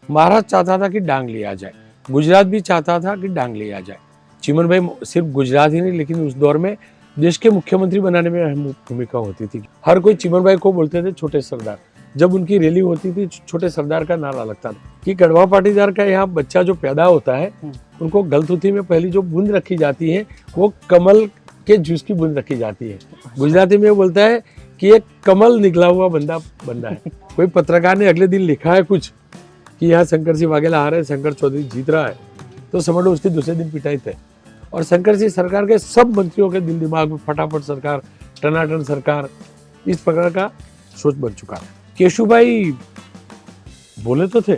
महाराष्ट्र चाहता था कि डांग लिया जाए, गुजरात भी चाहता था कि डांग लिया जाए। चिमन भाई सिर्फ गुजरात ही नहीं, लेकिन उस दौर में देश के मुख्यमंत्री बनाने में अहम भूमिका होती थी। हर कोई चिमन भाई को बोलते थे छोटे सरदार। जब उनकी रैली होती थी छोटे सरदार का नारा लगता था कि कड़वा पाटीदार का यहाँ बच्चा जो पैदा होता है उनको गलथुथी में पहली जो बूंद रखी जाती है वो कमल के जूस की बूंद रखी जाती है। गुजराती में बोलता है कि एक कमल निकला हुआ बंदा है। कोई पत्रकार ने अगले दिन लिखा है कुछ कि यहाँ शंकर सिंह वाघेला आ रहे हैं, शंकर चौधरी जीत रहा है, तो समझ लो उसकी दूसरे दिन पिटाई थे। और शंकर सिंह सरकार के सब मंत्रियों के दिल दिमाग में फटाफट सरकार, टनाटन सरकार, इस प्रकार का सोच बन चुका है। केशुभाई बोले तो थे,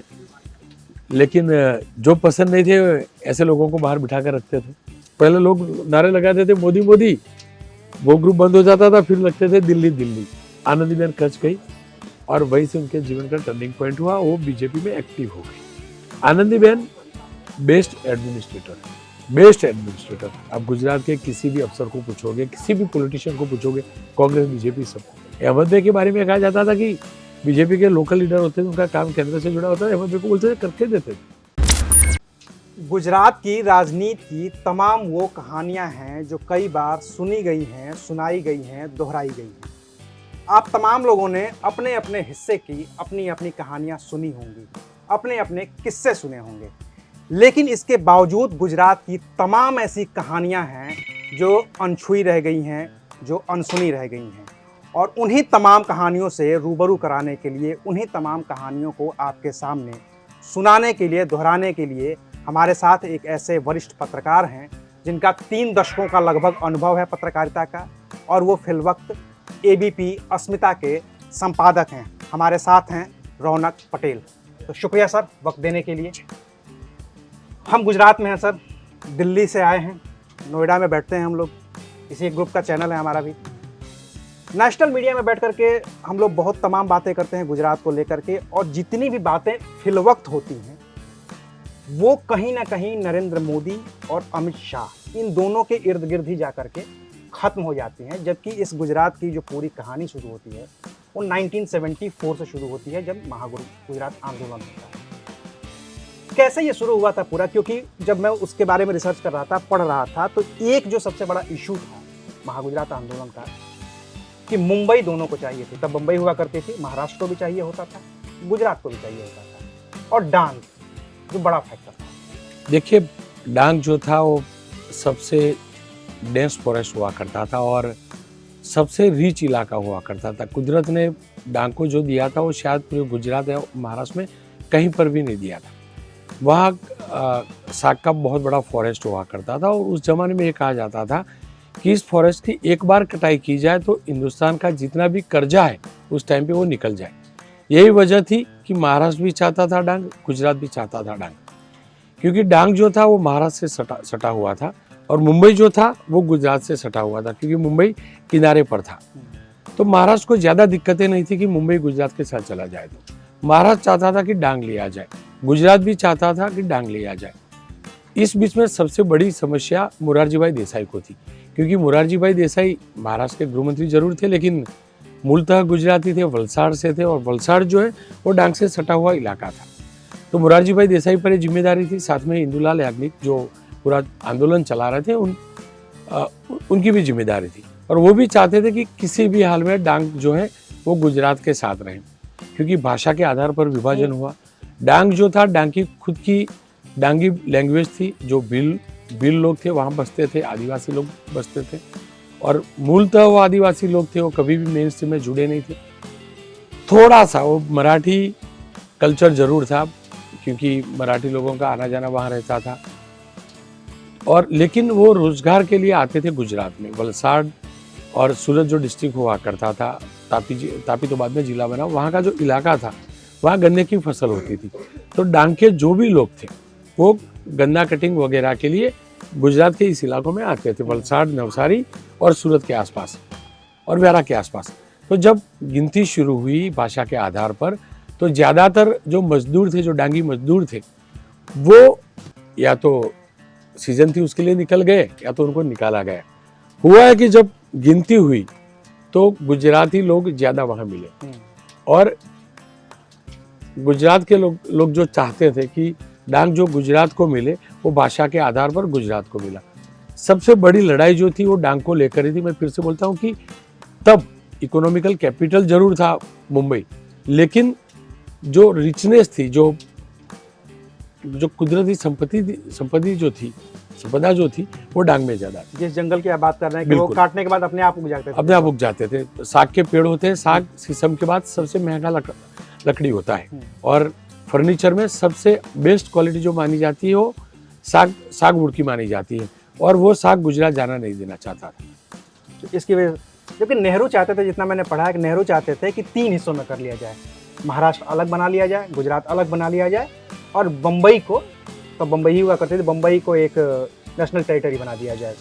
लेकिन जो पसंद नहीं थे ऐसे लोगों को बाहर बिठा कर रखते थे। पहले लोग नारे लगाते थे मोदी मोदी, वो ग्रुप बंद हो जाता था, फिर लगते थे दिल्ली दिल्ली। आनंदीबेन कच गई और वहीं से उनके जीवन का टर्निंग पॉइंट हुआ, वो बीजेपी में एक्टिव हो गई। Anandiben best administrator. अब गुजरात के किसी भी अफसर को पूछोगे, किसी भी पॉलिटिशियन को पूछोगे, कांग्रेस बीजेपी सब। अहमद भाई के बारे में कहा जाता था कि बीजेपी के लोकल लीडर होते थे, उनका काम केंद्र से जुड़ा होता है, अहमद भाई को बोलते थे करके देते थे। गुजरात की राजनीति की तमाम वो कहानियां हैं जो कई बार सुनी गई हैं, सुनाई गई हैं, दोहराई गई हैं। आप तमाम लोगों ने अपने अपने हिस्से की अपनी अपनी कहानियां सुनी होंगी, अपने अपने किस्से सुने होंगे, लेकिन इसके बावजूद गुजरात की तमाम ऐसी कहानियां हैं जो अनछुई रह गई हैं, जो अनसुनी रह गई हैं। और उन्हीं तमाम कहानियों से रूबरू कराने के लिए, उन्हीं तमाम कहानियों को आपके सामने सुनाने के लिए, दोहराने के लिए हमारे साथ एक ऐसे वरिष्ठ पत्रकार हैं जिनका 3 दशकों का लगभग अनुभव है पत्रकारिता का, और वो फिलवक्त एबीपी अस्मिता के संपादक हैं। हमारे साथ हैं रौनक पटेल। तो शुक्रिया सर वक्त देने के लिए। हम गुजरात में हैं सर, दिल्ली से आए हैं, नोएडा में बैठते हैं हम लोग, इसी ग्रुप का चैनल है हमारा भी। नेशनल मीडिया में बैठ करके हम लोग बहुत तमाम बातें करते हैं गुजरात को लेकर के, और जितनी भी बातें फिलवक्त होती हैं वो कहीं ना कहीं नरेंद्र मोदी और अमित शाह इन दोनों के इर्द गिर्द ही जा करके ख़त्म हो जाती हैं। जबकि इस गुजरात की जो पूरी कहानी शुरू होती है वो 1974 से शुरू होती है, जब गुजरात आंदोलन होता है। कैसे ये शुरू हुआ था पूरा, क्योंकि जब मैं उसके बारे में रिसर्च कर रहा था, पढ़ रहा था, तो एक जो सबसे बड़ा इशू था महागुजरात आंदोलन का कि मुंबई दोनों को चाहिए थी। तब मुंबई हुआ करती थी, महाराष्ट्र को भी चाहिए होता था, गुजरात को भी चाहिए होता था, और डांग जो बड़ा फैक्टर था। देखिए, डांग जो था वो सबसे डेंस फॉरेस्ट हुआ करता था और सबसे रिच इलाका हुआ करता था। कुदरत ने डांग को जो दिया था वो शायद पूरे गुजरात या महाराष्ट्र में कहीं पर भी नहीं दिया था। वहाँ साग का बहुत बड़ा फॉरेस्ट हुआ करता था, और उस जमाने में ये कहा जाता था कि इस फॉरेस्ट की एक बार कटाई की जाए तो हिंदुस्तान का जितना भी कर्जा है उस टाइम पे वो निकल जाए। यही वजह थी कि महाराष्ट्र भी चाहता था डांग, गुजरात भी चाहता था डांग, क्योंकि डांग जो था वो महाराष्ट्र से सटा हुआ था और मुंबई जो था वो गुजरात से सटा हुआ था, क्योंकि मुंबई किनारे पर था। तो महाराष्ट्र को ज़्यादा दिक्कतें नहीं थी कि मुंबई गुजरात के साथ चला जाए। तो महाराष्ट्र चाहता था कि डांग लिया जाए, गुजरात भी चाहता था कि डांग लिया जाए। इस बीच में सबसे बड़ी समस्या मोरारजी भाई देसाई को थी, क्योंकि मोरारजी भाई देसाई महाराष्ट्र के गृहमंत्री जरूर थे, लेकिन मूलतः गुजराती थे, वलसाड़ से थे, और वलसाड़ जो है वो डांग से सटा हुआ इलाका था। तो मोरारजी भाई देसाई पर ये जिम्मेदारी थी, साथ में इंदुलाल याग्निक जो पूरा आंदोलन चला रहे थे उनकी भी जिम्मेदारी थी, और वो भी चाहते थे कि किसी भी हाल में डांग जो है वो गुजरात के साथ रहें, क्योंकि भाषा के आधार पर विभाजन हुआ। डांग जो था, डांग की खुद की डांगी लैंग्वेज थी, जो भील लोग थे वहाँ बसते थे, आदिवासी लोग बसते थे, और मूलतः वो आदिवासी लोग थे, वो कभी भी मेन स्ट्रीम में जुड़े नहीं थे। थोड़ा सा वो मराठी कल्चर जरूर था, क्योंकि मराठी लोगों का आना जाना वहाँ रहता था, और लेकिन वो रोजगार के लिए आते थे गुजरात में। वलसाड़ और सूरत जो डिस्ट्रिक्ट हुआ करता था, तापी तो बाद में जिला बना, वहाँ का जो इलाका था वहाँ गन्ने की फसल होती थी। तो डांग के जो भी लोग थे वो गन्ना कटिंग वगैरह के लिए गुजरात के इस इलाकों में आते थे, वलसाड़, नवसारी और सूरत के आसपास और व्यारा के आसपास। तो जब गिनती शुरू हुई भाषा के आधार पर, तो ज़्यादातर जो मजदूर थे, जो डांगी मजदूर थे, वो या तो सीजन थी उसके लिए निकल गए या तो उनको निकाला गया। हुआ है कि जब गिनती हुई तो गुजराती लोग ज़्यादा वहाँ मिले, और गुजरात के लोग जो चाहते थे कि डांग जो गुजरात को मिले वो भाषा के आधार पर गुजरात को मिला। सबसे बड़ी लड़ाई जो थी वो डांग को लेकर ही थी। मैं फिर से बोलता हूँ कि तब इकोनॉमिकल कैपिटल जरूर था मुंबई, लेकिन जो रिचनेस थी, जो कुदरती संपदा जो थी वो डांग में ज्यादा थी। जिस जंगल की आप बात कर रहे हैं कि वो काटने के बाद अपने आप उग जाते थे, अपने आप उग जाते थे। साग के पेड़ होते हैं, साग शीशम के बाद सबसे महंगा लकड़ी होता है, और फर्नीचर में सबसे बेस्ट क्वालिटी जो मानी जाती है वो सागवुड की मानी जाती है, और वो साग गुजरात जाना नहीं देना चाहता था। तो इसकी वजह क्योंकि नेहरू चाहते थे, जितना मैंने पढ़ा है कि नेहरू चाहते थे कि 3 हिस्सों में कर लिया जाए, महाराष्ट्र अलग बना लिया जाए, गुजरात अलग बना लिया जाए, और बम्बई को, तो बम्बई ही हुआ करते थे, बम्बई को एक नेशनल टेरिटरी बना दिया जाए,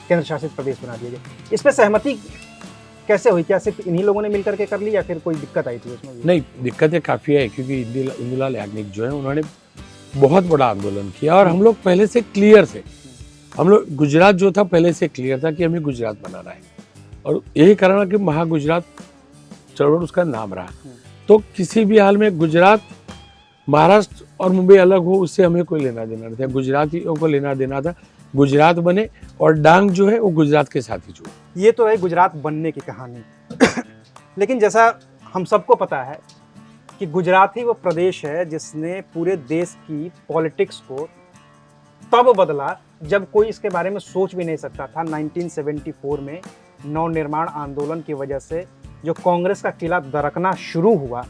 केंद्र शासित प्रदेश बना दिया जाए। इस पर सहमति कैसे हुई? क्या सिर्फ इन्हीं लोगों ने मिलकर के कर ली या फिर कोई दिक्कत आई थी उसमें? नहीं, दिक्कतें काफ़ी है, क्योंकि इंदुलाल याग्निक जो है उन्होंने बहुत बड़ा आंदोलन किया, और हम लोग पहले से क्लियर थे। हम लोग गुजरात जो था पहले से क्लियर था कि हमें गुजरात बनाना है, और यही कारण है कि महागुजरात चळवळ उसका नाम रहा। तो किसी भी हाल में गुजरात, महाराष्ट्र और मुंबई अलग हो उससे हमें कोई लेना देना नहीं था, गुजरातियों को लेना देना था। गुजरात बने, और डांग जो है वो गुजरात के साथ ही जुड़े। ये तो है गुजरात बनने की कहानी। लेकिन जैसा हम सबको पता है कि गुजरात ही वो प्रदेश है जिसने पूरे देश की पॉलिटिक्स को तब बदला जब कोई इसके बारे में सोच भी नहीं सकता था। 1974 में नवनिर्माण आंदोलन की वजह से जो कांग्रेस का किला दरकना शुरू हुआ,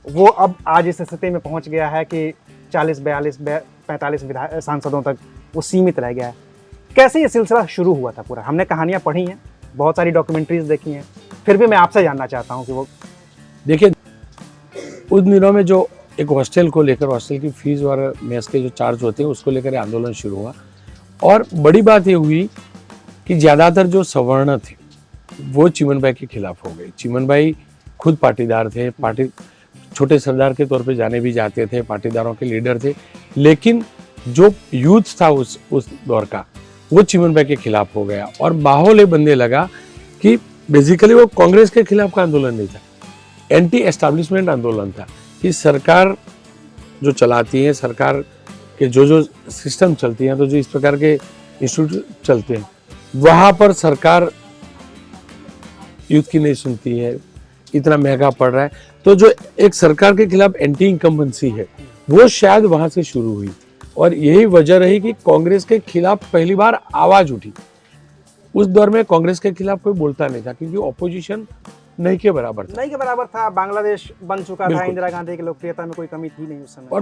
वो अब आज इस स्थिति में पहुंच गया है कि 40, 42, 45 सांसदों तक वो सीमित रह गया है। कैसे ये सिलसिला शुरू हुआ था पूरा? हमने कहानियां पढ़ी हैं, बहुत सारी डॉक्यूमेंट्रीज देखी हैं, फिर भी मैं आपसे जानना चाहता हूं कि वो देखिए, उन दिनों में जो एक हॉस्टल को लेकर, हॉस्टल की फीस और मेस के जो चार्ज होते हैं उसको लेकर आंदोलन शुरू हुआ, और बड़ी बात ये हुई कि ज़्यादातर जो सवर्ण थे वो चिमन भाई के खिलाफ हो गए। चिमन भाई खुद पाटीदार थे, छोटे सरदार के तौर पे जाने भी जाते थे, पाटीदारों के लीडर थे, लेकिन जो यूथ था उस दौर का वो चिमन भाई के खिलाफ हो गया, और माहौल ये बनने लगा कि बेसिकली वो कांग्रेस के खिलाफ का आंदोलन नहीं था, एंटी एस्टैब्लिशमेंट आंदोलन था, कि सरकार जो चलाती है, सरकार के जो सिस्टम चलती हैं, तो जो इस प्रकार के इंस्टीट्यूट चलते हैं, वहाँ पर सरकार यूथ की नहीं सुनती है, इतना महंगा पड़ रहा है। तो जो एक सरकार के खिलाफ एंटी इनकम्बेंसी है वो शायद वहाँ से शुरू हुई, और यही वजह रही कि कांग्रेस के खिलाफ पहली बार आवाज उठी। उस दौर में कांग्रेस के खिलाफ कोई बोलता नहीं था, क्योंकि ऑपोजिशन नहीं के बराबर था। बांग्लादेश बन चुका था, इंदिरा गांधी की लोकप्रियता में कोई कमी थी नहीं उस समय, और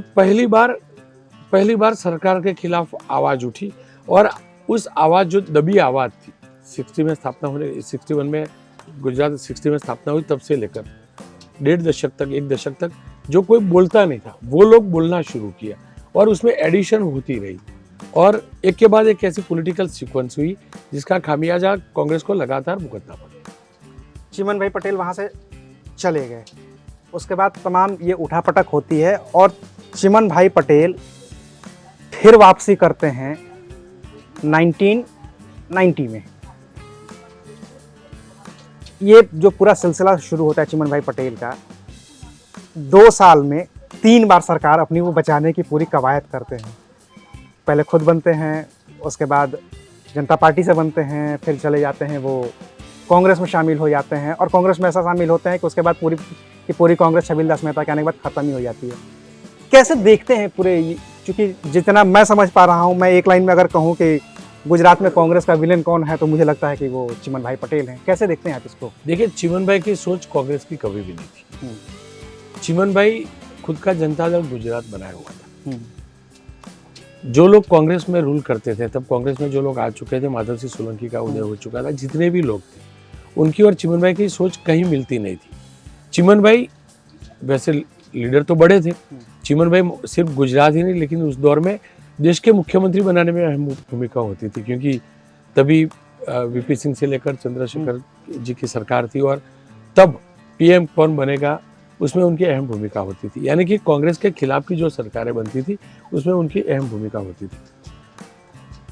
पहली बार सरकार के खिलाफ आवाज उठी, और उस आवाज जो दबी आवाज थी, 61 में गुजरात 60 में स्थापना हुई, तब से लेकर 1.5 दशक तक, 1 दशक तक जो कोई बोलता नहीं था वो लोग बोलना शुरू किया, और उसमें एडिशन होती रही, और एक के बाद एक ऐसी पॉलिटिकल सीक्वेंस हुई जिसका खामियाजा कांग्रेस को लगातार भुगतना पड़ा। चिमन भाई पटेल वहाँ से चले गए, उसके बाद तमाम ये उठापटक होती है, और चिमन भाई पटेल फिर वापसी करते हैं 1990 में। ये जो पूरा सिलसिला शुरू होता है चिमन भाई पटेल का, 2 साल में 3 बार सरकार अपनी वो बचाने की पूरी कवायद करते हैं। पहले खुद बनते हैं, उसके बाद जनता पार्टी से बनते हैं, फिर चले जाते हैं वो कांग्रेस में शामिल हो जाते हैं, और कांग्रेस में ऐसा शामिल होते हैं कि उसके बाद पूरी कांग्रेस छबील दास मेहता के आने के बाद ख़त्म ही हो जाती है। कैसे देखते हैं पूरे, क्योंकि जितना मैं समझ पा रहा हूँ, मैं एक लाइन में अगर कहूँ कि गुजरात में कांग्रेस का विलेन कौन है, तो मुझे लगता है कि वो चिमन भाई पटेल हैं। कैसे देखते हैं आप इसको? देखिए, चिमन भाई की सोच कांग्रेस की कभी भी नहीं थी। चिमन भाई खुद का जनता दल गुजरात बनाया हुआ था। जो लोग कांग्रेस में रूल करते थे, तब कांग्रेस में जो लोग आ चुके थे, माधव सिंह सोलंकी का उदय हो चुका था, जितने भी लोग थे उनकी और चिमन भाई की सोच कहीं मिलती नहीं थी। चिमन भाई वैसे लीडर तो बड़े थे, चिमन भाई सिर्फ गुजरात ही नहीं, लेकिन उस दौर में देश के मुख्यमंत्री बनाने में अहम भूमिका होती थी, क्योंकि तभी वीपी सिंह से लेकर चंद्रशेखर जी की सरकार थी, और तब पीएम कौन बनेगा उसमें उनकी अहम भूमिका होती थी। यानी कि कांग्रेस के खिलाफ की जो सरकारें बनती थी उसमें उनकी अहम भूमिका होती थी,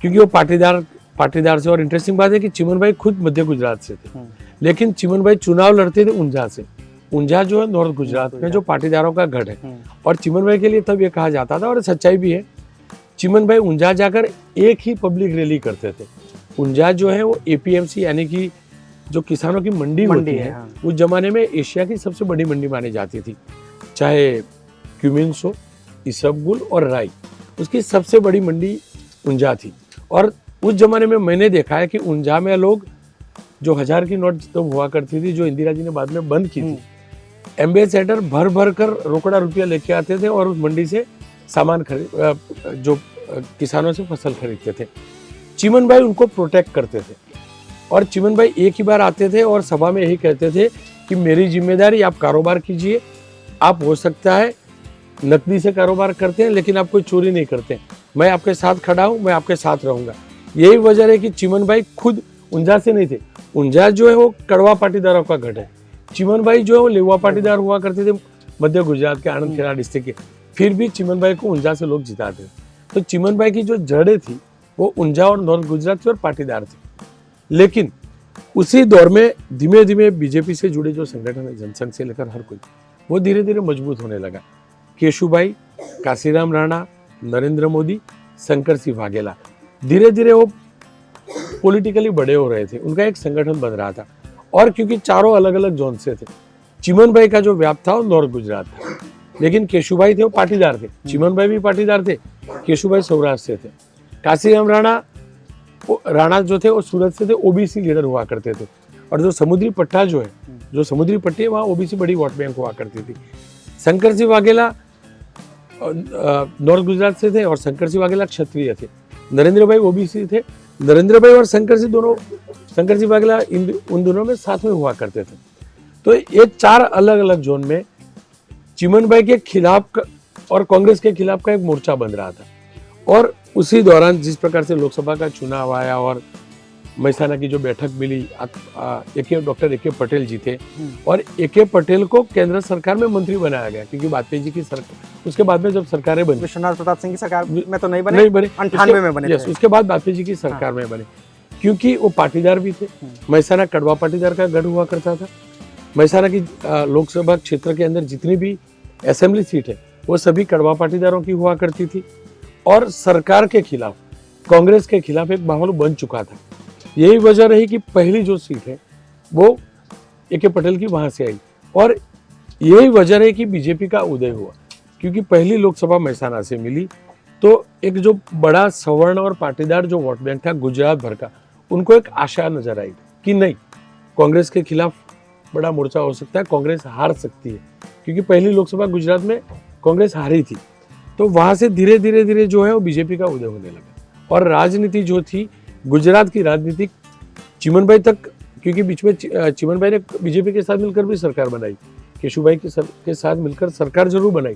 क्योंकि वो पाटीदार से। और इंटरेस्टिंग बात है कि चिमन भाई खुद मध्य गुजरात से थे, लेकिन चिमन भाई चुनाव लड़ते थे ऊंझा से, ऊंझा जो है नॉर्थ गुजरात में जो पाटीदारों का गढ़ है। हम्म, और चिमन भाई के लिए तब ये कहा जाता था, और सच्चाई भी है, चिमन भाई ऊंझा जाकर एक ही पब्लिक रैली करते थे। ऊंझा जो है वो एपीएमसी यानी कि जो किसानों की मंडी होती है, हाँ। उस जमाने में एशिया की सबसे बड़ी मंडी मानी जाती थी। चाहे क्यूमिन्स हो, इसबगुल और राई, उसकी सबसे बड़ी मंडी ऊंझा थी। और उस जमाने में मैंने देखा है कि ऊंझा में लोग जो 1000 की नोट तब हुआ करती थी, जो इंदिरा जी ने बाद में बंद की थी, एम्बेसडर भर भर कर रोकड़ा रुपया लेके आते थे और उस मंडी से सामान खरीद जो किसानों से फसल खरीदते थे। चिमन भाई उनको प्रोटेक्ट करते थे। और चिमन भाई एक ही बार आते थे और सभा में यही कहते थे कि मेरी जिम्मेदारी, आप कारोबार कीजिए, आप हो सकता है नकदी से कारोबार करते हैं लेकिन आप कोई चोरी नहीं करते, मैं आपके साथ खड़ा हूं, मैं आपके साथ रहूंगा। यही वजह है कि चिमन भाई खुद ऊंझा से नहीं थे। ऊंझा जो है वो कड़वा पाटीदारों का गढ़ है। चिमन भाई जो है वो लेवा पाटीदार हुआ करते थे मध्य गुजरात के आनंद खेड़ा डिस्ट्रिक्ट के। फिर भी चिमन भाई को ऊंझा से लोग जिताते थे। तो चिमन भाई की जो जड़ें थी वो ऊंझा और नॉर्थ गुजरात थी और पाटीदार थी। लेकिन उसी दौर में धीमे धीमे बीजेपी से जुड़े जो संगठन है, जनसंघ से लेकर हर कोई, वो धीरे धीरे मजबूत होने लगा। केशुभाई, काशीराम राणा, नरेंद्र मोदी, शंकर सिंह वाघेला, धीरे धीरे वो पॉलिटिकली बड़े हो रहे थे, उनका एक संगठन बन रहा था। और क्योंकि चारों अलग अलग जोन से थे, चिमन भाई का जो व्याप था वो नॉर्थ गुजरात था, लेकिन केशुभाई थे वो पाटीदार थे। चिमन भाई भी पाटीदार थे, केशुभाई सौराष्ट्र से थे। काशीराम राणा जो थे वो सूरत से थे, ओबीसी लीडर हुआ करते थे। और जो समुद्री पट्टा जो है, जो समुद्री पट्टी है, वहाँ ओबीसी बड़ी वोट बैंक हुआ करती थी। शंकर सिंह वाघेला नॉर्थ गुजरात से थे और शंकर सिंह वाघेला क्षत्रिय थे। नरेंद्र भाई ओबीसी थे। नरेंद्र भाई और शंकर सिंह वाघेला उन दोनों में साथ में हुआ करते थे। तो ये चार अलग अलग जोन में चिमन भाई के खिलाफ और कांग्रेस के खिलाफ का एक मोर्चा बन रहा था। और उसी दौरान जिस प्रकार से लोकसभा का चुनाव आया और मेहसाना की जो बैठक मिली, डॉक्टर ए के पटेल जी थे, और ए के पटेल को केंद्र सरकार में मंत्री बनाया गया, क्योंकि वाजपेयी जी की सरकार, उसके बाद में जब सरकारें बनी, विश्वनाथ प्रताप सिंह की सरकार में तो नहीं बने 98 में बने थे। उसके बाद वाजपेयी जी की सरकार में बने, क्योंकि वो पाटीदार भी थे। मेहसाना कड़वा पाटीदार का गढ़ हुआ करता था। मेहसाना की लोकसभा क्षेत्र के अंदर जितनी भी असेंबली सीट है वो सभी कड़वा पाटीदारों की हुआ करती थी। और सरकार के खिलाफ, कांग्रेस के खिलाफ एक माहौल बन चुका था। यही वजह रही कि पहली जो सीट है वो ए के पटेल की वहां से आई। और यही वजह रही कि बीजेपी का उदय हुआ, क्योंकि पहली लोकसभा मेहसाना से मिली। तो एक जो बड़ा सवर्ण और पाटीदार जो वोट बैंक था गुजरात भर का, उनको एक आशा नजर आई कि नहीं, कांग्रेस के खिलाफ बड़ा मोर्चा हो सकता है, कांग्रेस हार सकती है, क्योंकि पहली लोकसभा गुजरात में कांग्रेस हारी थी। तो वहां से धीरे धीरे जो है वो बीजेपी का उदय होने लगा। और राजनीति जो थी, गुजरात की राजनीति चिमन भाई तक, क्योंकि बीच में चिमन भाई ने बीजेपी के साथ मिलकर भी सरकार बनाई, केशुभाई के साथ मिलकर सरकार जरूर बनाई,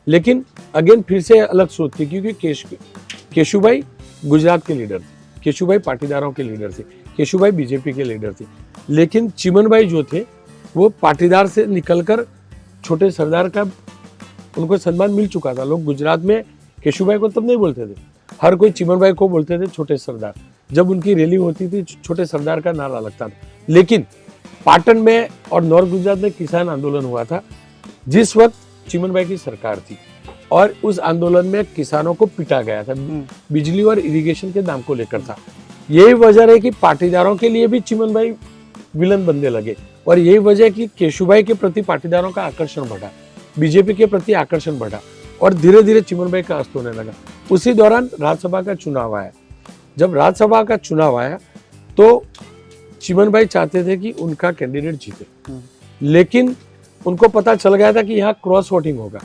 लेकिन अगेन फिर से अलग सोच थी, क्योंकि केशुभाई गुजरात के लीडर थे, केशुभाई पाटीदारों के लीडर थे, केशुभाई बीजेपी के लीडर थे। लेकिन चिमन भाई जो थे वो पाटीदार से निकलकर छोटे सरदार का उनको सम्मान मिल चुका था। लोग गुजरात में केशुभाई को तब नहीं बोलते थे, हर कोई चिमन भाई को बोलते थे छोटे सरदार। जब उनकी रैली होती थी छोटे सरदार का नारा लगता था। लेकिन पाटन में और नॉर्थ गुजरात में किसान आंदोलन हुआ था, जिस वक्त चिमन भाई की सरकार थी, और उस आंदोलन में किसानों को पीटा गया था, बिजली और इरिगेशन के दाम को लेकर था। यही वजह है कि पाटीदारों के लिए भी चिमन भाई विलन बनने लगे। और यही वजह कि केशुभाई के प्रति पाटीदारों का आकर्षण बढ़ा, बीजेपी के प्रति आकर्षण बढ़ा, और धीरे धीरे चिमन भाई का अस्त होने लगा। उसी दौरान राज्यसभा का चुनाव आया। जब राज्यसभा का चुनाव आया तो चिमन भाई चाहते थे कि उनका कैंडिडेट जीते, लेकिन उनको पता चल गया था कि यहाँ क्रॉस वोटिंग होगा।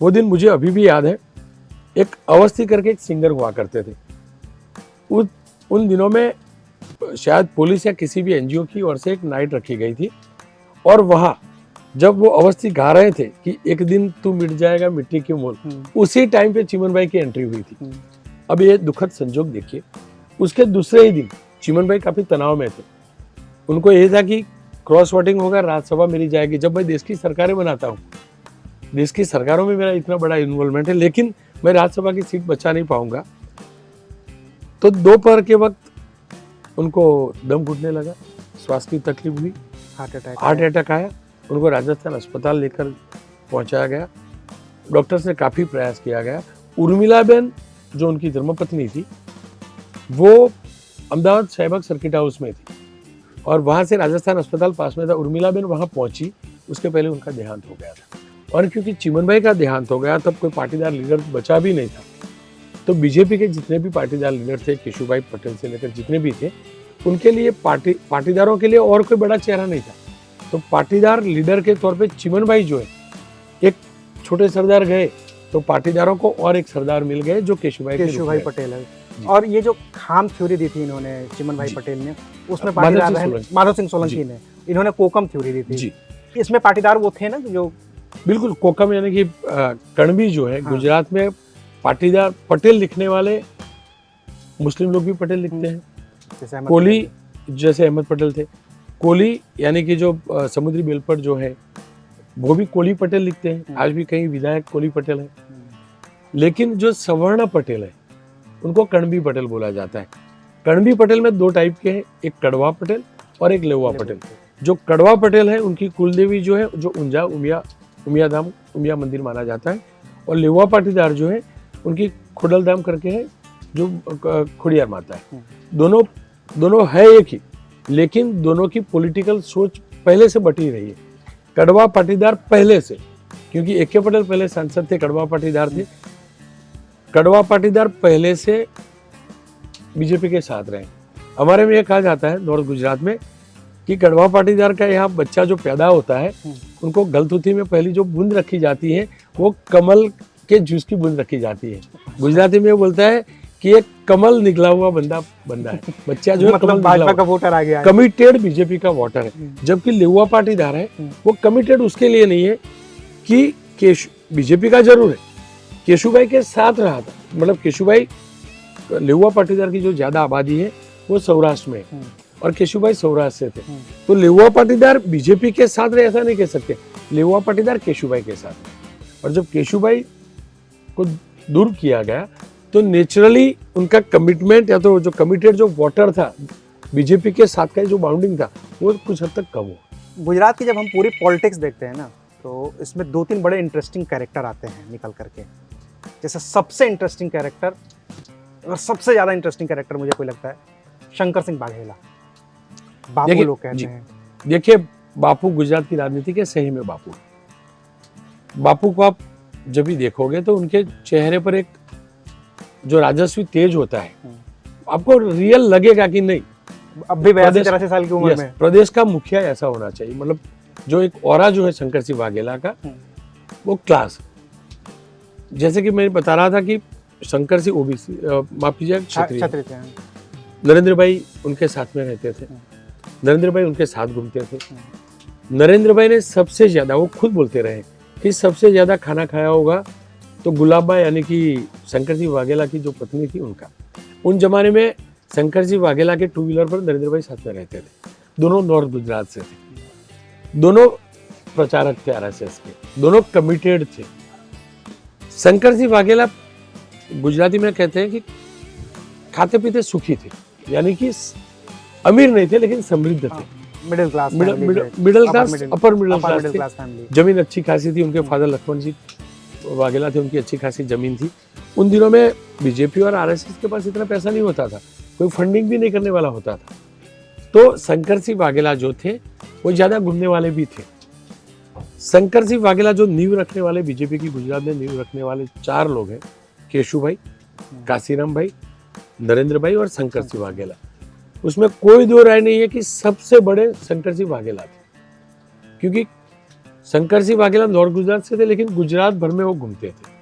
वो दिन मुझे अभी भी याद है, एक अवस्थी करके एक सिंगर हुआ करते थे। उन दिनों में शायद पुलिस या किसी भी एनजीओ की ओर से एक नाइट रखी गई थी, और वहाँ जब वो अवस्थी गा रहे थे कि एक दिन तू मिट जाएगा मिट्टी के मोल, उसी टाइम पे चिमन भाई की एंट्री हुई थी। अब ये दुखद संजोग देखिए, उसके दूसरे ही दिन चिमन भाई काफी तनाव में थे। उनको ये था कि क्रॉस वोटिंग होगा, राज्यसभा मेरी जाएगी। जब मैं देश की सरकारें बनाता हूँ, देश की सरकारों में मेरा इतना बड़ा इन्वॉल्वमेंट है, लेकिन मैं राज्यसभा की सीट बचा नहीं पाऊंगा। तो दोपहर के वक्त उनको दम घुटने लगा, श्वास की तकलीफ हुई, हार्ट अटैक आया, उनको राजस्थान अस्पताल लेकर पहुंचाया गया। डॉक्टर्स ने काफ़ी प्रयास किया गया। उर्मिलाबेन जो उनकी धर्मपत्नी थी वो अहमदाबाद शाहीबाग सर्किट हाउस में थी और वहाँ से राजस्थान अस्पताल पास में था। उर्मिलाबेन वहाँ पहुँची, उसके पहले उनका देहांत हो गया था। और क्योंकि चिमन भाई का देहांत हो गया तब कोई पाटीदार लीडर बचा भी नहीं था, तो बीजेपी के जितने भी पाटीदार लीडर थे, केशुभाई पटेल से लेकर जितने भी थे, उनके लिए पाटीदारों के लिए और कोई बड़ा चेहरा नहीं था। तो पाटीदार लीडर के तौर पे चिमन भाई जो है, एक छोटे सरदार गए तो पाटीदारों को और एक सरदार मिल गए जो केशुभाई पटेल है। और ये जो खाम थ्योरी दी थी इन्होंने, चिमन भाई पटेल ने, उसमें माधव सिंह सोलंकी ने, इन्होंने कोकम थ्योरी दी थी जी। इसमें पाटीदार वो थे ना जो, बिल्कुल कोकम यानी कि कणबी जो है, गुजरात में पाटीदार पटेल लिखने वाले मुस्लिम लोग भी पटेल लिखते हैं। कोली जैसे अहमद पटेल थे, कोली यानी कि जो समुद्री बेलपट जो है वो भी कोली पटेल लिखते हैं। आज भी कई विधायक कोली पटेल हैं। लेकिन जो सवर्ण पटेल है उनको कणबी पटेल बोला जाता है। कणबी पटेल में दो टाइप के हैं, एक कड़वा पटेल और एक लेवा पटेल। जो कड़वा पटेल है उनकी कुलदेवी जो है जो ऊंझा उमिया धाम उमिया मंदिर माना जाता है, और लेवा पाटीदार जो है उनकी खुडल धाम करके है जो खुड़ियार माता है। दोनों है एक ही, लेकिन दोनों की पॉलिटिकल सोच पहले से बटी रही है। कड़वा पाटीदार पहले से, क्योंकि ए.के. पटेल पहले सांसद थे, कड़वा पाटीदार थे। कड़वा पाटीदार पहले से बीजेपी के साथ रहे। हमारे में यह कहा जाता है नॉर्थ गुजरात में कि कड़वा पाटीदार का यहाँ बच्चा जो पैदा होता है उनको गलथुथी में पहली जो बूंद रखी जाती है वो कमल के जूस की बूंद रखी जाती है। गुजराती में बोलता है कि एक कमल निकला हुआ बंदा है, बच्चा जो है मतलब भाजपा का वोटर आ गया, कमिटेड बीजेपी का वोटर है। जबकि लेवा पाटीदार है वो कमिटेड उसके लिए नहीं है कि बीजेपी का जरूर है, केशुभाई के साथ रहा था। मतलब केशुभाई, लेवा पाटीदार की जो ज्यादा आबादी है वो सौराष्ट्र में है और केशुभाई सौराष्ट्र से थे। तो लेवा पाटीदार बीजेपी के साथ रहे ऐसा नहीं कह सकते, लेवा पाटीदार केशुभाई के साथ। और जब केशुभाई को दूर किया गया तो नेचुरली उनका कमिटमेंट या तो जो कमिटेड जो वोटर था बीजेपी के साथ का जो बाउंडिंग था वो कुछ हद तक कम हुआ। गुजरात की जब हम पूरी पॉलिटिक्स देखते हैं ना तो इसमें दो तीन बड़े इंटरेस्टिंग कैरेक्टर आते हैं निकल करके। जैसे सबसे इंटरेस्टिंग कैरेक्टर और सबसे ज़्यादा इंटरेस्टिंग कैरेक्टर मुझे कोई लगता है शंकर सिंह वाघेला, बापू लोग कहते हैं। देखिए, बापू गुजरात की राजनीति के सही में बापू को आप जब भी देखोगे तो उनके चेहरे पर एक जो राजस्वी तेज होता है, आपको रियल लगेगा कि नहीं अब भी 82-83 साल की उम्र में प्रदेश का मुखिया ऐसा होना चाहिए। मतलब जो एक ऑरा जो है शंकर सिंह वाघेला का वो क्लास, जैसे कि मैं बता रहा था कि शंकर सिंह ओबीसी माफ कीजिए क्षत्रिय, नरेंद्र भाई उनके साथ में रहते थे, नरेंद्र भाई उनके साथ घूमते थे। नरेंद्र भाई ने सबसे ज्यादा, वो खुद बोलते रहे कि सबसे ज्यादा खाना खाया होगा तो गुलाबा यानी कि शंकर सिंह वाघेला की जो पत्नी थी उनका। उन जमाने में शंकर सिंह वाघेला के टू व्हीलर पर नरेंद्र भाई साथ में रहते थे। दोनों नॉर्थ गुजरात से थे, दोनों प्रचारक थे आरएसएस के, दोनों कमिटेड थे। शंकर सिंह वाघेला गुजराती में कहते हैं कि खाते पीते सुखी थे, यानी कि अमीर नहीं थे लेकिन समृद्ध थे, middle class, upper middle class family. जमीन अच्छी खासी थी, उनके फादर लक्ष्मण जी वाघेला थे, उनकी अच्छी खासी जमीन थी। उन दिनों में बीजेपी और आरएसएस के पास इतना पैसा नहीं होता था, कोई फंडिंग भी नहीं करने वाला होता था। तो शंकर सिंह वाघेला जो थे वो ज्यादा घूमने वाले भी थे। शंकर सिंह वाघेला जो नींव रखने वाले, बीजेपी की गुजरात में नींव रखने वाले 4 लोग हैं, केशुभाई, काशीराम भाई, नरेंद्र भाई और शंकर सिंह वाघेला। उसमें कोई दो राय नहीं है कि सबसे बड़े शंकर सिंह वाघेला थे, क्योंकि शंकर सिंह वाघेला नॉर्थ गुजरात से थे लेकिन गुजरात भर में वो घूमते थे।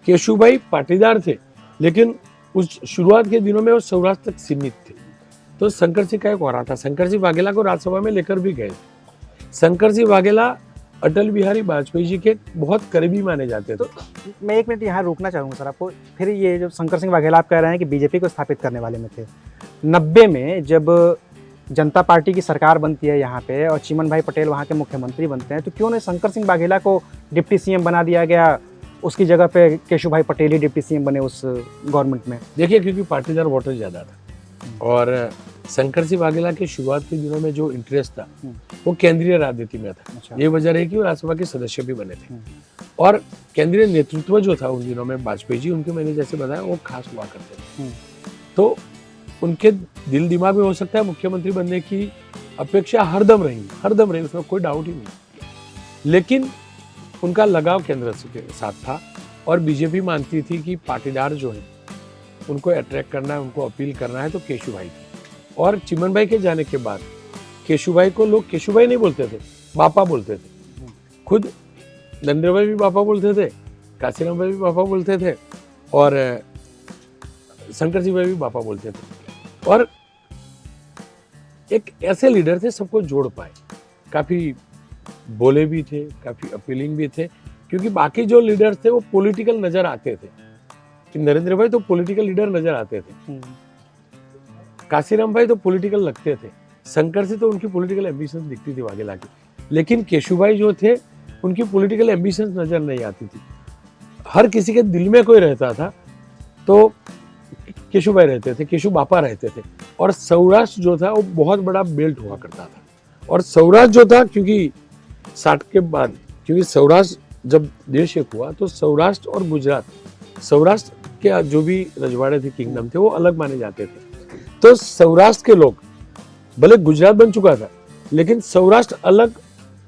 केशुभाई पाटीदार थे लेकिन उस शुरुआत के दिनों में वो सौराष्ट्र तक सीमित थे। तो शंकर सिंह का एक और था, शंकर सिंह वाघेला को राज्यसभा में लेकर भी गए। शंकर सिंह वाघेला अटल बिहारी वाजपेयी जी के बहुत करीबी माने जाते थे। तो मैं 1 मिनट यहाँ रोकना चाहूँगा सर आपको। फिर ये जो शंकर सिंह वाघेला आप कह रहे हैं कि बीजेपी को स्थापित करने वाले में थे, 90 में जब जनता पार्टी की सरकार बनती है यहाँ पे और चिमन भाई पटेल वहाँ के मुख्यमंत्री बनते हैं, तो क्यों नहीं शंकर सिंह वाघेला को डिप्टी सीएम बना दिया गया, उसकी जगह पे केशुभाई पटेल ही डिप्टी सीएम बने उस गवर्नमेंट में? देखिए, क्योंकि पाटीदार वोटर ज़्यादा था और शंकर सिंह वाघेला के शुरुआत के दिनों में जो इंटरेस्ट था वो केंद्रीय राजनीति में था। अच्छा। ये वजह रही कि वो राज्यसभा के सदस्य भी बने थे और केंद्रीय नेतृत्व जो था उन दिनों में वाजपेयी जी, उनके मैंने जैसे बताया वो खास हुआ करते थे। तो उनके दिल दिमाग में हो सकता है मुख्यमंत्री बनने की अपेक्षा हरदम रही, उसमें कोई डाउट ही नहीं। लेकिन उनका लगाव केंद्र के साथ था और बीजेपी मानती थी कि पाटीदार जो है उनको अट्रैक्ट करना है, उनको अपील करना है तो केशुभाई की। और चिमन भाई के जाने के बाद केशुभाई को लोग केशुभाई नहीं बोलते थे, बापा बोलते थे। खुद नरेंद्र भाई भी बापा बोलते थे, काशीराम भाई भी बापा बोलते थे और शंकर सिंह भाई भी बापा बोलते थे। और एक ऐसे लीडर थे सबको जोड़ पाए, काफी बोले भी थे, काफी अपीलिंग भी थे, क्योंकि बाकी जो लीडर्स थे वो पॉलिटिकल नजर आते थे। कि नरेंद्र भाई तो पॉलिटिकल लीडर नजर आते थे, काशीराम भाई तो पॉलिटिकल लगते थे, शंकर से तो उनकी पॉलिटिकल एम्बिशन दिखती थी वाघेला की। लेकिन केशुभाई जो थे उनकी पॉलिटिकल एम्बिशन नजर नहीं आती थी। हर किसी के दिल में कोई रहता था तो केशुभाई रहते थे, केशु बापा रहते थे। और सौराष्ट्र जो था वो बहुत बड़ा बेल्ट हुआ करता था। और सौराष्ट्र जो था, क्योंकि 60 के बाद, क्योंकि सौराष्ट्र जब देश एक हुआ तो सौराष्ट्र और गुजरात, सौराष्ट्र के जो भी रजवाड़े थे, किंगडम थे, वो अलग माने जाते थे। तो सौराष्ट्र के लोग, भले गुजरात बन चुका था लेकिन सौराष्ट्र अलग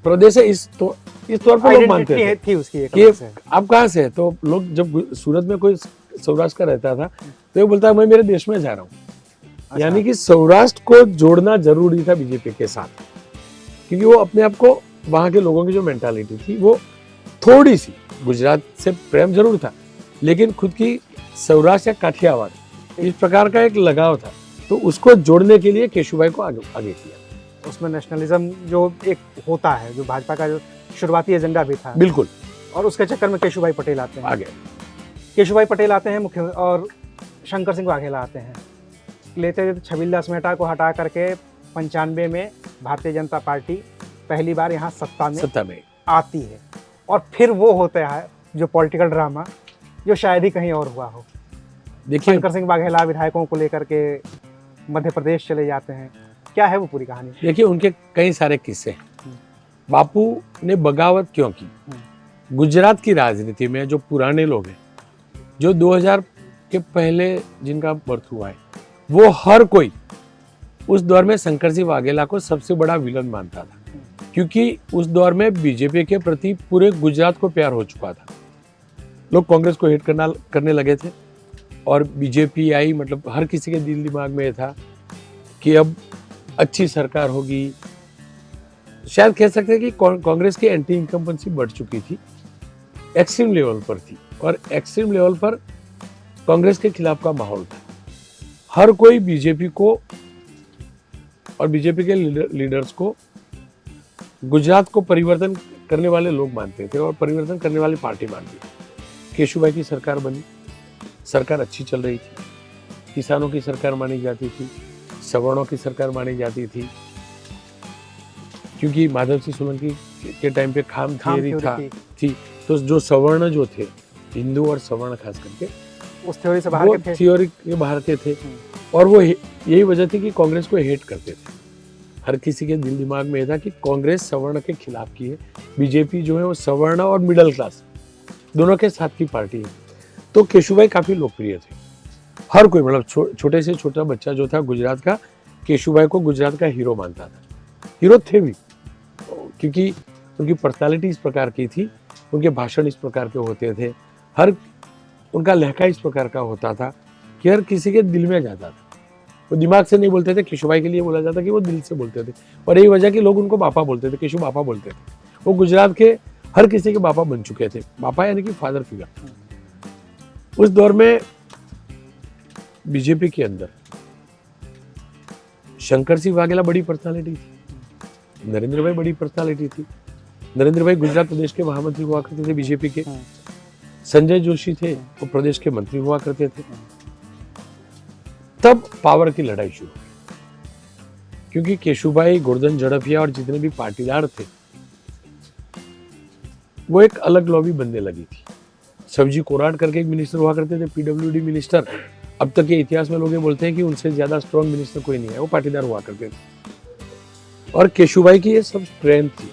प्रदेश है, इस तौर पर लोग मानते थे थी उसकी एक कि आप कहाँ से है। तो लोग जब सूरत में कोई सौराष्ट्र का रहता था तो ये बोलता है मैं मेरे देश में जा रहा हूँ। अच्छा। यानी कि सौराष्ट्र को जोड़ना जरूरी था बीजेपी के साथ, क्योंकि वो अपने आप को, वहां के लोगों की जो मेंटालिटी थी वो थोड़ी सी गुजरात से प्रेम जरूर था लेकिन खुद की सौराष्ट्र या काठियावाड़ इस प्रकार का एक लगाव था। तो उसको जोड़ने के लिए केशुभाई को आगे किया। उसमें नेशनलिज्म जो एक होता है, जो भाजपा का जो शुरुआती एजेंडा भी था, बिल्कुल, और उसके चक्कर में केशुभाई पटेल आते हैं। आगे केशुभाई पटेल आते हैं मुख्य, और शंकर सिंह वाघेला आते हैं। लेते छबीलदास मेहता को हटा करके 95 में भारतीय जनता पार्टी पहली बार यहाँ सत्ता में आती है। और फिर वो होता है जो पॉलिटिकल ड्रामा जो शायद ही कहीं और हुआ हो। देखिए, शंकर सिंह वाघेला विधायकों को लेकर के मध्य प्रदेश चले जाते हैं। क्या है वो पूरी कहानी? देखिए, उनके कई सारे किस्से हैं। बापू ने बगावत क्यों की? गुजरात की राजनीति में जो पुराने लोग हैं, जो 2000 के पहले जिनका बर्थ हुआ है, वो हर कोई उस दौर में शंकर सिंह वाघेला को सबसे बड़ा विलन मानता था, क्योंकि उस दौर में बीजेपी के प्रति पूरे गुजरात को प्यार हो चुका था। लोग कांग्रेस को हेट करने लगे थे और बीजेपी आई, मतलब हर किसी के दिल दिमाग में था कि अब अच्छी सरकार होगी। शायद कह सकते हैं कि कांग्रेस की एंटी इनकम्बेंसी बढ़ चुकी थी, एक्सट्रीम लेवल पर थी, और एक्सट्रीम लेवल पर कांग्रेस के खिलाफ का माहौल था। हर कोई बीजेपी को और बीजेपी के लीडर्स को गुजरात को परिवर्तन करने वाले लोग मानते थे और परिवर्तन करने वाली पार्टी मानती थी। केशुभाई की सरकार बनी, सरकार अच्छी चल रही थी, किसानों की सरकार मानी जाती थी, सवर्णों की सरकार मानी जाती थी, क्योंकि माधव सिंह सोलंकी के टाइम पे खाम थियरी थी। तो जो सवर्ण जो थे, हिंदू और सवर्ण खास करके, उस थ्योरी से बाहर के थे, थ्योरी के बाहर के थे। और वो यही वजह थी कि कांग्रेस को हेट करते थे। हर किसी के दिल दिमाग में था कि कांग्रेस सवर्ण के खिलाफ की है, बीजेपी जो है वो सवर्ण और मिडिल क्लास दोनों के साथ की पार्टी है। तो केशुभाई काफी लोकप्रिय थे। हर कोई, मतलब छोटे से छोटा बच्चा जो था गुजरात का, केशुभाई को गुजरात का हीरो मानता था। हीरो थे भी, क्योंकि उनकी पर्सनालिटी इस प्रकार की थी, उनके भाषण इस प्रकार के होते थे, हर उनका लहका इस प्रकार का होता था कि हर किसी के दिल में जाता था। वो दिमाग से नहीं बोलते थे, केशुभाई के लिए बोला जाता कि वो दिल से बोलते थे। और यही वजह कि लोग उनको बापा बोलते थे, केशु बापा बोलते थे। वो गुजरात के हर किसी के बापा बन चुके थे, बापा यानी कि फादर फिगर। उस दौर में बीजेपी के अंदर शंकर सिंह वाघेला बड़ी पर्सनालिटी थी, नरेंद्र भाई बड़ी पर्सनालिटी थी। नरेंद्र भाई गुजरात प्रदेश के महामंत्री हुआ करते थे बीजेपी के। संजय जोशी थे, वो प्रदेश के मंत्री हुआ करते थे। तब पावर की लड़ाई शुरू हुई, क्योंकि केशुभाई, गोवर्धन झड़फिया और जितने भी पाटीदार थे वो एक अलग लॉबी बनने लगी थी। सब्जी कोराट करके एक मिनिस्टर हुआ करते थे, पीडब्ल्यूडी मिनिस्टर, अब तक के इतिहास में लोग ये बोलते हैं कि उनसे ज्यादा स्ट्रॉन्ग मिनिस्टर कोई नहीं है, वो पाटीदार हुआ करते थे। और केशुभाई की ये सब स्ट्रेंथ थी।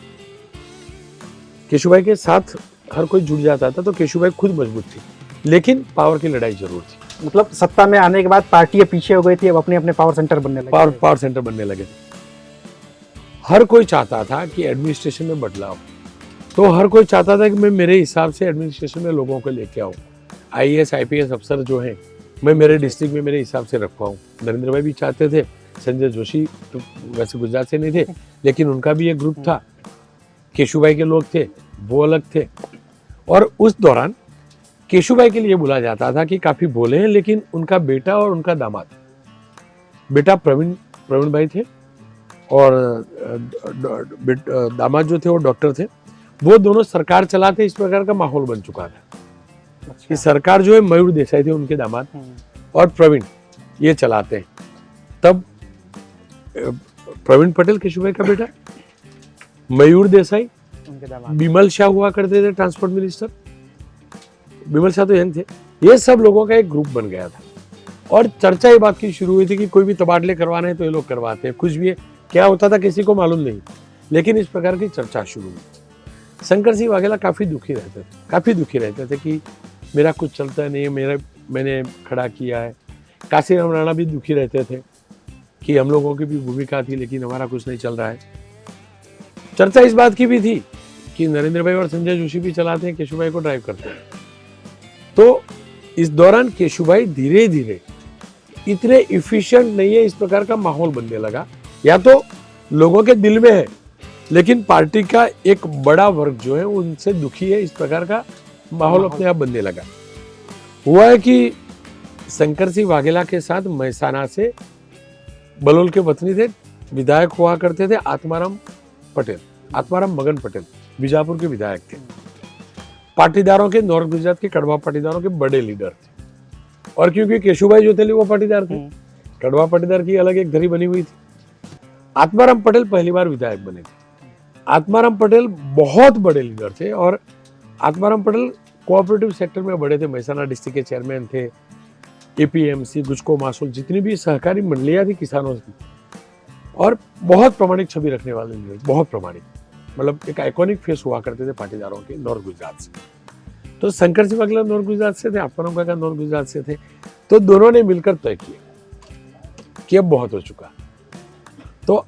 केशुभाई के साथ हर कोई जुड़ जाता था, तो केशुभाई खुद मजबूत थी, लेकिन पावर की लड़ाई जरूर थी। मतलब सत्ता में आने के बाद पार्टियां पीछे हो गई थी, अब अपने अपने पावर सेंटर बनने लगे। पावर सेंटर बनने लगे थे। हर कोई चाहता था कि एडमिनिस्ट्रेशन में बदलाव, तो हर कोई चाहता था कि मैं मेरे हिसाब से एडमिनिस्ट्रेशन में लोगों को लेके आऊँ। IAS IPS अफसर जो हैं मैं मेरे डिस्ट्रिक्ट में मेरे हिसाब से रखवाऊँ। नरेंद्र भाई भी चाहते थे, संजय जोशी तो वैसे गुजरात से नहीं थे, लेकिन उनका भी एक ग्रुप था। केशुभाई के लोग थे, वो अलग थे। और उस दौरान केशुभाई के लिए बोला जाता था कि काफी बोले हैं, लेकिन उनका बेटा और उनका दामाद, बेटा प्रवीण भाई थे और दामाद जो थे वो डॉक्टर थे, वो दोनों सरकार चलाते। इस प्रकार का माहौल बन चुका था कि सरकार जो है मयूर देसाई थे उनके दामाद और प्रवीण ये चलाते हैं। तब प्रवीण पटेल केशुभाई का बेटा, मयूर देसाई, बिमल शाह हुआ करते थे ट्रांसपोर्ट मिनिस्टर, बिमल शाह तो यंग थे। ये सब लोगों का एक ग्रुप बन गया था और चर्चा ये बात की शुरू हुई थी कि कोई भी तबादले करवाने हैं तो ये लोग करवाते हैं, कुछ भी है, क्या होता था किसी को मालूम नहीं, लेकिन इस प्रकार की चर्चा शुरू हुई। शंकर सिंह वाघेला काफी दुखी रहते थे कि मेरा कुछ चलता नहीं है, मैंने खड़ा किया है। काशीराम राणा भी दुखी रहते थे कि हम लोगों की भी भूमिका थी, लेकिन हमारा कुछ नहीं चल रहा है। चर्चा इस बात की भी थी कि नरेंद्र भाई और संजय जोशी भी चलाते हैं, केशुभाई को ड्राइव करते हैं। तो इस दौरान केशुभाई धीरे धीरे इतने इफिशिएंट नहीं है, इस प्रकार का माहौल बनने लगा। या तो लोगों के दिल में है, लेकिन पार्टी का एक बड़ा वर्ग जो है उनसे दुखी है, इस प्रकार का माहौल अपने आप बनने लगा। हुआ है कि शंकर सिंह वाघेला के साथ मेहसाना से बलोल के वतनी थे, विधायक हुआ करते थे आत्माराम मगन पटेल, बीजापुर के विधायक थे। पाटीदारों के, नॉर्थ गुजरात के कड़वा पाटीदारों के बड़े लीडर थे। और क्योंकि केशुभाई जो थे वो पाटीदार थे, कड़वा पाटीदार की अलग एक धरी बनी हुई थी। आत्माराम पटेल पहली बार विधायक बने थे। आत्माराम पटेल बहुत बड़े लीडर थे और आत्माराम पटेल कोऑपरेटिव सेक्टर में बड़े थे। मेहसाना डिस्ट्रिक्ट के चेयरमैन थे, APMC, गुजको मासूल, जितनी भी सहकारी मंडलियां थी किसानों की, और बहुत प्रामाणिक छवि रखने वाले लीडर, बहुत प्रामाणिक, मतलब एक आइकॉनिक फेस हुआ करते थे पाटीदारों के नॉर्थ गुजरात से। तो शंकर सिंह वाघेला नॉर्थ गुजरात से थे, आत्माराम काका नॉर्थ गुजरात से थे। तो दोनों ने मिलकर तय किया कि अब बहुत हो चुका। तो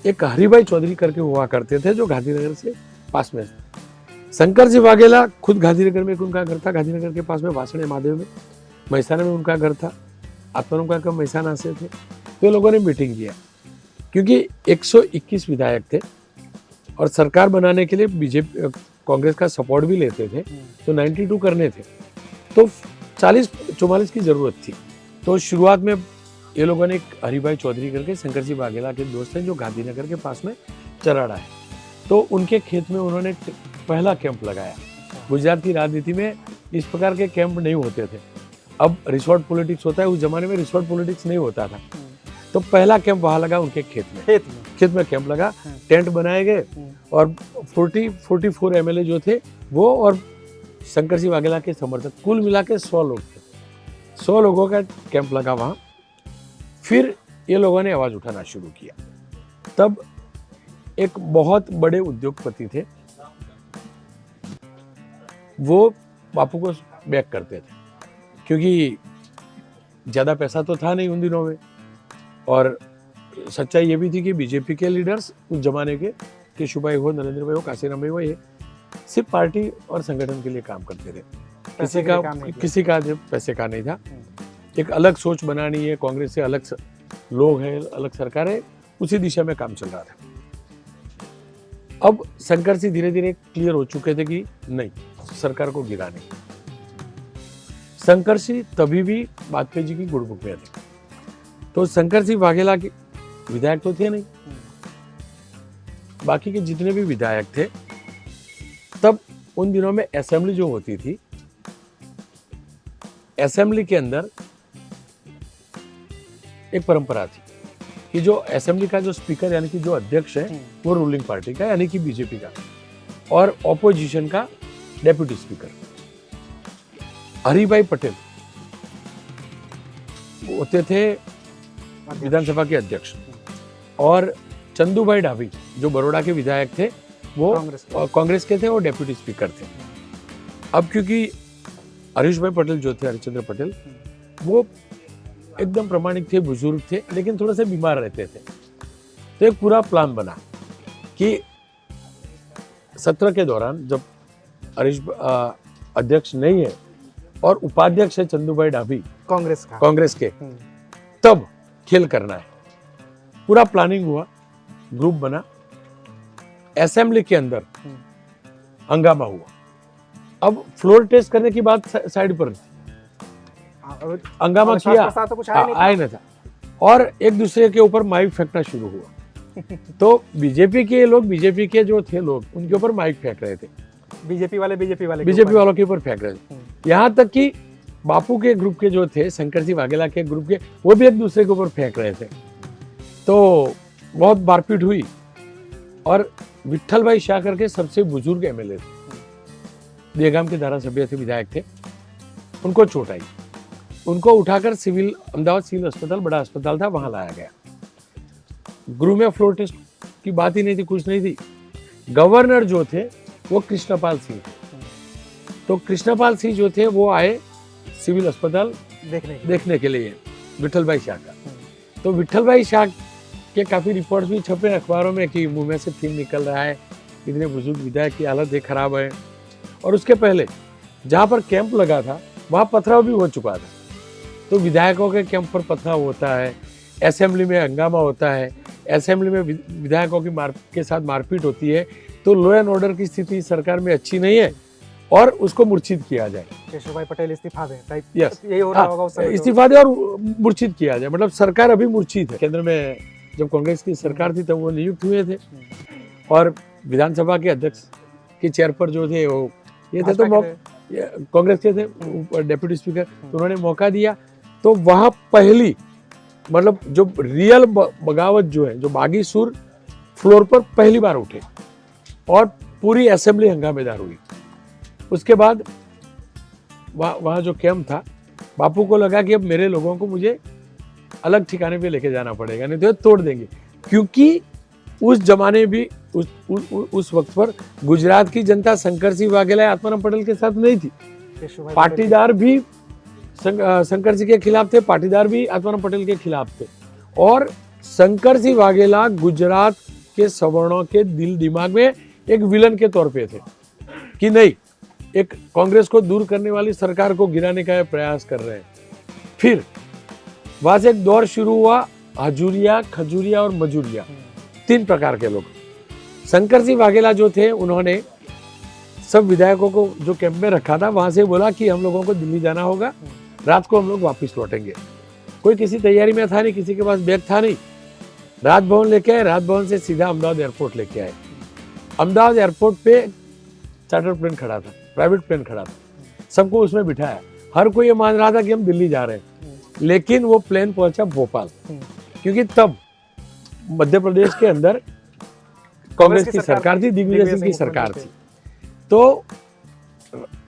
एक हरिभाई चौधरी करके हुआ करते थे जो गांधीनगर से पास में। शंकर सिंह वाघेला खुद गांधीनगर में उनका घर था, गांधीनगर के पास में वासणे महादेव में। मेहसाना में उनका घर था, आत्माराम काका मेहसाना से थे। तो लोगों ने मीटिंग किया, क्योंकि 121 विधायक थे और सरकार बनाने के लिए बीजेपी कांग्रेस का सपोर्ट भी लेते थे, तो 92 करने थे, तो 40-44 की जरूरत थी। तो शुरुआत में ये लोगों ने एक हरिभाई चौधरी करके शंकर सिंह वाघेला के दोस्त हैं जो गांधीनगर के पास में चराड़ा है, तो उनके खेत में उन्होंने पहला कैंप लगाया। गुजरात की राजनीति में इस प्रकार के कैंप नहीं होते थे। अब रिसोर्ट पॉलिटिक्स होता है, उस जमाने में रिसोर्ट पॉलिटिक्स नहीं होता था। तो पहला कैंप वहां लगा उनके खेत में कैंप लगा, टेंट बनाए गए और 44 MLA जो थे वो और शंकर सिंह वाघेला के समर्थक, कुल मिला के 100 लोग थे। 100 लोगों का कैंप लगा वहां। फिर ये लोगों ने आवाज उठाना शुरू किया। तब एक बहुत बड़े उद्योगपति थे, वो बापू को बैक करते थे, क्योंकि ज्यादा पैसा तो था नहीं उन दिनों में, और सच्चाई ये भी थी कि बीजेपी के लीडर्स उस जमाने के केशुभाई हो, नरेंद्र भाई हो, काशीराम भाई हो, ये सिर्फ पार्टी और संगठन के लिए काम करते थे। किसी का पैसे का नहीं था। एक अलग सोच बनानी है, कांग्रेस से अलग लोग हैं, अलग सरकार है, उसी दिशा में काम चल रहा था। अब शंकर सिंह धीरे धीरे क्लियर हो चुके थे कि नहीं, सरकार को गिराने। शंकर सिंह तभी भी वाजपेयी जी की गुडबुक में थे, तो शंकर सिंह वाघेला के विधायक तो थे नहीं, बाकी के जितने भी विधायक थे। तब उन दिनों में असेंबली जो होती थी, असेंबली के अंदर एक परंपरा थी कि जो असेंबली का जो स्पीकर यानी कि जो अध्यक्ष है वो रूलिंग पार्टी का यानी कि बीजेपी का, और ऑपोजिशन का डेप्यूटी स्पीकर। हरिभाई पटेल होते थे विधानसभा के अध्यक्ष, और चंदूभाई ढाबी जो बड़ौदा के विधायक थे वो कांग्रेस के थे और डेप्यूटी स्पीकर थे। अब क्योंकि हरीश भाई पटेल जो थे, हरिश्चंद्र पटेल, वो एकदम प्रामाणिक थे, बुजुर्ग थे, लेकिन थोड़ा सा बीमार रहते थे। तो एक पूरा प्लान बना कि सत्र के दौरान जब हरीश अध्यक्ष नहीं है और उपाध्यक्ष है चंदूभाई ढाबी कांग्रेस के, तब खेल करना है। पूरा प्लानिंग हुआ, ग्रुप बना, असेंबली के अंदर हंगामा हुआ। अब फ्लोर टेस्ट करने की बात साइड पर, हंगामा किया, आए न था, और एक दूसरे के ऊपर माइक फेंकना शुरू हुआ। तो बीजेपी के जो थे लोग, उनके ऊपर माइक फेंक रहे थे, बीजेपी वालों के ऊपर फेंक रहे थे। यहाँ तक कि बापू के ग्रुप के जो थे, शंकर सिंह वाघेला के ग्रुप के, वो भी एक दूसरे के ऊपर फेंक रहे थे। तो बहुत मारपीट हुई, और विट्ठल भाई शाह करके सबसे बुजुर्ग एमएलए थे, देगाम के धारासभ्य थे, विधायक थे, उनको चोट आई। उनको उठाकर अहमदाबाद सिविल अस्पताल, बड़ा अस्पताल था, वहां लाया गया। गृह में फ्लोर टेस्ट की बात ही नहीं थी, कुछ नहीं थी। गवर्नर जो थे वो कृष्णपाल सिंह थे। तो कृष्णपाल सिंह जो थे वो आए सिविल अस्पताल देखने के लिए विट्ठल भाई शाह का। तो विट्ठल भाई शाह के काफी रिपोर्ट्स भी छपे अखबारों में कि मुंह में से खून निकल रहा है, इतने बुजुर्ग विधायक की हालत खराब है। और उसके पहले जहाँ पर कैंप लगा था वहाँ पथराव भी हो चुका था। तो विधायकों के कैंप पर पथराव होता है, असेंबली में हंगामा होता है, असेंबली में विधायकों के साथ मारपीट होती है। तो लॉ एंड ऑर्डर की स्थिति सरकार में अच्छी नहीं है, और उसको मूर्छित किया जाए। केशव पटेल इस्तीफा दे, यस, यही हो रहा होगा उस समय। इस्तीफा दे और मूर्छित किया जाए, मतलब सरकार अभी मूर्छित है। केंद्र में जब कांग्रेस की सरकार थी तब वो नियुक्त हुए थे, और विधानसभा के अध्यक्ष के चेयर पर जो थे वो ये थे, तो कांग्रेस के थे डेप्यूटी स्पीकर, तो उन्होंने मौका दिया। तो वहां पहली, मतलब जो रियल बगावत जो है, जो बागी सुर फ्लोर पर पहली बार उठे, और पूरी असेंबली हंगामेदार हुई। उसके बाद वहाँ जो कैंप था, बापू को लगा कि अब मेरे लोगों को मुझे अलग ठिकाने पे लेके जाना पड़ेगा, नहीं तो ये तोड़ देंगे। क्योंकि उस जमाने भी उस वक्त पर गुजरात की जनता शंकर सिंह वाघेला, आत्माराम पटेल के साथ नहीं थी। पाटीदार भी शंकर सिंह के खिलाफ थे, पाटीदार भी आत्माराम पटेल के खिलाफ थे। और शंकर सिंह वाघेला गुजरात के सवर्णों के दिल दिमाग में एक विलन के तौर पे थे कि नहीं, एक कांग्रेस को दूर करने वाली सरकार को गिराने का प्रयास कर रहे हैं। फिर वहां से एक दौर शुरू हुआ, हजूरिया, खजूरिया और मजूरिया, 3 प्रकार के लोग। शंकर सिंह वाघेला जो थे, उन्होंने सब विधायकों को जो कैंप में रखा था वहां से बोला कि हम लोगों को दिल्ली जाना होगा, रात को हम लोग वापस लौटेंगे। कोई किसी तैयारी में था नहीं, किसी के पास बैग था नहीं। राजभवन लेके आए, राजभवन से सीधा अहमदाबाद एयरपोर्ट लेके आए। अहमदाबाद एयरपोर्ट पे चार्टर प्लेन खड़ा था, प्राइवेट प्लेन खड़ा था, सबको उसमें बिठाया। हर कोई ये मान रहा था कि हम दिल्ली जा रहे हैं, लेकिन वो प्लेन पहुंचा भोपाल, क्योंकि तब मध्य प्रदेश के अंदर कांग्रेस की सरकार थी, दिग्विजय सिंह की सरकार थी। तो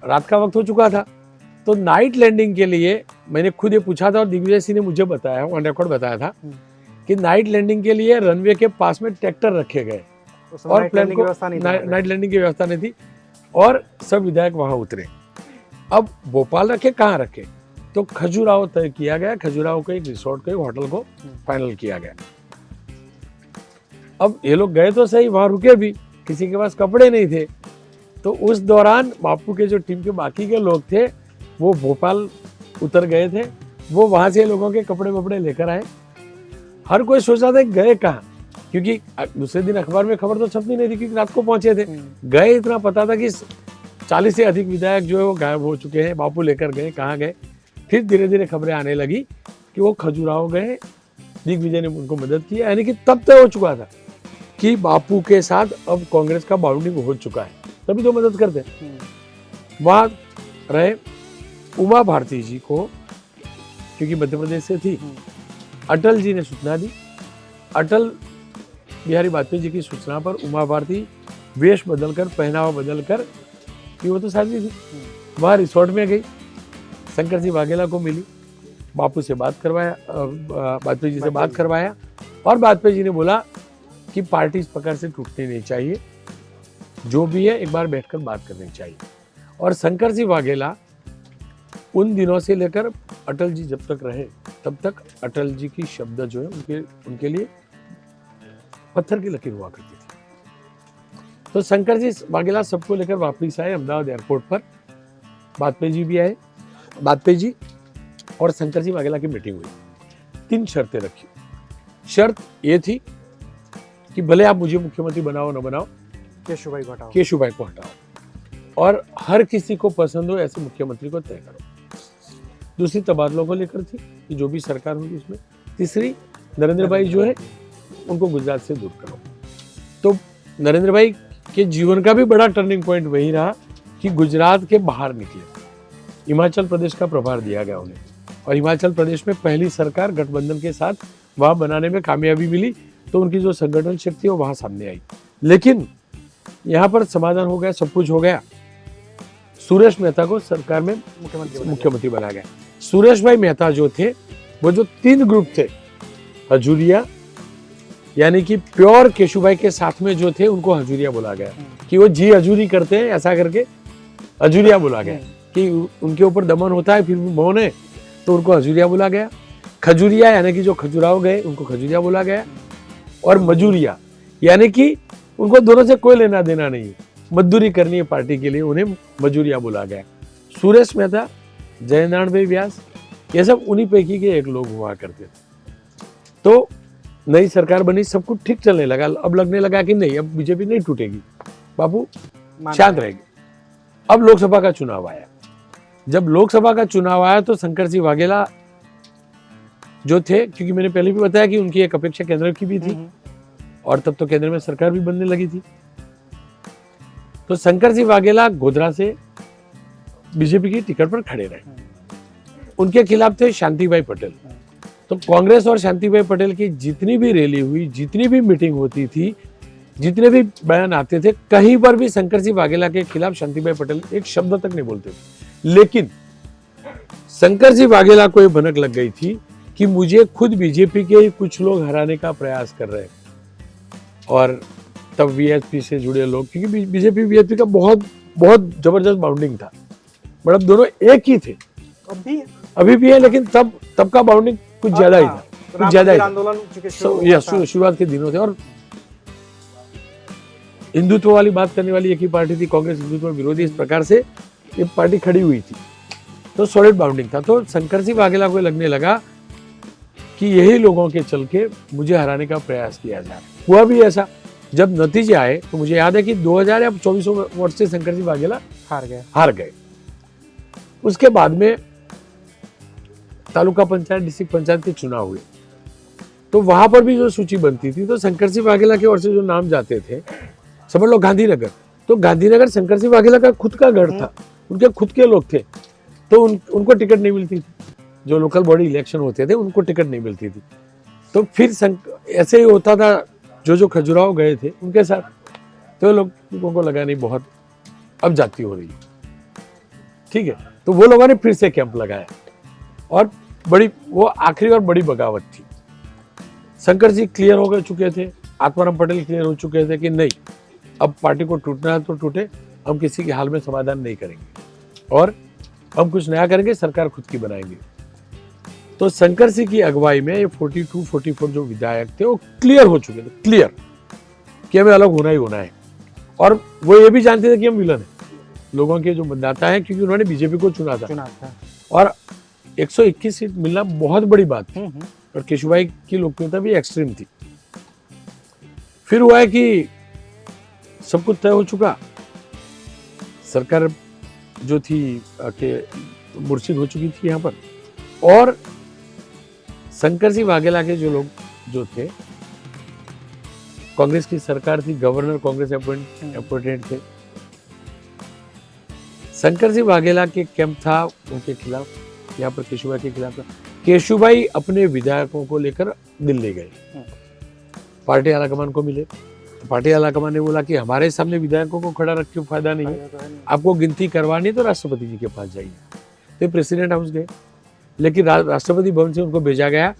रात का वक्त हो चुका था। तो नाइट लैंडिंग के लिए मैंने खुद ये पूछा था, और दिग्विजय सिंह ने मुझे बताया, ऑन रिकॉर्ड बताया था कि नाइट लैंडिंग के लिए रनवे के पास में ट्रैक्टर रखे गए, और प्लेन को नाइट लैंडिंग की व्यवस्था नहीं थी, और सब विधायक वहां उतरे। अब भोपाल रखे, कहाँ रखे, तो खजुराहो तय किया गया। खजुराहो को एक रिसोर्ट को, एक होटल को फाइनल किया गया। अब ये लोग गए तो सही, वहां रुके भी, किसी के पास कपड़े नहीं थे। तो उस दौरान बापू के जो टीम के बाकी के लोग थे वो भोपाल उतर गए थे। वो वहां से लोगों के कपड़े वपड़े लेकर आए। हर कोई सोच रहा था गए कहाँ, क्योंकि दूसरे दिन अखबार में खबर तो छपती नहीं थी, क्योंकि रात को पहुंचे थे। गए इतना पता था कि 40 से अधिक विधायक जो है वो गायब हो चुके हैं। बापू लेकर गए, कहाँ गए। फिर धीरे धीरे खबरें आने लगी कि वो खजुराहो गए, दिग्विजय ने उनको मदद की। यानी कि तब तय हो चुका था कि बापू के साथ अब कांग्रेस का बाउंडिंग हो चुका है, तभी तो मदद करते। वहां रहे उमा भारती जी को, क्योंकि मध्य प्रदेश से थी, अटल जी ने सूचना दी। अटल बिहारी वाजपेयी जी की सूचना पर उमा भारती वेश बदलकर, पहनावा बदलकर, कि वो तो सादगी थी, वहां रिसोर्ट में गई, शंकर सिंह वाघेला को मिली, बापू से बात करवाया, वाजपेयी जी से बात करवाया, और वाजपेयी जी ने बोला कि पार्टी इस प्रकार से टूटनी नहीं चाहिए, जो भी है एक बार बैठकर बात करनी चाहिए। और शंकर सिंह वाघेला उन दिनों से लेकर अटल जी जब तक रहे तब तक अटल जी की शब्द जो है उनके लिए पत्थर की लकीर हुआ करती थी। तो शंकर सिंह वाघेला सबको लेकर वापस आए अहमदाबाद एयरपोर्ट पर। वाजपेयी जी भी आए, वाजपेयी जी और शंकर सिंह वाघेला की मीटिंग हुई। 3 शर्तें रखी। शर्त ये थी कि भले आप मुझे मुख्यमंत्री बनाओ न बनाओ, केशुभाई को हटाओ, और हर किसी को पसंद हो ऐसे मुख्यमंत्री को तय करो। दूसरी तबादलों को लेकर थी कि जो भी सरकार होगी उसमें। तीसरी नरेंद्र भाई जो है उनको गुजरात से दूर करो। तो नरेंद्र भाई के जीवन का भी बड़ा टर्निंग पॉइंट वही रहा कि गुजरात के बाहर निकले, हिमाचल प्रदेश का प्रभार दिया गया उन्हें, और हिमाचल प्रदेश में पहली सरकार गठबंधन के साथ वहां बनाने में कामयाबी मिली। तो उनकी जो संगठन शक्ति है वो वहां सामने आई। लेकिन यहाँ पर समाधान हो गया, सब कुछ हो गया। सुरेश मेहता को सरकार में मुख्यमंत्री बनाया गया। सुरेश भाई मेहता जो थे, वो जो 3 ग्रुप थे, हजूरिया यानी कि प्योर केशुभाई के साथ में जो थे उनको हजूरिया बोला गया कि वो जी हजूरी करते हैं, ऐसा करके हजूरिया बोला गया कि उनके ऊपर दमन होता है फिर मौन है, तो उनको हजूरिया बोला गया। खजूरिया यानी कि जो खजुराहो गए उनको खजूरिया बोला गया। और मजूरिया यानी कि उनको दोनों से कोई लेना देना नहीं है, मजदूरी करनी है पार्टी के लिए, उन्हें मजूरिया बोला गया। सुरेश मेहता, जयनारायण भाई व्यास, ये सब उन्हीं पैकी के एक लोग हुआ करते थे। तो नई सरकार बनी, सब कुछ ठीक चलने लगा। अब लगने लगा कि नहीं, अब बीजेपी नहीं टूटेगी, बापू शांत रहेगी। अब लोकसभा का चुनाव आया। जब लोकसभा का चुनाव आया तो शंकर सिंह वाघेला जो थे, क्योंकि मैंने पहले भी बताया कि उनकी एक अपेक्षा केंद्र की भी थी और तब तो केंद्र में सरकार भी बनने लगी थी। तो शंकर सिंह वाघेला गोधरा से बीजेपी की टिकट पर खड़े रहे। उनके खिलाफ थे शांतिभाई पटेल। तो कांग्रेस और शांतिभाई पटेल की जितनी भी रैली हुई, जितनी भी मीटिंग होती थी, जितने भी बयान आते थे, कहीं पर भी शंकर सिंह वाघेला के खिलाफ शांतिभाई पटेल एक शब्द तक नहीं बोलते थे। लेकिन शंकर सिंह वाघेला को ये भनक लग गई थी कि मुझे खुद बीजेपी के कुछ लोग हराने का प्रयास कर रहे हैं। और तब वीएसपी से जुड़े लोग, क्योंकि बीजेपी वीएसपी का बहुत बहुत जबरदस्त बाउंडिंग था, मतलब दोनों एक ही थे। अभी भी है, लेकिन तब का बाउंडिंग कुछ ज्यादा ही था, कुछ ज्यादा ही आंदोलन शुरुआत के दिनों थे। और हिंदुत्व वाली बात करने वाली एक ही पार्टी थी, कांग्रेस हिंदुत्व विरोधी, इस प्रकार से ये पार्टी खड़ी हुई थी। तो सॉलिड बाउंडिंग था। तो शंकर सिंह वाघेला को लगने लगा कि यही लोगों के चल के मुझे हराने का प्रयास किया जा रहा है। हुआ भी ऐसा। जब नतीजे आए तो मुझे याद है कि 2000 या 2400 वोट से शंकर सिंह वाघेला हार गए। उसके बाद में तालुका पंचायत, डिस्ट्रिक्ट पंचायत के चुनाव हुए, तो वहां पर भी जो सूची बनती थी तो शंकर सिंह वाघेला की ओर से जो नाम जाते थे, समझ लो गांधीनगर, तो गांधीनगर शंकर सिंह वाघेला का खुद का गढ़ था, उनके खुद के लोग थे। तो उनको टिकट नहीं मिलती थी। जो लोकल बॉडी इलेक्शन होते थे उनको टिकट नहीं मिलती थी। तो फिर ऐसे ही होता था, जो खजुराहो गए थे उनके साथ, तो लोगों को लगा नहीं बहुत अब जाती हो रही है, ठीक है, तो वो लोगों ने फिर से कैंप लगाया और वो आखिरी और बड़ी बगावत थी। शंकर जी क्लियर हो चुके थे, आत्माराम पटेल क्लियर हो चुके थे कि नहीं, अब पार्टी को टूटना है तो टूटे, हम किसी के हाल में समाधान नहीं करेंगे और हम कुछ नया करेंगे, सरकार खुद की बनाएंगे। तो शंकर सिंह की अगुवाई में ये 42-44 जो विधायक थे वो क्लियर हो चुके थे, क्लियर कि हमें अलग होना ही होना है। और वो ये भी जानते थे कि हम विलन हैं, लोगों के जो मतदाता हैं, क्योंकि उन्होंने बीजेपी को चुना था। और 121 सीट मिलना बहुत बड़ी बात थी और केशुभाई की लोकप्रियता भी एक्सट्रीम थी। फिर हुआ है कि सब कुछ तय हो चुका, सरकार जो थी के मुर्शिद हो चुकी थी यहाँ पर, और शंकर सिंह वाघेला के जो लोग जो थे, कांग्रेस की सरकार थी, गवर्नर कांग्रेस अपॉइंटेड थे। शंकर सिंह वाघेला के कैंप था उनके खिलाफ, यहाँ पर केशुभाई के खिलाफ था। केशुभाई अपने विधायकों को लेकर दिल्ली गए, पार्टी आलाकमान को मिले। तो पार्टी आलाकमान ने बोला कि हमारे सामने विधायकों को खड़ा रख के फायदा नहीं है, आपको गिनती करवानी है तो राष्ट्रपति जी के पास जाइए। तो प्रेसिडेंट हाउस गए, लेकिन राष्ट्रपति भवन से उनको भेजा गया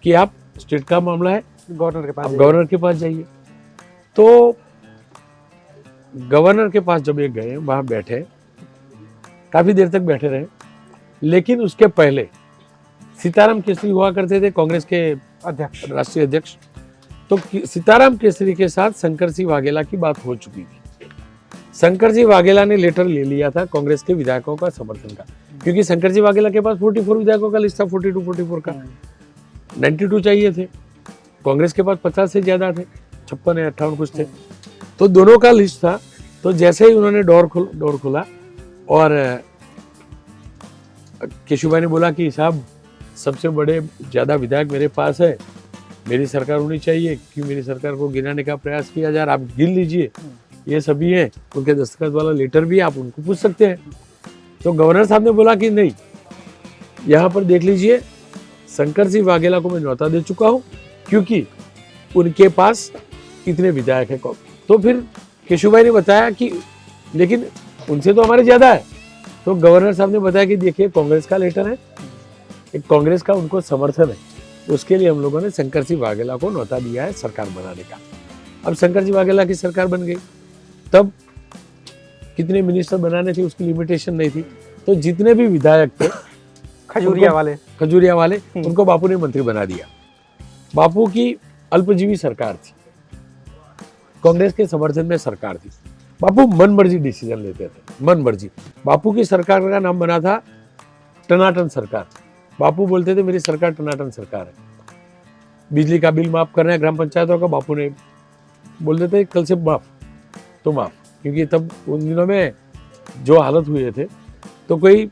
कि आप स्टेट का मामला है, गवर्नर के पास आप गवर्नर के पास जाइए। तो गवर्नर के पास जब ये गए, वहां बैठे, काफी देर तक बैठे रहे, लेकिन उसके पहले सीताराम केसरी हुआ करते थे कांग्रेस के अध्यक्ष, राष्ट्रीय अध्यक्ष। तो सीताराम केसरी के साथ शंकर सिंह वाघेला की बात हो चुकी थी। शंकर सिंह वाघेला ने लेटर ले लिया था कांग्रेस के विधायकों का समर्थन का, क्योंकि शंकर सिंह वाघेला के पास 44 विधायकों का लिस्ट था, 42-44 का, 92 चाहिए थे। कांग्रेस के पास 50 से ज्यादा थे, 56 या 58 कुछ थे। तो दोनों का लिस्ट था। तो जैसे ही उन्होंने डोर खोला और केशुभाई ने बोला कि साहब सबसे बड़े ज्यादा विधायक मेरे पास है, मेरी सरकार होनी चाहिए, क्यों मेरी सरकार को गिराने का प्रयास किया जा रहा, आप गिन लीजिए, ये सभी है, उनके दस्तखत वाला लेटर भी आप उनको पूछ सकते हैं। तो गवर्नर साहब ने बोला कि नहीं, यहाँ पर देख लीजिए, शंकर सिंह वाघेला को मैं न्योता दे चुका हूँ, क्योंकि उनके पास इतने विधायक है। तो फिर केशुभाई ने बताया कि लेकिन उनसे तो हमारे ज्यादा है। तो गवर्नर साहब ने बताया कि देखिए कांग्रेस का लेटर है, एक कांग्रेस का उनको समर्थन है, उसके लिए हम लोगों ने शंकर सिंह वाघेला को न्योता दिया है सरकार बनाने का। अब शंकर सिंह वाघेला की सरकार बन गई। तब कितने मिनिस्टर बनाने थे उसकी लिमिटेशन नहीं थी। तो जितने भी विधायक थे खजूरिया वाले उनको बापू ने मंत्री बना दिया। बापू की अल्पजीवी सरकार थी, कांग्रेस के समर्थन में सरकार थी। बापू मन मर्जी डिसीजन लेते थे, मन मर्जी। बापू की सरकार का नाम बना था टनाटन सरकार। बापू बोलते थे मेरी सरकार टनाटन सरकार है। बिजली का बिल माफ करना है ग्राम पंचायतों का, बापू ने बोल देते कल से माफ तो माफ, क्योंकि तब उन दिनों में जो हालत हुए थे तो कोई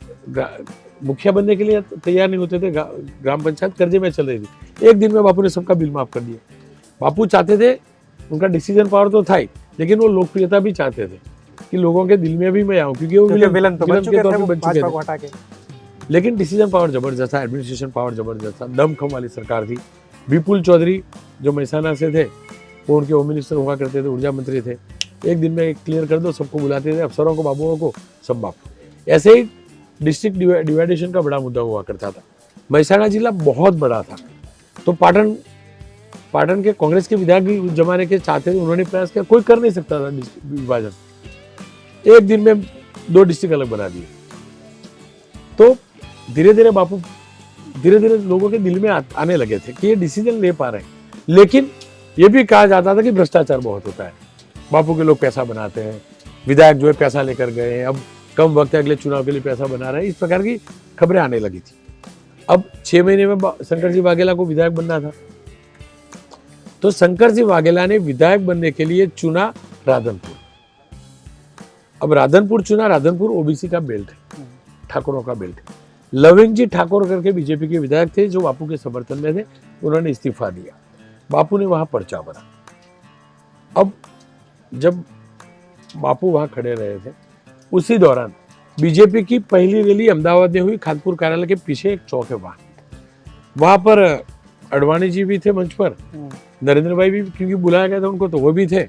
मुखिया बनने के लिए तैयार नहीं होते थे, ग्राम पंचायत कर्जे में चल रही थी। एक दिन में बापू ने सबका बिल माफ कर दिया। बापू चाहते थे, उनका डिसीजन पावर तो था ही, लेकिन वो लोकप्रियता भी चाहते थे कि लोगों के दिल में भी मैं आऊं, क्योंकि वो विलन तो बन चुके थे। लेकिन डिसीजन पावर जबरदस्त था, एडमिनिस्ट्रेशन पावर जबरदस्त था, दमखम वाली सरकार थी। विपुल चौधरी जो मेहसाना से थे, वो उनके होम मिनिस्टर हुआ करते थे, ऊर्जा मंत्री थे। एक दिन में क्लियर कर दो, सबको बुलाते थे, अफसरों को, बाबुओं को, सब बाप। ऐसे ही डिस्ट्रिक्ट डिवाइडेशन का बड़ा मुद्दा हुआ करता था। मेहसाना जिला बहुत बड़ा था, तो पाटन के कांग्रेस के विधायक भी उस जमाने के चाहते थे, उन्होंने प्रयास किया, कोई कर नहीं सकता था विभाजन। एक दिन में 2 डिस्ट्रिक्ट अलग बना दिए। तो धीरे धीरे बापू धीरे धीरे लोगों के दिल में आने लगे थे कि ये डिसीजन ले पा रहे हैं। लेकिन ये भी कहा जाता था कि भ्रष्टाचार बहुत होता है, बापू के लोग पैसा बनाते हैं, विधायक जो है पैसा लेकर गए, अब कम वक्त है, अगले चुनाव के लिए पैसा बना रहे हैं, इस प्रकार की खबरें आने लगी थी। अब 6 महीने में शंकर सिंह वाघेला को विधायक बनना था। तो शंकर सिंह वाघेला ने विधायक बनने के लिए चुना राधनपुर। अब राधनपुर चुना, राधनपुर ओबीसी का बेल्ट है, ठाकुरों का बेल्ट है। लविंग जी ठाकुर करके बीजेपी के विधायक थे जो बापू के समर्थन में थे, उन्होंने इस्तीफा दिया। बापू ने वहां पर्चा भरा। अब जब बापू वहां खड़े रहे थे, उसी दौरान बीजेपी की पहली रैली अहमदाबाद में हुई। खानपुर कार्यालय के पीछे एक चौक है, वहां पर अडवाणी जी भी थे मंच पर, नरेंद्र भाई भी, क्योंकि बुलाया गया था उनको, तो वो भी थे।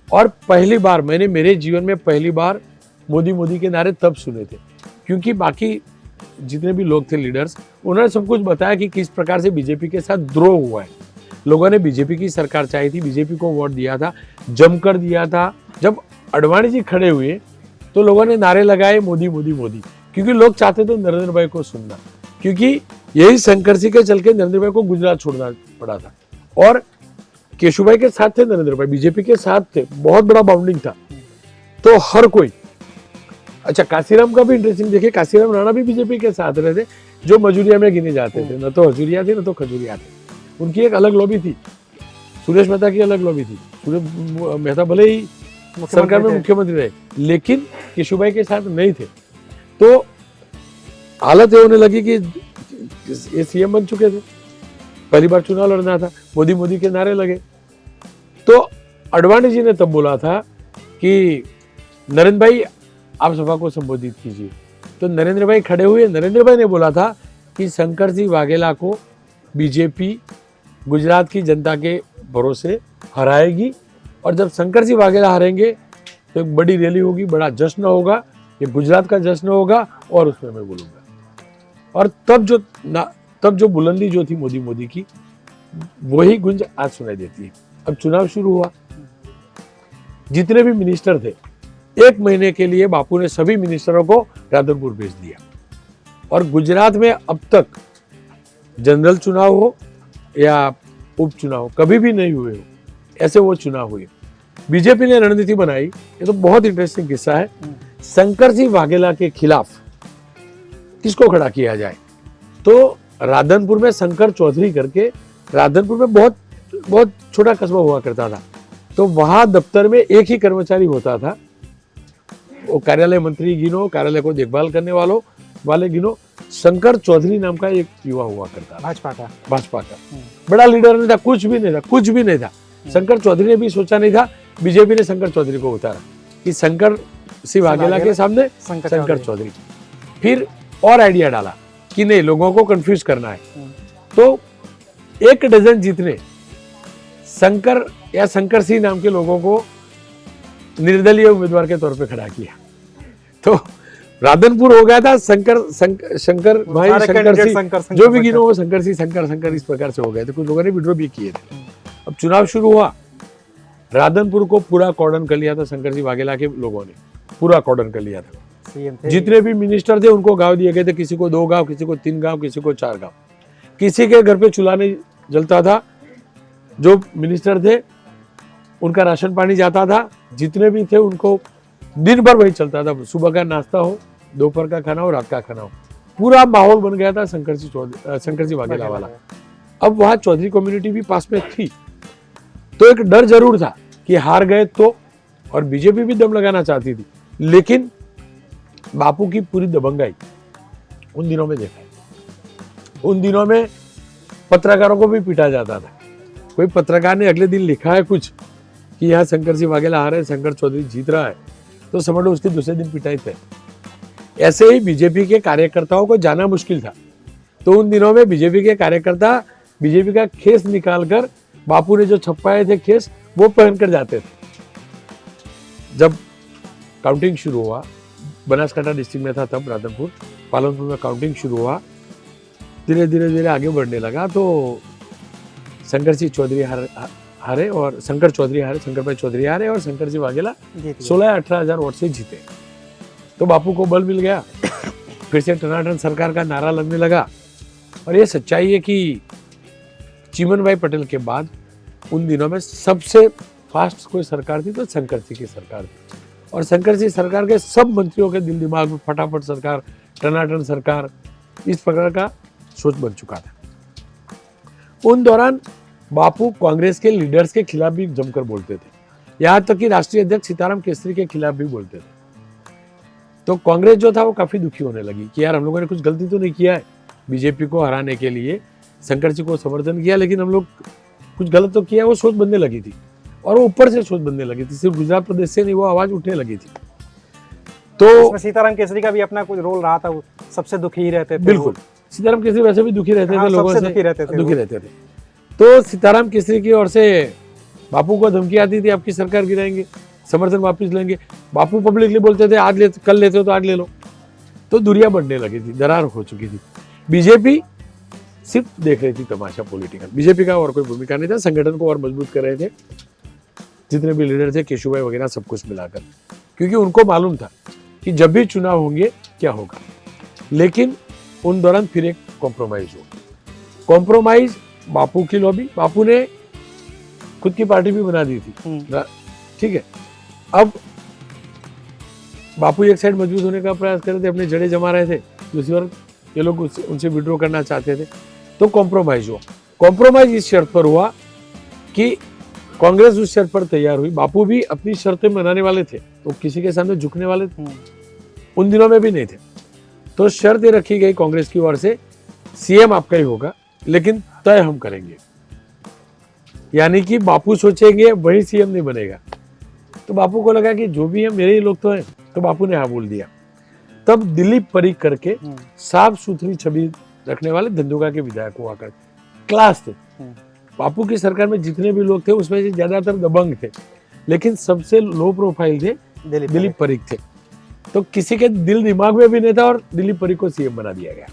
और पहली बार मैंने मेरे जीवन में पहली बार मोदी के नारे तब सुने थे, क्योंकि बाकी जितने भी लोग थे लीडर्स, उन्होंने सब कुछ बताया कि किस प्रकार से बीजेपी के साथ द्रोह हुआ है। लोगों ने बीजेपी की सरकार चाहिए थी, बीजेपी को वोट दिया था, जमकर दिया था। जब अडवाणी जी खड़े हुए तो लोगों ने नारे लगाए मोदी मोदी मोदी, क्योंकि लोग चाहते थे नरेंद्र भाई को सुनना, क्योंकि यही शंकर सिंह के चल के नरेंद्र भाई को गुजरात छोड़ना पड़ा था। और केशुभाई के साथ थे नरेंद्र भाई, बीजेपी के साथ थे, बहुत बड़ा बाउंडिंग था। तो हर कोई, अच्छा काशीराम का भी इंटरेस्टिंग देखिए, काशीराम राणा भी बीजेपी के साथ रहे थे, जो मजूरिया में गिने जाते थे, न तो हजूरिया थे न तो खजूरिया थे। उनकी एक अलग लॉबी थी, सुरेश मेहता की अलग लॉबी थी। सुरेश मेहता भले ही सरकार में मुख्यमंत्री रहे, लेकिन केशुभाई के साथ नहीं थे। तो हालत ये होने लगी कि ये सीएम बन चुके थे, पहली बार चुनाव लड़ना था, मोदी मोदी के नारे लगे। तो अडवाणी जी ने तब बोला था कि नरेंद्र भाई आप सभा को संबोधित कीजिए। तो नरेंद्र भाई खड़े हुए, नरेंद्र भाई ने बोला था कि शंकर सिंह वाघेला को बीजेपी गुजरात की जनता के भरोसे हराएगी, और जब शंकर सिंह वाघेला हारेंगे तो एक बड़ी रैली होगी, बड़ा जश्न होगा, ये गुजरात का जश्न होगा, और उसमें मैं बोलूंगा। और तब जो बुलंदी जो थी मोदी की, वही गुंज आज सुनाई देती है। अब चुनाव शुरू हुआ, जितने भी मिनिस्टर थे, 1 महीने के लिए बापू ने सभी मिनिस्टरों को राधनपुर भेज दिया। और गुजरात में अब तक जनरल चुनाव हो या उपचुनाव हो, कभी भी नहीं हुए हो ऐसे वो चुनाव हुए। बीजेपी ने रणनीति बनाई, ये तो बहुत इंटरेस्टिंग किस्सा है। शंकर सिंह वाघेला के खिलाफ किसको खड़ा किया जाए, तो राधनपुर में शंकर चौधरी करके, राधनपुर में बहुत छोटा कस्बा हुआ करता था, तो वहां दफ्तर में एक ही कर्मचारी होता था, वो कार्यालय मंत्री गिनो, कार्यालय को देखभाल करने वाले गिनो, शंकर चौधरी नाम का एक युवा हुआ करता था, भाजपा का बड़ा लीडर नहीं था, कुछ भी नहीं था। शंकर चौधरी ने भी सोचा नहीं था, बीजेपी ने शंकर चौधरी को उतारा कि शंकर सिंह वाघेला के सामने शंकर चौधरी। फिर और आइडिया डाला कि नहीं, लोगों को कंफ्यूज करना है, तो 1 डजन जितने शंकर या शंकर सिंह नाम के लोगों को निर्दलीय उम्मीदवार के तौर पे खड़ा किया। तो राधनपुर हो गया था शंकर भाई, शंकर सिंह, जो भी गिनो वो शंकर सिंह, शंकर इस प्रकार से हो गए थे। कुछ लोगों ने विड्रॉ भी किए थे। अब चुनाव शुरू हुआ, राधनपुर को पूरा कॉर्डन कर लिया था शंकर सिंह वाघेला के लोगों ने, पूरा कॉर्डन कर लिया था। जितने भी मिनिस्टर थे उनको गांव दिए गए थे, किसी को 2 गांव, किसी को 3 गांव, किसी को 4 गांव। किसी के घर पे चूल्हा नहीं जलता था, जो मिनिस्टर थे उनका राशन पानी जाता था, जितने भी थे उनको दिन भर वही चलता था, सुबह का नाश्ता हो, दोपहर का खाना हो, रात का खाना हो। पूरा माहौल बन गया था शंकर सिंह वाघेला वाला। अब वहां चौधरी कम्युनिटी भी पास में थी, तो एक डर जरूर था कि हार गए तो, और बीजेपी भी दम लगाना चाहती थी, लेकिन बापू की पूरी दबंगाई उन दिनों में देखा। उन दिनों में पत्रकारों को भी पीटा जाता था। कोई पत्रकार ने अगले दिन लिखा है कुछ कि यहाँ शंकर सिंह वाघेला हारे, शंकर चौधरी जीत रहा है, तो समझ लो उसके दूसरे दिन पिटाई थे। ऐसे ही बीजेपी के कार्यकर्ताओं को जाना मुश्किल था, तो उन दिनों में बीजेपी के कार्यकर्ता बीजेपी का खेस निकालकर, बापू ने जो छपाए थे खेस, वो पहनकर जाते थे। जब काउंटिंग शुरू हुआ, बनासकांठा डिस्ट्रिक्ट में था तब राधनपुर, पालनपुर में काउंटिंग शुरू हुआ, धीरे आगे बढ़ने लगा, तो शंकर सिंह चौधरी हारे और शंकर भाई चौधरी हारे और शंकर सिंह वाघेला 16-18 हजार वोट से जीते। तो बापू को बल मिल गया, फिर से टनाटन सरकार का नारा लगने लगा। और ये सच्चाई है कि चिमन भाई पटेल के बाद उन दिनों में सबसे फास्ट कोई सरकार थी तो शंकर सिंह की सरकार थी, और शंकर सिंह सरकार के सब मंत्रियों के दिल दिमाग में फटाफट सरकार, टनाटन सरकार, इस प्रकार का सोच बन चुका था। उन दौरान बापू कांग्रेस के लीडर्स के खिलाफ भी जमकर बोलते थे, यहाँ तक कि राष्ट्रीय अध्यक्ष सीताराम केसरी के खिलाफ भी बोलते थे। तो कांग्रेस जो था वो काफी दुखी होने लगी कि यार हम लोगों ने कुछ गलती तो नहीं किया है, बीजेपी को हराने के लिए शंकर सिंह को समर्थन किया, लेकिन हम लोग कुछ गलत तो किया। वो सोच बनने लगी थी, और वो ऊपर से सोच बनने लगी थी, सिर्फ गुजरात प्रदेश से नहीं, वो आवाज उठने लगी थी। तो सीताराम केसरी का भी अपना कुछ रोल रहा था, वो सबसे दुखी ही रहते थे। बिल्कुल, सीताराम केसरी वैसे भी दुखी रहते थे, लोगों से दुखी रहते थे। तो सीताराम केसरी की ओर से बापू को धमकी आती थी, आपकी सरकार गिराएंगे, समर्थन वापस लेंगे। बापू पब्लिकली बोलते थे आज कल लेते हो तो आज ले लो। तो दूरियां बढ़ने लगी थी, दरार हो चुकी थी। बीजेपी सिर्फ देख रही थी तमाशा पॉलिटिकल, बीजेपी का और कोई भूमिका नहीं था। संगठन को और मजबूत कर रहे थे, जितने भी लीडर थे, केशुभाई वगैरह, सब कुछ मिलाकर, क्योंकि उनको मालूम था कि जब भी चुनाव होंगे क्या होगा। लेकिन उन दौरान फिर एक कॉम्प्रोमाइज हुआ। कॉम्प्रोमाइज, बापू की लॉबी, बापू ने खुद की पार्टी भी बना दी थी, ठीक है। अब बापू एक साइड मजबूत होने का प्रयास कर रहे थे, अपने जड़ें जमा रहे थे, दूसरी ओर ये लोग उनसे विड्रॉ करना चाहते थे। तो कॉम्प्रोमाइज हुआ। कॉम्प्रोमाइज इस शर्त पर हुआ कि कांग्रेस उस शर्त पर तैयार हुई, बापू भी अपनी शर्तें मनाने वाले थे, तो किसी के सामने झुकने वाले थे उन दिनों में भी नहीं थे। तो शर्त ये रखी गई कांग्रेस की ओर से, सीएम आपका ही होगा, लेकिन तय हम करेंगे। यानी कि बापू सोचेंगे वही सीएम नहीं बनेगा। तो बापू को लगा कि जो भी है मेरे ही लोग तो हैं, तो बापू ने हाँ बोल दिया। तब दिलीप परीख करके साफ सुथरी छवि रखने वाले धंधुका के विधायक हुआ कर, क्लास थे। बापू की सरकार में जितने भी लोग थे उसमें से ज्यादातर दबंग थे, लेकिन सबसे लो प्रोफाइल थे दिलीप परीख थे। तो किसी के दिल दिमाग में भी नहीं था, और दिलीप परीख को सीएम बना दिया गया।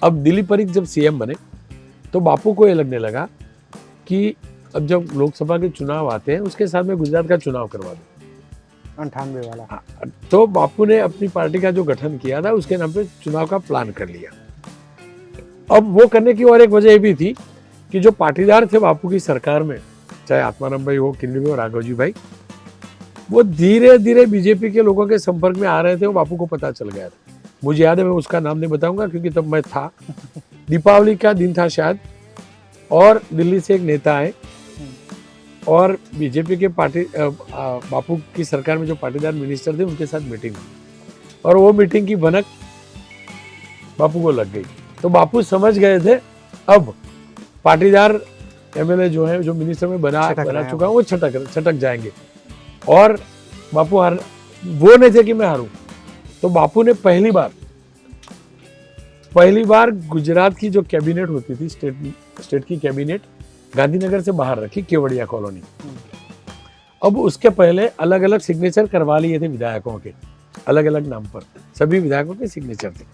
अब दिलीप परीख जब सीएम बने तो बापू को ये लगने लगा कि अब जब लोकसभा के चुनाव आते हैं उसके साथ में गुजरात का चुनाव करवा दो, 98 वाला। हाँ, तो बापू ने अपनी पार्टी का जो गठन किया था उसके नाम पे चुनाव का प्लान कर लिया। अब वो करने की और एक वजह ये भी थी कि जो पाटीदार थे बापू की सरकार में, चाहे आत्माराम भाई हो, किन्नर भाई हो, राघवजी भाई, वो धीरे धीरे बीजेपी के लोगों के संपर्क में आ रहे थे। वो बापू को पता चल गया था। मुझे याद है, मैं उसका नाम नहीं बताऊंगा क्योंकि तब मैं था, दीपावली का दिन था शायद, और दिल्ली से एक नेता आए और बीजेपी के पार्टी बापू की सरकार में जो पाटीदार मिनिस्टर थे उनके साथ मीटिंग हुई और वो मीटिंग की भनक बापू को लग गई। तो बापू समझ गए थे अब पाटीदार एमएलए जो है, जो मिनिस्टर में बना चुका हूँ, वो छटक जाएंगे। और बापू वो नहीं थे कि मैं हारूं। तो बापू ने पहली बार गुजरात की जो कैबिनेट होती थी, स्टेट की कैबिनेट, गांधीनगर से बाहर रखी, केवड़िया कॉलोनी। अब उसके पहले अलग अलग सिग्नेचर करवा लिए थे विधायकों के, अलग अलग नाम पर सभी विधायकों के सिग्नेचर थे।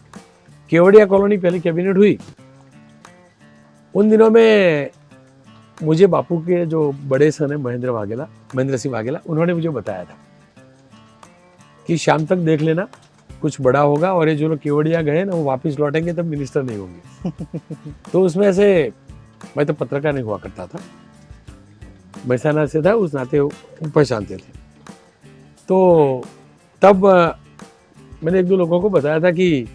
केवड़िया कॉलोनी पहली कैबिनेट हुई। उन दिनों में मुझे बापू के जो बड़े सन है महेंद्र सिंह वाघेला, उन्होंने मुझे बताया था कि शाम तक देख लेना, कुछ बड़ा होगा, और ये जो लोग केवड़िया गए ना वो वापस लौटेंगे तब मिनिस्टर नहीं होंगे। तो उसमें से मैं तो पत्रकार नहीं हुआ करता था, महसाना से था, उस नाते पहचानते थे। तो तब मैंने एक दो लोगों को बताया था कि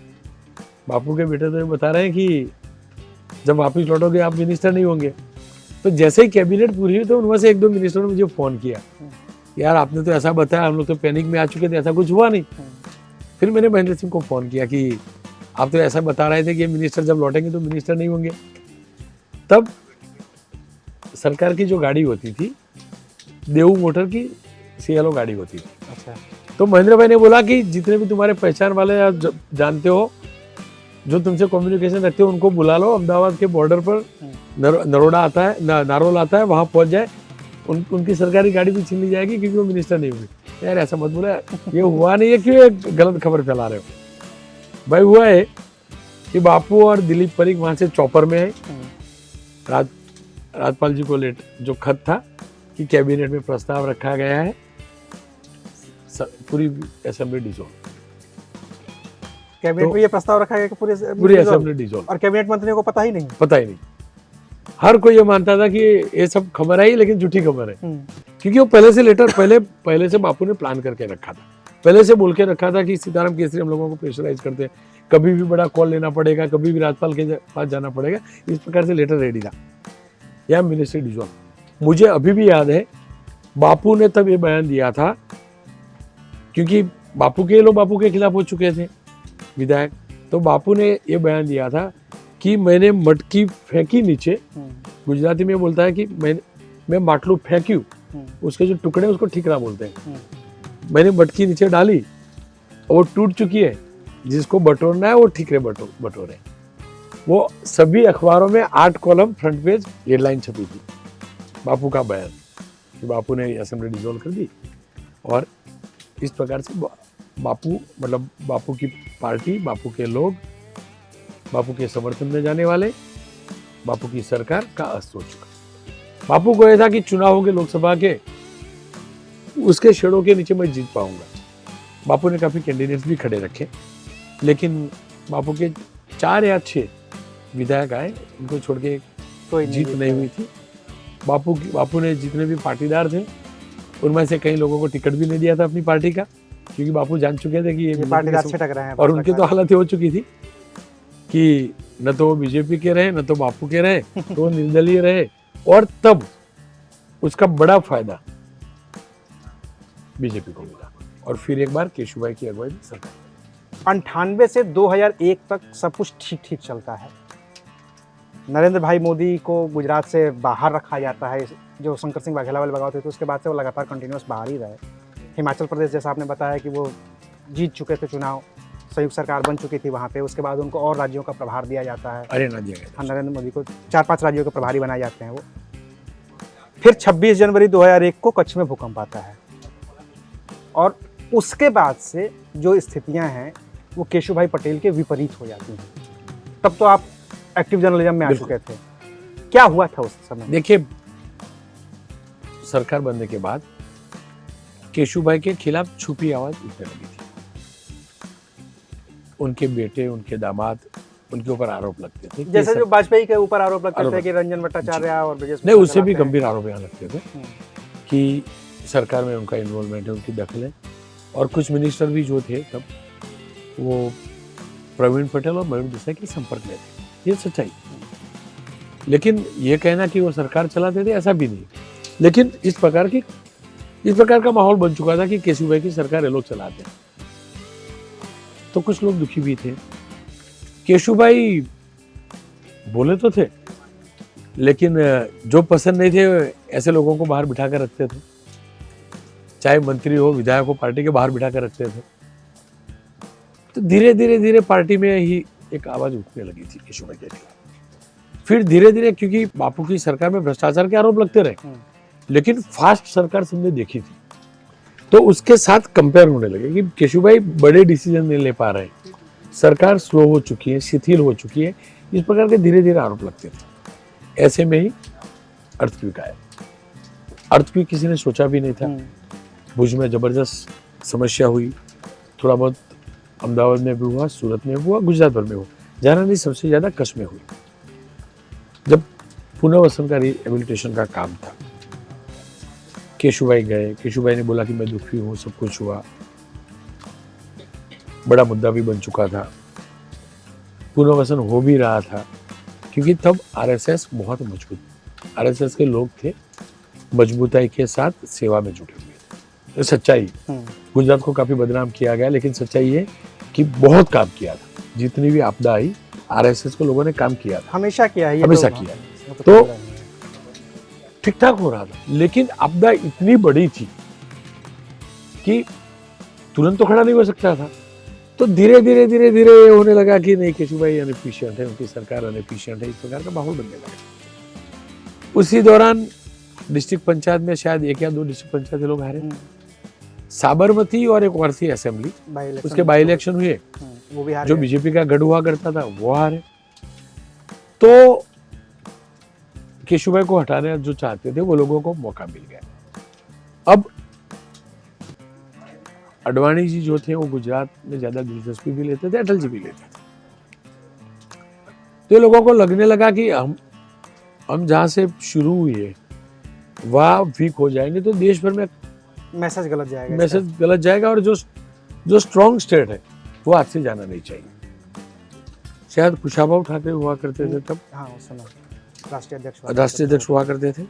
बापू के बेटे तो ये बता रहे हैं कि जब वापस लौटोगे आप मिनिस्टर नहीं होंगे। तो जैसे ही कैबिनेट पूरी हुई तो उनमें से एक दो मिनिस्टर ने मुझे फ़ोन किया, यार आपने तो ऐसा बताया, हम लोग तो पैनिक में आ चुके थे, ऐसा कुछ हुआ नहीं। फिर मैंने महेंद्र सिंह को फ़ोन किया कि आप तो ऐसा बता रहे थे कि ये मिनिस्टर जब लौटेंगे तो मिनिस्टर नहीं होंगे। तब सरकार की जो गाड़ी होती थी, देऊ मोटर की CLO गाड़ी होती थी। अच्छा। तो महेंद्र भाई ने बोला कि जितने भी तुम्हारे पहचान वाले या जानते हो, जो तुमसे कम्युनिकेशन रखते हो, उनको बुला लो। अहमदाबाद के बॉर्डर पर नरोड़ा आता है, नारोल आता है, वहाँ पहुँच जाए, उनकी सरकारी गाड़ी भी छीन ली जाएगी क्योंकि वो मिनिस्टर नहीं हुए। यार ऐसा मत बोला, ये हुआ नहीं है, क्यों ये गलत खबर फैला रहे हो। भाई हुआ है कि बापू और दिलीप परीख वहाँ से चॉपर में है। राजपाल जी को जो खत था कि कैबिनेट में प्रस्ताव रखा गया है, पूरी असेंबली डिसॉल्व, कैबिनेट में ये प्रस्ताव रखा गया कि पूरी असेंबली डिसॉल्व, और कैबिनेट मंत्रियों को पता ही नहीं। हर कोई ये मानता था कि ये सब खबर आई, लेकिन झूठी खबर है, क्योंकि वो पहले से पहले से बापू ने प्लान करके रखा था, पहले से बोल के रखा था कि सीताराम केसरी हम लोगों को प्रेशराइज करते हैं, कभी भी बड़ा कॉल लेना पड़ेगा, कभी भी राज्यपाल के पास जाना पड़ेगा, इस प्रकार से लेटर रेडी था, या मिनिस्ट्री डिसॉल्व। मुझे अभी भी याद है बापू ने तब ये बयान दिया था, क्योंकि बापू के खिलाफ हो चुके थे विधायक। तो बापू ने ये बयान दिया था कि मैंने मटकी फेंकी नीचे, गुजराती में बोलता है कि मैं माटलू फेंक्यू, उसके जो टुकड़े उसको ठीकरा बोलते हैं, मैंने मटकी नीचे डाली और वो टूट चुकी है, जिसको बटोरना है वो ठीकरे बटोरे। वो सभी अखबारों में 8 कॉलम फ्रंट पेज हेडलाइन छपी थी, बापू का बयान कि बापू ने असेंबली डिसॉल्व कर दी। और इस प्रकार से बापू की पार्टी, बापू के लोग, बापू के समर्थन में जाने वाले, बापू की सरकार का अस्त हो चुका। बापू को यह था कि चुनाव होंगे लोकसभा के, उसके शेडो के नीचे मैं जीत पाऊंगा। बापू ने काफी कैंडिडेट्स भी खड़े रखे, लेकिन बापू के 4 या 6 विधायक आए, उनको छोड़ के कोई जीत नहीं हुई थी। बापू ने जितने भी पाटीदार थे उनमें से कई लोगों को टिकट भी नहीं दिया था अपनी पार्टी का, क्योंकि बापू जान चुके थे कि ये पाटीदार छिटक रहे हैं। और उनकी तो हालत हो चुकी थी कि न तो वो बीजेपी के रहे, न तो बापू के रहे, तो वो निर्दलीय रहे। और तब उसका बड़ा फायदा बीजेपी को मिला, और फिर एक बार केशुभाई की अगुवाई में सरकार। 98 से 2001 तक सब कुछ ठीक ठीक चलता है। नरेंद्र भाई मोदी को गुजरात से बाहर रखा जाता है, जो शंकर सिंह वाघेला वाले बगावत हुई थी उसके बाद से वो लगातार कंटिन्यूस बाहर ही रहे। हिमाचल प्रदेश, जैसा आपने बताया कि वो जीत चुके थे चुनाव, संयुक्त सरकार बन चुकी थी वहाँ पे, उसके बाद उनको और राज्यों का प्रभार दिया जाता है। हरियाणा दिया गया, नरेंद्र मोदी को 4-5 राज्यों के प्रभारी बनाए जाते हैं वो। फिर 26 जनवरी 2001 को कच्छ में भूकंप आता है, और उसके बाद से जो स्थितियां हैं वो केशुभाई पटेल के विपरीत हो जाती हैं। तब तो आप एक्टिव जर्नलिज्म में आ बिल्कुल। चुके थे। क्या हुआ था उस समय? देखिए, सरकार बनने के बाद केशुभाई के खिलाफ छुपी आवाज उठने लगी थी। उनके बेटे, उनके दामाद, उनके ऊपर आरोप लगते थे कि जैसे सब- जो वाजपेयी के ऊपर आरोप लगते आरोप थे कि रंजन भट्टाचार्य और ब्रजेश नहीं, मिश्रा उससे भी चलाते हैं। गंभीर आरोप यहाँ लगते थे हम्म, कि सरकार में उनका इन्वॉल्वमेंट है, उनकी दखल है। और कुछ मिनिस्टर भी जो थे तब, वो प्रवीण पटेल और मयूर देसाई के संपर्क में थे। ये सच्चाई। लेकिन ये कहना कि वो सरकार चलाते थे, ऐसा भी नहीं। लेकिन इस प्रकार का माहौल बन चुका था कि केशुभाई की सरकार ये लोग चलाते हैं, तो कुछ लोग दुखी भी थे। केशुभाई बोले तो थे, लेकिन जो पसंद नहीं थे ऐसे लोगों को बाहर बिठा कर रखते थे, चाहे मंत्री हो, विधायक हो, पार्टी के बाहर बिठा कर रखते थे। तो धीरे धीरे पार्टी में ही एक आवाज उठने लगी थी केशुभाई के खिलाफ। फिर धीरे धीरे, क्योंकि बापू की सरकार में भ्रष्टाचार के आरोप लगते रहे, लेकिन फास्ट सरकार सबने देखी थी, तो उसके साथ कंपेयर होने लगे कि केशुभाई बड़े डिसीजन नहीं ले पा रहे, सरकार स्लो हो चुकी है, शिथिल हो चुकी है। इस प्रकार के धीरे धीरे आरोप लगते थे। ऐसे में ही अर्थक्वेक आया। अर्थक्वेक किसी ने सोचा भी नहीं था। भुज में जबरदस्त समस्या हुई, थोड़ा बहुत अहमदाबाद में भी हुआ, सूरत में हुआ, गुजरात भर में हुआ। जाना नहीं, सबसे ज्यादा कच्छ में हुई। जब पुनर्वसन का रिहेबिलिटेशन का काम था, केशुभाई गए। केशुभाई ने बोला कि मैं दुखी हूँ, सब कुछ हुआ, बड़ा मुद्दा भी बन चुका था, पुनर्वसन हो भी रहा था, क्योंकि तब आरएसएस बहुत मजबूत, आरएसएस के लोग थे, मजबूताई के साथ सेवा में जुटे हुए थे। तो सच्चाई, गुजरात को काफी बदनाम किया गया, लेकिन सच्चाई ये कि बहुत काम किया था। जितनी भी आपदा आई, आरएसएस को लोगों ने काम किया था, हमेशा किया है ये हमेशा तो, किया है। इसमें तो कोई बुराई नहीं है। ठीक ठाक हो रहा था, लेकिन आपदा इतनी बड़ी थी कि तुरंत तो खड़ा नहीं हो सकता था। तो धीरे धीरे होने लगा कि नहीं, केशुभाई अनएफिशिएंट है, उनकी सरकार अनएफिशिएंट है। इस प्रकार का माहौल बनने लगा। उसी दौरान डिस्ट्रिक्ट पंचायत में शायद 1 या 2 डिस्ट्रिक्ट पंचायत लोग हारे। साबरमती और एक और थी असेंबली, उसके बाई इलेक्शन हुए, वो भी हार जो गए। बीजेपी का गढ़ हुआ करता था वो हारे। तो केशुभाई को हटाने जो चाहते थे वो लोगों को मौका मिल गया। अब अडवाणी जी जो थे वो गुजरात में ज्यादा दिलचस्पी भी लेते थे, अटल जी भी लेते थे। तो ये लोगों को लगने लगा कि हम जहां से शुरू हुए वहां वीक हो जाएंगे तो देश भर में मैसेज गलत जाएगा। मैसेज गलत जाएगा, और जो स्ट्रॉन्ग स्टेट है वो आज से जाना नहीं चाहिए। शायद कुशाभाऊ ठाकरे हुआ करते थे तब, हाँ, उस समय राष्ट्रीय अध्यक्ष हुआ करते थे।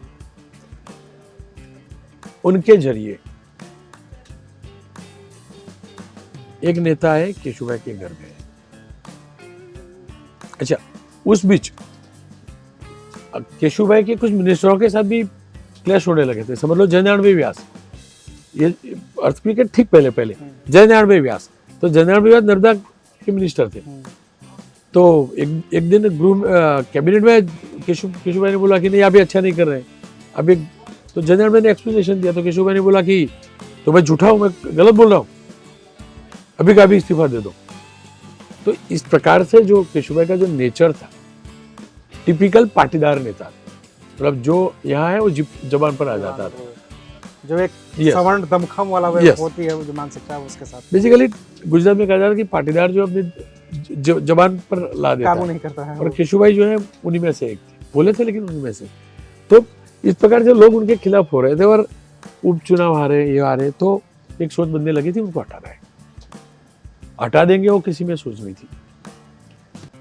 उनके जरिए एक नेता है, केशुभाई के घर गए। अच्छा, उस बीच केशुभाई के कुछ मिनिस्टरों के साथ भी क्लैश होने लगे थे। समझ लो जयनारायण व्यास, ये अर्थक्वेक के ठीक पहले जयनारायण व्यास, तो जयनारायण व्यास नर्मदा के मिनिस्टर थे। तो एक दिन कैबिनेट में केशुभाई ने बोला कि नहीं, आप ये अच्छा नहीं कर रहे, अब एक तो जयनारायण ने एक्सप्लेनेशन दिया। तो केशुभाई ने बोला कि तो मैं झूठा हूं, मैं गलत बोल रहा हूं, अभी का अभी इस्तीफा दे दो। तो इस प्रकार से जो केशुभाई का जो नेचर था, टिपिकल पाटीदार नेता, मतलब जो यहाँ है वो जबान पर आ जाता था। जो एक Yes. सवर्ण दमखम वाला वे Yes. होती है, वो जो मानसिकता है उसके साथ बेसिकली गुजरात में कहा जाता है कि पाटीदार जो अपनी जबान पर ला देता काबू है, नहीं करता है। और केशुभाई जो है उन्हीं में से एक थे, बोले थे लेकिन उन्हीं में से। तो इस प्रकार से लोग उनके खिलाफ हो रहे थे और उपचुनाव हारे, ये हारे, तो एक सोच बनने लगी थी उनको हटाना है, हटा देंगे, वो किसी में सोच नहीं थी।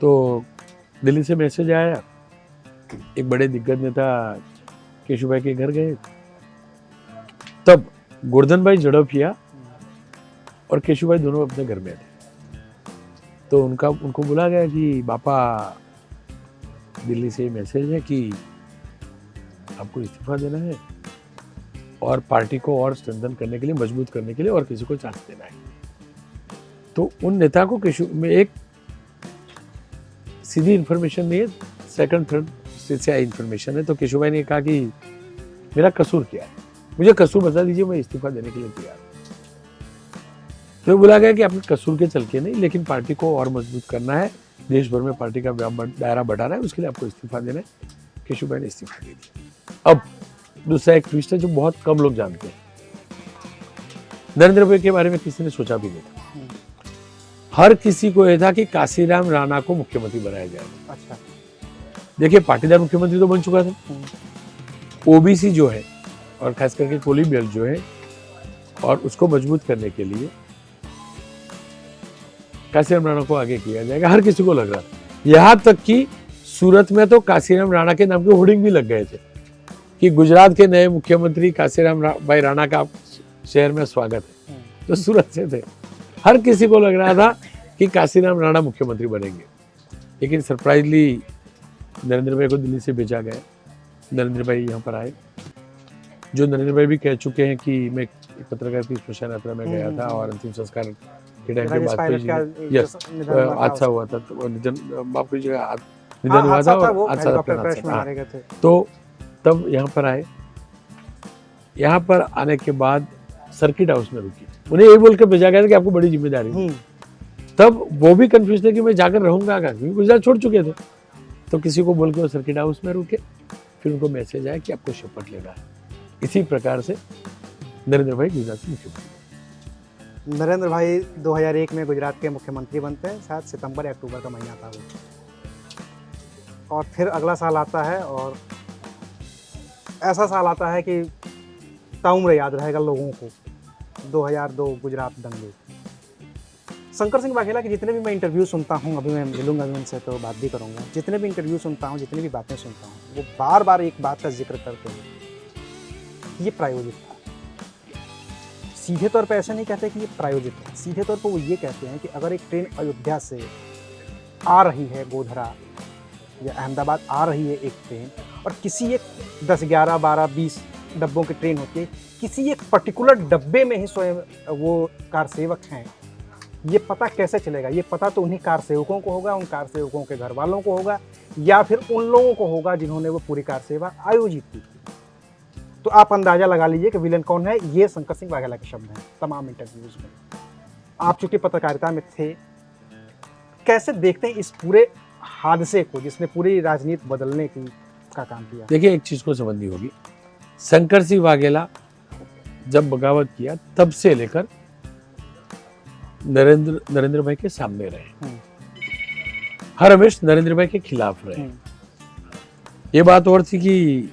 तो दिल्ली से मैसेज आया, एक बड़े दिग्गज नेता केशुभाई के घर गए। तब गोवर्धन भाई झड़पिया और केशुभाई दोनों अपने घर में थे। तो उनको बोला गया कि बापा, दिल्ली से मैसेज है कि आपको इस्तीफा देना है और पार्टी को और स्ट्रेंथन करने के लिए, मजबूत करने के लिए और किसी को चांस देना है। तो उन नेता को में एक सीधी इन्फॉर्मेशन नहीं है, सेकंड थर्ड से आई इन्फॉर्मेशन है। तो केशुभाई ने कहा कि मेरा कसूर क्या है, मुझे कसूर बता दीजिए, मैं इस्तीफा देने के लिए तैयार हूं। तो बोला गया कि आपके कसूर के चल के नहीं, लेकिन पार्टी को और मजबूत करना है, देश भर में पार्टी का दायरा बढ़ाना है, उसके लिए आपको इस्तीफा देना है। केशुभाई ने इस्तीफा दे दिया। अब दूसरा एक ट्विस्ट है जो बहुत कम लोग जानते हैं। नरेंद्र भाई के बारे में किसी ने सोचा भी नहीं था। हर किसी को यह था कि काशीराम राणा को मुख्यमंत्री बनाया जाएगा। अच्छा, देखिए, पाटीदार मुख्यमंत्री तो बन चुका था, ओबीसी जो है और खास करके कोली बेल्ट जो है, और उसको मजबूत करने के लिए काशीराम राणा को आगे किया जाएगा, हर किसी को लग रहा था। यहाँ तक कि सूरत में तो काशीराम राणा के नाम के होर्डिंग भी लग गए थे कि गुजरात के नए मुख्यमंत्री काशीराम भाई राणा का शहर में स्वागत है। तो सूरत से थे, हर किसी को लग रहा था कि काशीराम राणा मुख्यमंत्री बनेंगे। लेकिन सरप्राइजली नरेंद्र भाई को दिल्ली से भेजा गया। नरेंद्र भाई यहाँ पर आए, जो नरेंद्र भाई भी कह चुके हैं कि मैं पत्रकार की स्मशान यात्रा में गया था और अंतिम संस्कार के टाइम पे बात हुई। यस, हादसा हुआ था, तो निधन, माफ कीजिएगा, निधन हुआ था और हादसा। तो तब यहाँ पर आए। यहाँ पर आने के बाद सर्किट हाउस में रुकी, उन्हें ये बोल के भेजा गया था कि आपको बड़ी जिम्मेदारी। तब वो भी कंफ्यूज थे कि मैं जाकर रहूंगा क्या, क्योंकि गुजरात छोड़ चुके थे। तो किसी को बोल के वो सर्किट हाउस में रुके, फिर उनको मैसेज आया कि आपको शपथ लेना है। इसी प्रकार से नरेंद्र भाई गुजरात के मुख्यमंत्री। नरेंद्र भाई 2001 में गुजरात के मुख्यमंत्री बनते हैं, शायद सितंबर या अक्टूबर का महीना था वो। और फिर अगला साल आता है और ऐसा साल आता है कि ताउम्र याद रहेगा लोगों को, 2002 गुजरात दंगे। शंकर सिंह वाघेला के जितने भी मैं इंटरव्यू सुनता हूँ, अभी मैं मिलूंगा भी उनसे तो बात भी करूँगा, जितने भी इंटरव्यू सुनता हूँ, जितनी भी बातें सुनता हूँ, वो बार बार एक बात का जिक्र करते हैं, ये प्रायोजित था। सीधे तौर पे ऐसा नहीं कहते कि ये प्रायोजित था, सीधे तौर पे वो ये कहते हैं कि अगर एक ट्रेन अयोध्या से आ रही है, गोधरा या अहमदाबाद आ रही है एक ट्रेन, और किसी एक 10, 11, 12, 20 डब्बों की ट्रेन होती है, किसी एक पर्टिकुलर डब्बे में ही स्वयं वो कार सेवक हैं, ये पता कैसे चलेगा? ये पता तो उन्हीं कार सेवकों को होगा, उन कार सेवकों के घर वालों को होगा, या फिर उन लोगों को होगा जिन्होंने वो पूरी कार सेवा आयोजित की। तो आप अंदाजा लगा लीजिए कि विलेन कौन है। ये शंकर सिंह वाघेला के शब्द हैं तमाम इंटरव्यूज में। आप चूंकि पत्रकारिता में थे, कैसे देखते हैं इस पूरे हादसे को जिसने पूरी राजनीति बदलने का काम किया? देखिए, एक चीज को समझनी होगी, शंकर सिंह वाघेला जब बगावत किया तब से लेकर नरेंद्र भाई के सामने रहे, हर हमेश नरेंद्र भाई के खिलाफ रहे। ये बात और थी कि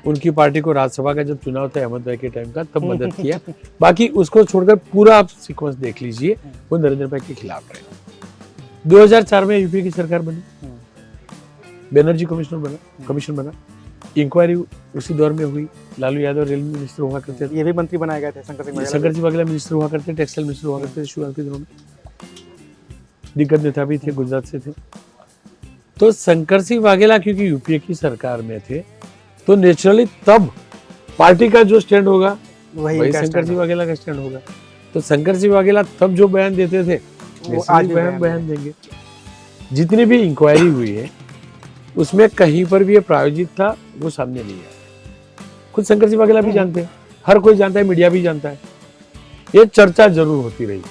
उनकी पार्टी को राज्यसभा का जब चुनाव था अहमद भाई के टाइम का, तब मदद किया। बाकी उसको छोड़कर पूरा आप सीक्वेंस देख लीजिए, वो नरेंद्र भाई के खिलाफ रहे। 2004 में यूपी की सरकार बनी, बनर्जी कमीशन बना, इंक्वायरी उसी दौर में हुई। लालू यादव रेलवे मिनिस्टर हुआ करते थे, ये भी मंत्री बनाए गए थे। शंकर सिंह वाघेला मिनिस्टर हुआ करते, टेक्सटाइल मिनिस्टर हुआ करते शुरुआत के दिनों में। दिग्गज नेता भी थे, गुजरात से थे। तो शंकर सिंह वाघेला क्योंकि यूपीए की सरकार में थे, तो नेचुरली तब पार्टी का जो स्टैंड होगा वही शंकर सिंह वाघेला का स्टैंड होगा। तो शंकर सिंह वाघेला तब जो बयान देते थे वो आज भी बयान देंगे। जितनी भी इंक्वायरी हुई है उसमें कहीं पर भी ये प्रायोजित था वो सामने नहीं आया। खुद शंकर सिंह वाघेला भी जानते हैं, हर कोई जानता है, मीडिया भी जानता है। ये चर्चा जरूर होती रही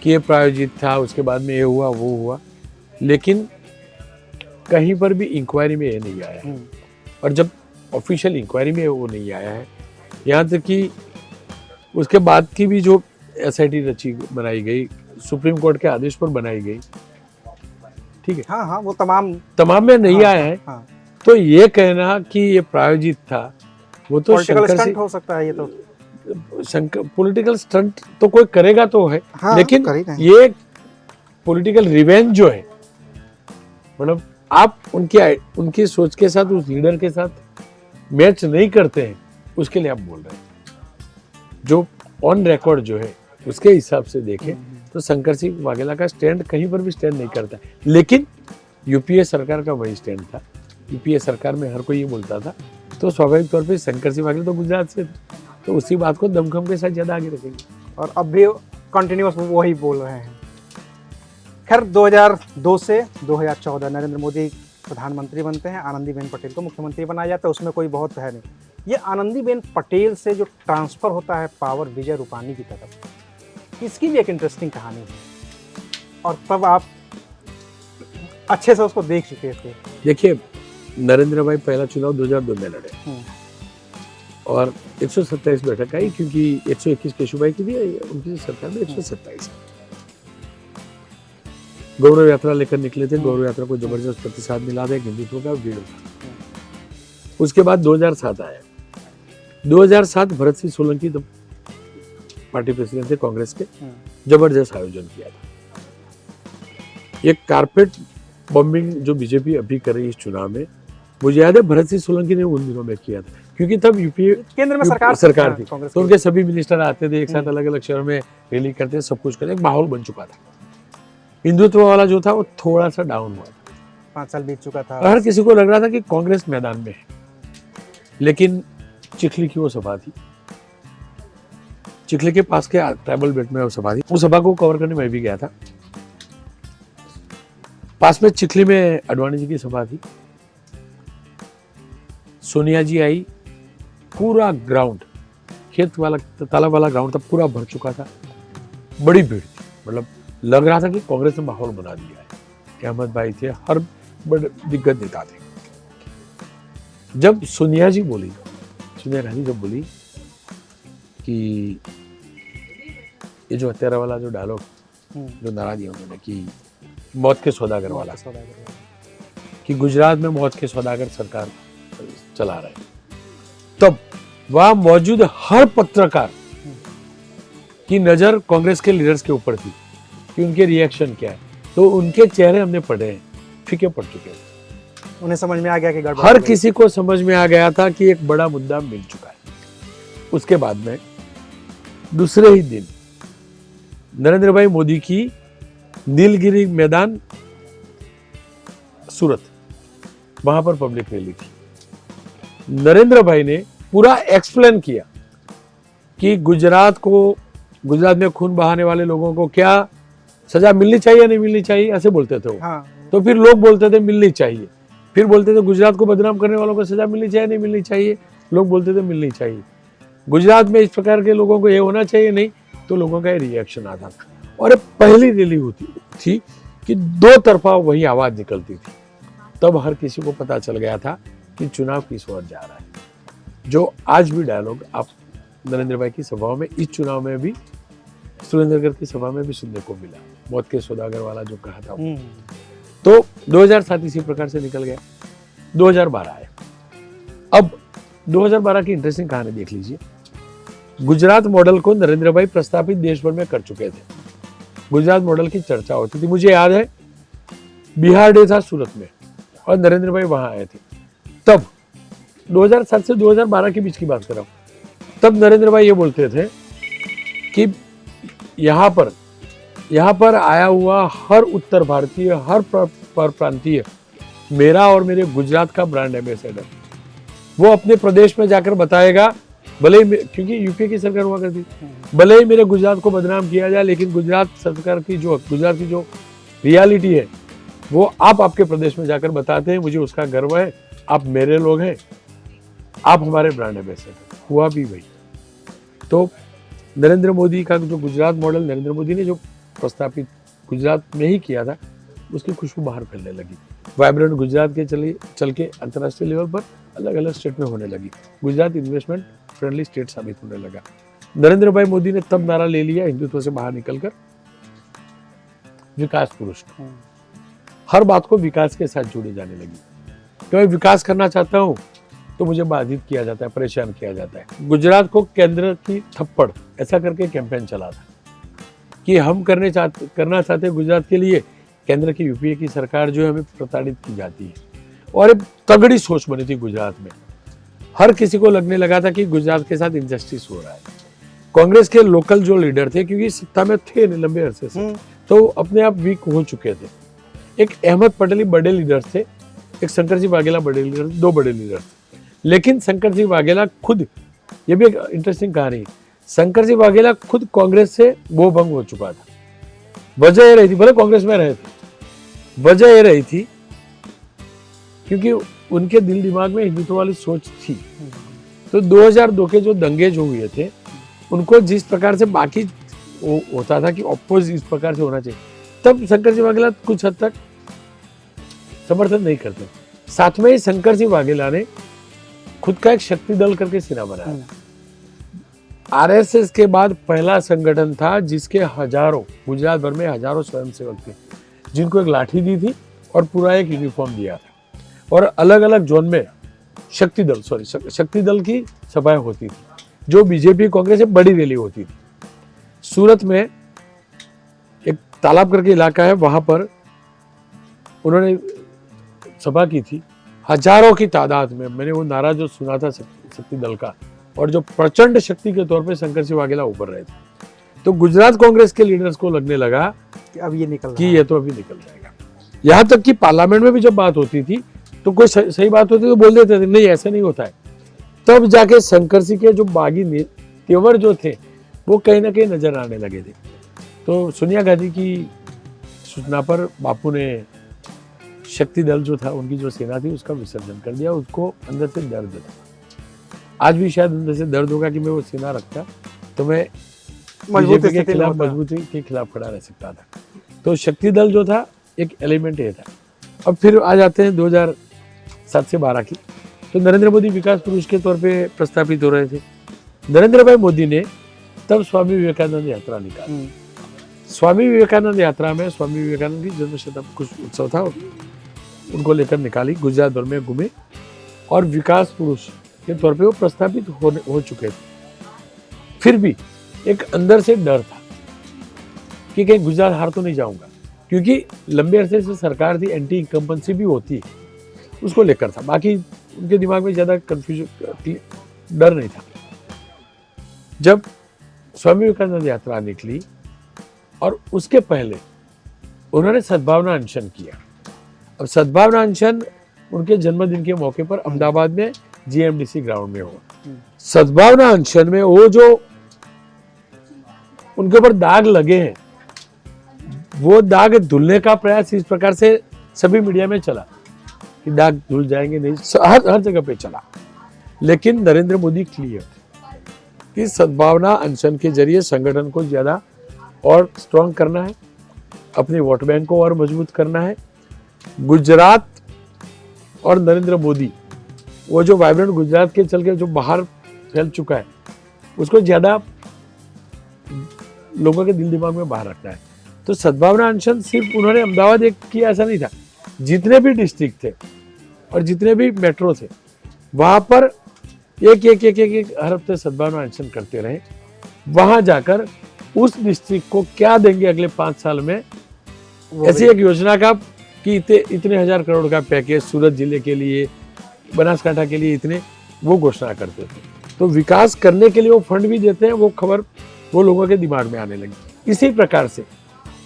कि ये प्रायोजित था, उसके बाद में ये हुआ वो हुआ, लेकिन कहीं पर भी इंक्वायरी में ये नहीं आया है। और जब ऑफिशियल इंक्वायरी में वो नहीं आया है, यहाँ तक कि उसके बाद की भी जो एसआईटी रची बनाई गई, सुप्रीम कोर्ट के आदेश पर बनाई गई, ठीक है, हाँ, वो तमाम में नहीं आया है। तो ये कहना कि ये प्रायोजित था, वो तो पॉलिटिकल स्टंट हो सकता है। ये तो पॉलिटिकल स्टंट तो कोई करेगा तो है, लेकिन ये पॉलिटिकल रिवेंज जो है, मतलब आप उनकी सोच के साथ, उस लीडर के साथ मैच नहीं करते हैं, उसके लिए आप बोल रहे हैं। जो ऑन रिकॉर्ड जो है उसके हिसाब से देखें तो शंकर सिंह वाघेला का स्टैंड कहीं पर भी स्टैंड नहीं करता। लेकिन यूपीए सरकार का वही स्टैंड था। यूपीए सरकार में हर कोई ये बोलता था, तो स्वाभाविक तौर पे शंकर सिंह वाघेला तो गुजरात से थे, तो उसी बात को दमखम के साथ ज्यादा आगे रखेंगे और अब भी कंटिन्यूअस वही बोल रहे हैं। खैर 2002 से 2014 नरेंद्र मोदी प्रधानमंत्री बनते हैं, आनंदीबेन पटेल को मुख्यमंत्री बनाया जाता है। उसमें कोई बहुत है नहीं। ये आनंदीबेन पटेल से जो ट्रांसफर होता है पावर विजय रूपानी की तरफ, इसकी भी एक इंटरेस्टिंग कहानी है। और तब आप अच्छे से उसको देख चुके थे। देखिए, नरेंद्र भाई पहला चुनाव 2002 में लड़े और 127 बैठक आई, क्योंकि 121 केशुभाई की थी, उनकी सरकार में 127। गौरव यात्रा लेकर निकले थे, गौरव यात्रा को जबरदस्त प्रतिसाद मिला था, हिंदुत्व का भीड़ था। उसके बाद 2007 आया। 2007 भरत सिंह सोलंकी तब पार्टी प्रेसिडेंट थे कांग्रेस के, जबरदस्त आयोजन किया था। एक कारपेट बॉम्बिंग जो बीजेपी अभी कर रही है इस चुनाव में, मुझे याद है भरत सिंह सोलंकी ने उन दिनों में किया था, क्योंकि तब यूपीए केंद्र में सरकार थी, तो उनके सभी मिनिस्टर आते थे एक साथ, अलग अलग शहरों में रैली करते, सब कुछ करते, एक माहौल बन चुका था। हिंदुत्व वाला जो था वो थोड़ा सा डाउन हुआ था। 5 साल बीत चुका था। हर किसी को लग रहा था कि कांग्रेस मैदान में है, लेकिन चिखली की वो सभा थी, चिखली के पास के ट्राइबल बेल्ट में वो सभा थी। उस सभा को कवर करने मैं भी गया था। पास में चिखली में अडवाणी जी की सभा थी। सोनिया जी आई, पूरा ग्राउंड, खेत वाला तालाब वाला ग्राउंड था, पूरा भर चुका था, बड़ी भीड़ थी। मतलब लग रहा था कि कांग्रेस ने माहौल बना दिया है। अहमद भाई थे, हर बड़े दिग्गज नेता थे। जब सोनिया जी बोली, सोनिया गांधी जब बोली कि ये जो हत्यारा वाला जो डायलॉग जो नारा दिया उन्होंने कि मौत के सौदागर वाला, कि गुजरात में मौत के सौदागर सरकार चला रहे, तब वहां मौजूद हर पत्रकार की नजर कांग्रेस के लीडर्स के ऊपर थी कि उनके रिएक्शन क्या है। तो उनके चेहरे हमने पढ़े हैं, फीके पड़ चुके हैं। उन्हें समझ में आ गया कि गड़बड़ हर हो गई। किसी को समझ में आ गया था कि एक बड़ा मुद्दा मिल चुका है। उसके बाद में दूसरे ही दिन नरेंद्र भाई मोदी की नीलगिरी मैदान सूरत, वहां पर पब्लिक रैली थी। नरेंद्र भाई ने पूरा एक्सप्लेन किया कि गुजरात में खून बहाने वाले लोगों को क्या सजा मिलनी चाहिए या नहीं मिलनी चाहिए, ऐसे बोलते थे वो। तो फिर लोग बोलते थे मिलनी चाहिए, फिर बोलते थे गुजरात को बदनाम करने वालों को सजा मिलनी चाहिए नहीं मिलनी चाहिए, लोग बोलते थे मिलनी चाहिए। गुजरात में इस प्रकार के लोगों को ये होना चाहिए नहीं, तो लोगों का रिएक्शन आता था। और पहली रैली होती थी कि दो तरफा वही आवाज निकलती थी। तब हर किसी को पता चल गया था कि चुनाव किस ओर जा रहा है। जो आज भी डायलॉग आप नरेंद्र भाई की सभाओं में, इस चुनाव में भी, सुरेंद्रगढ़ की सभा में भी सुनने को मिला, मौत के सौदागर वाला जो कहा था। तो 2007 इसी प्रकार से निकल गया। 2012 आया। अब 2012 की इंटरेस्टिंग कहानी देख लीजिए। गुजरात मॉडल को नरेंद्र भाई प्रस्तापित देश भर में कर चुके थे। गुजरात मॉडल की चर्चा होती थी। मुझे याद है बिहार डे था सूरत में और नरेंद्र भाई वहां आए थे। तब 2007 से 2012 के बीच की बात कर रहा हूं। तब नरेंद्र भाई ये बोलते थे कि यहाँ पर आया हुआ हर उत्तर भारतीय, हर प्रांतीय मेरा और मेरे गुजरात का ब्रांड एम्बेसडर, वो अपने प्रदेश में जाकर बताएगा, भले ही, क्योंकि यूपीए की सरकार हुआ करती, भले ही मेरे गुजरात को बदनाम किया जाए, लेकिन गुजरात की जो रियलिटी है वो आप आपके प्रदेश में जाकर बताते हैं, मुझे उसका गर्व है, आप मेरे लोग हैं, आप हमारे ब्रांड एम्बेसडर। हुआ भी वही। तो नरेंद्र मोदी का जो गुजरात मॉडल नरेंद्र मोदी ने जो प्रस्तापित गुजरात में ही किया था, उसकी खुशबू बाहर फैलने लगी। वाइब्रेंट गुजरात के चल के अंतर्राष्ट्रीय लेवल पर अलग अलग स्टेट में होने लगी। गुजरात इन्वेस्टमेंट फ्रेंडली स्टेट साबित होने लगा। नरेंद्र भाई मोदी ने तब नारा ले लिया, हिंदुत्व से बाहर निकलकर, विकास पुरुष। हर बात को विकास के साथ जोड़ी जाने लगी। तो मैं विकास करना चाहता हूं तो मुझे बाधित किया जाता है, परेशान किया जाता है। गुजरात को केंद्र की थप्पड़, ऐसा करके कैंपेन चला था कि हम करना चाहते गुजरात के लिए, केंद्र की यूपीए की सरकार जो है हमें प्रताड़ित की जाती है। और एक तगड़ी सोच बनी थी गुजरात में। हर किसी को लगने लगा था कि गुजरात के साथ इनजस्टिस हो रहा है। कांग्रेस के लोकल जो लीडर थे, क्योंकि सत्ता में थे लंबे अरसे से, तो अपने आप वीक हो चुके थे। एक अहमद पटेल बड़े लीडर थे, एक शंकर सिंह वाघेला बड़े लीडर, दो बड़े लीडर थे। लेकिन शंकर सिंह वाघेला खुद, ये भी एक इंटरेस्टिंग कहानी है, शंकर सिंह वाघेला खुद कांग्रेस से वो भंग हो चुका था। वजह ये रही थी, भले कांग्रेस में रहे थे, वजह ये रही थी क्योंकि उनके दिल दिमाग में हिंदुत्व वाली सोच थी। तो 2002 के जो दंगे जो हुए थे, उनको जिस प्रकार से बाकी होता था कि ऑपोज इस प्रकार से होना चाहिए, तब शंकर सिंह वाघेला कुछ हद तक समर्थन नहीं करते। साथ में ही शंकर सिंह वाघेला ने खुद का एक शक्ति दल करके सेना बनाया। आरएसएस के बाद पहला संगठन था जिसके हजारों, गुजरात भर में हजारों स्वयंसेवक थे जिनको एक लाठी दी थी और पूरा एक यूनिफॉर्म दिया था, और अलग अलग जोन में शक्ति दल की सभाएं होती थी, जो बीजेपी कांग्रेस से बड़ी रैली होती थी। सूरत में एक तालाब करके इलाका है, वहां पर उन्होंने सभा की थी, हजारों की तादाद में। मैंने वो नारा जो सुना था शक्ति दल का, और जो प्रचंड शक्ति के तौर पे शंकर सिंह वाघेला उभर रहे थे, तो गुजरात कांग्रेस के लीडर्स को लगने लगा कि अब ये ये तो अभी निकल जाएगा। यहाँ तक कि पार्लियामेंट में भी जब बात होती थी तो कोई सही बात होती तो बोल देते थे नहीं ऐसा नहीं होता है। तब जाके शंकर सिंह के जो बागी तेवर जो थे वो कहीं ना कहीं नजर आने लगे थे। तो सोनिया गांधी की सूचना पर बापू ने शक्ति दल जो था, उनकी जो सेना थी, उसका विसर्जन कर दिया। उसको अंदर से दर्द था, आज भी शायद अंदर से दर्द होगा कि मैं वो सेना रखता तो मैं बीजेपी के खिलाफ मजबूती के खिलाफ खड़ा रह सकता था। तो शक्ति दल जो था एक एलिमेंट ये था। अब फिर आ जाते हैं 2007 से 12 की, तो नरेंद्र मोदी विकास पुरुष के तौर पे प्रस्थापित हो रहे थे। नरेंद्र भाई मोदी ने तब स्वामी विवेकानंद यात्रा निकाली। स्वामी विवेकानंद यात्रा में स्वामी विवेकानंद की जन्म शताब्दी कुछ उत्सव था, उनको लेकर निकाली, गुजरात भर में घूमे और विकास पुरुष के तौर पे वो प्रस्थापित हो चुके थे। फिर भी एक अंदर से डर था कि कहीं गुजरात हार तो नहीं जाऊंगा, क्योंकि लंबे अरसे से सरकार थी, एंटी इनकम्बेंसी भी होती है, उसको लेकर था। बाकी उनके दिमाग में ज़्यादा कंफ्यूजन, डर नहीं था। जब स्वामी विवेकानंद यात्रा निकली और उसके पहले उन्होंने सद्भावना अनशन किया। अब सद्भावना अनशन उनके जन्मदिन के मौके पर अहमदाबाद में जीएमडीसी ग्राउंड में हुआ। सद्भावना अनशन में वो जो उनके ऊपर दाग लगे हैं, वो दाग धुलने का प्रयास इस प्रकार से सभी मीडिया में चला कि दाग धुल जाएंगे, नहीं, हर जगह पे चला। लेकिन नरेंद्र मोदी क्लियर थे कि सद्भावना अनशन के जरिए संगठन को ज्यादा और स्ट्रांग करना है, अपने वोट बैंक को और मजबूत करना है। गुजरात और नरेंद्र मोदी, वो जो वाइब्रेंट गुजरात के चल के जो बाहर फैल चुका है, उसको ज्यादा लोगों के दिल दिमाग में बाहर रखना है। तो सद्भावना अनशन सिर्फ उन्होंने अहमदाबाद एक किया ऐसा नहीं था, जितने भी डिस्ट्रिक्ट थे और जितने भी मेट्रो थे वहां पर एक हर हफ्ते सद्भावना अनशन करते रहे। वहां जाकर उस डिस्ट्रिक्ट को क्या देंगे अगले 5 साल में, ऐसी एक योजना का कि इतने 1000 करोड़ का पैकेज सूरत जिले के लिए, बनासकांठा के लिए इतने, वो घोषणा करते थे। तो विकास करने के लिए वो फंड भी देते हैं, वो खबर वो लोगों के दिमाग में आने लगी। इसी प्रकार से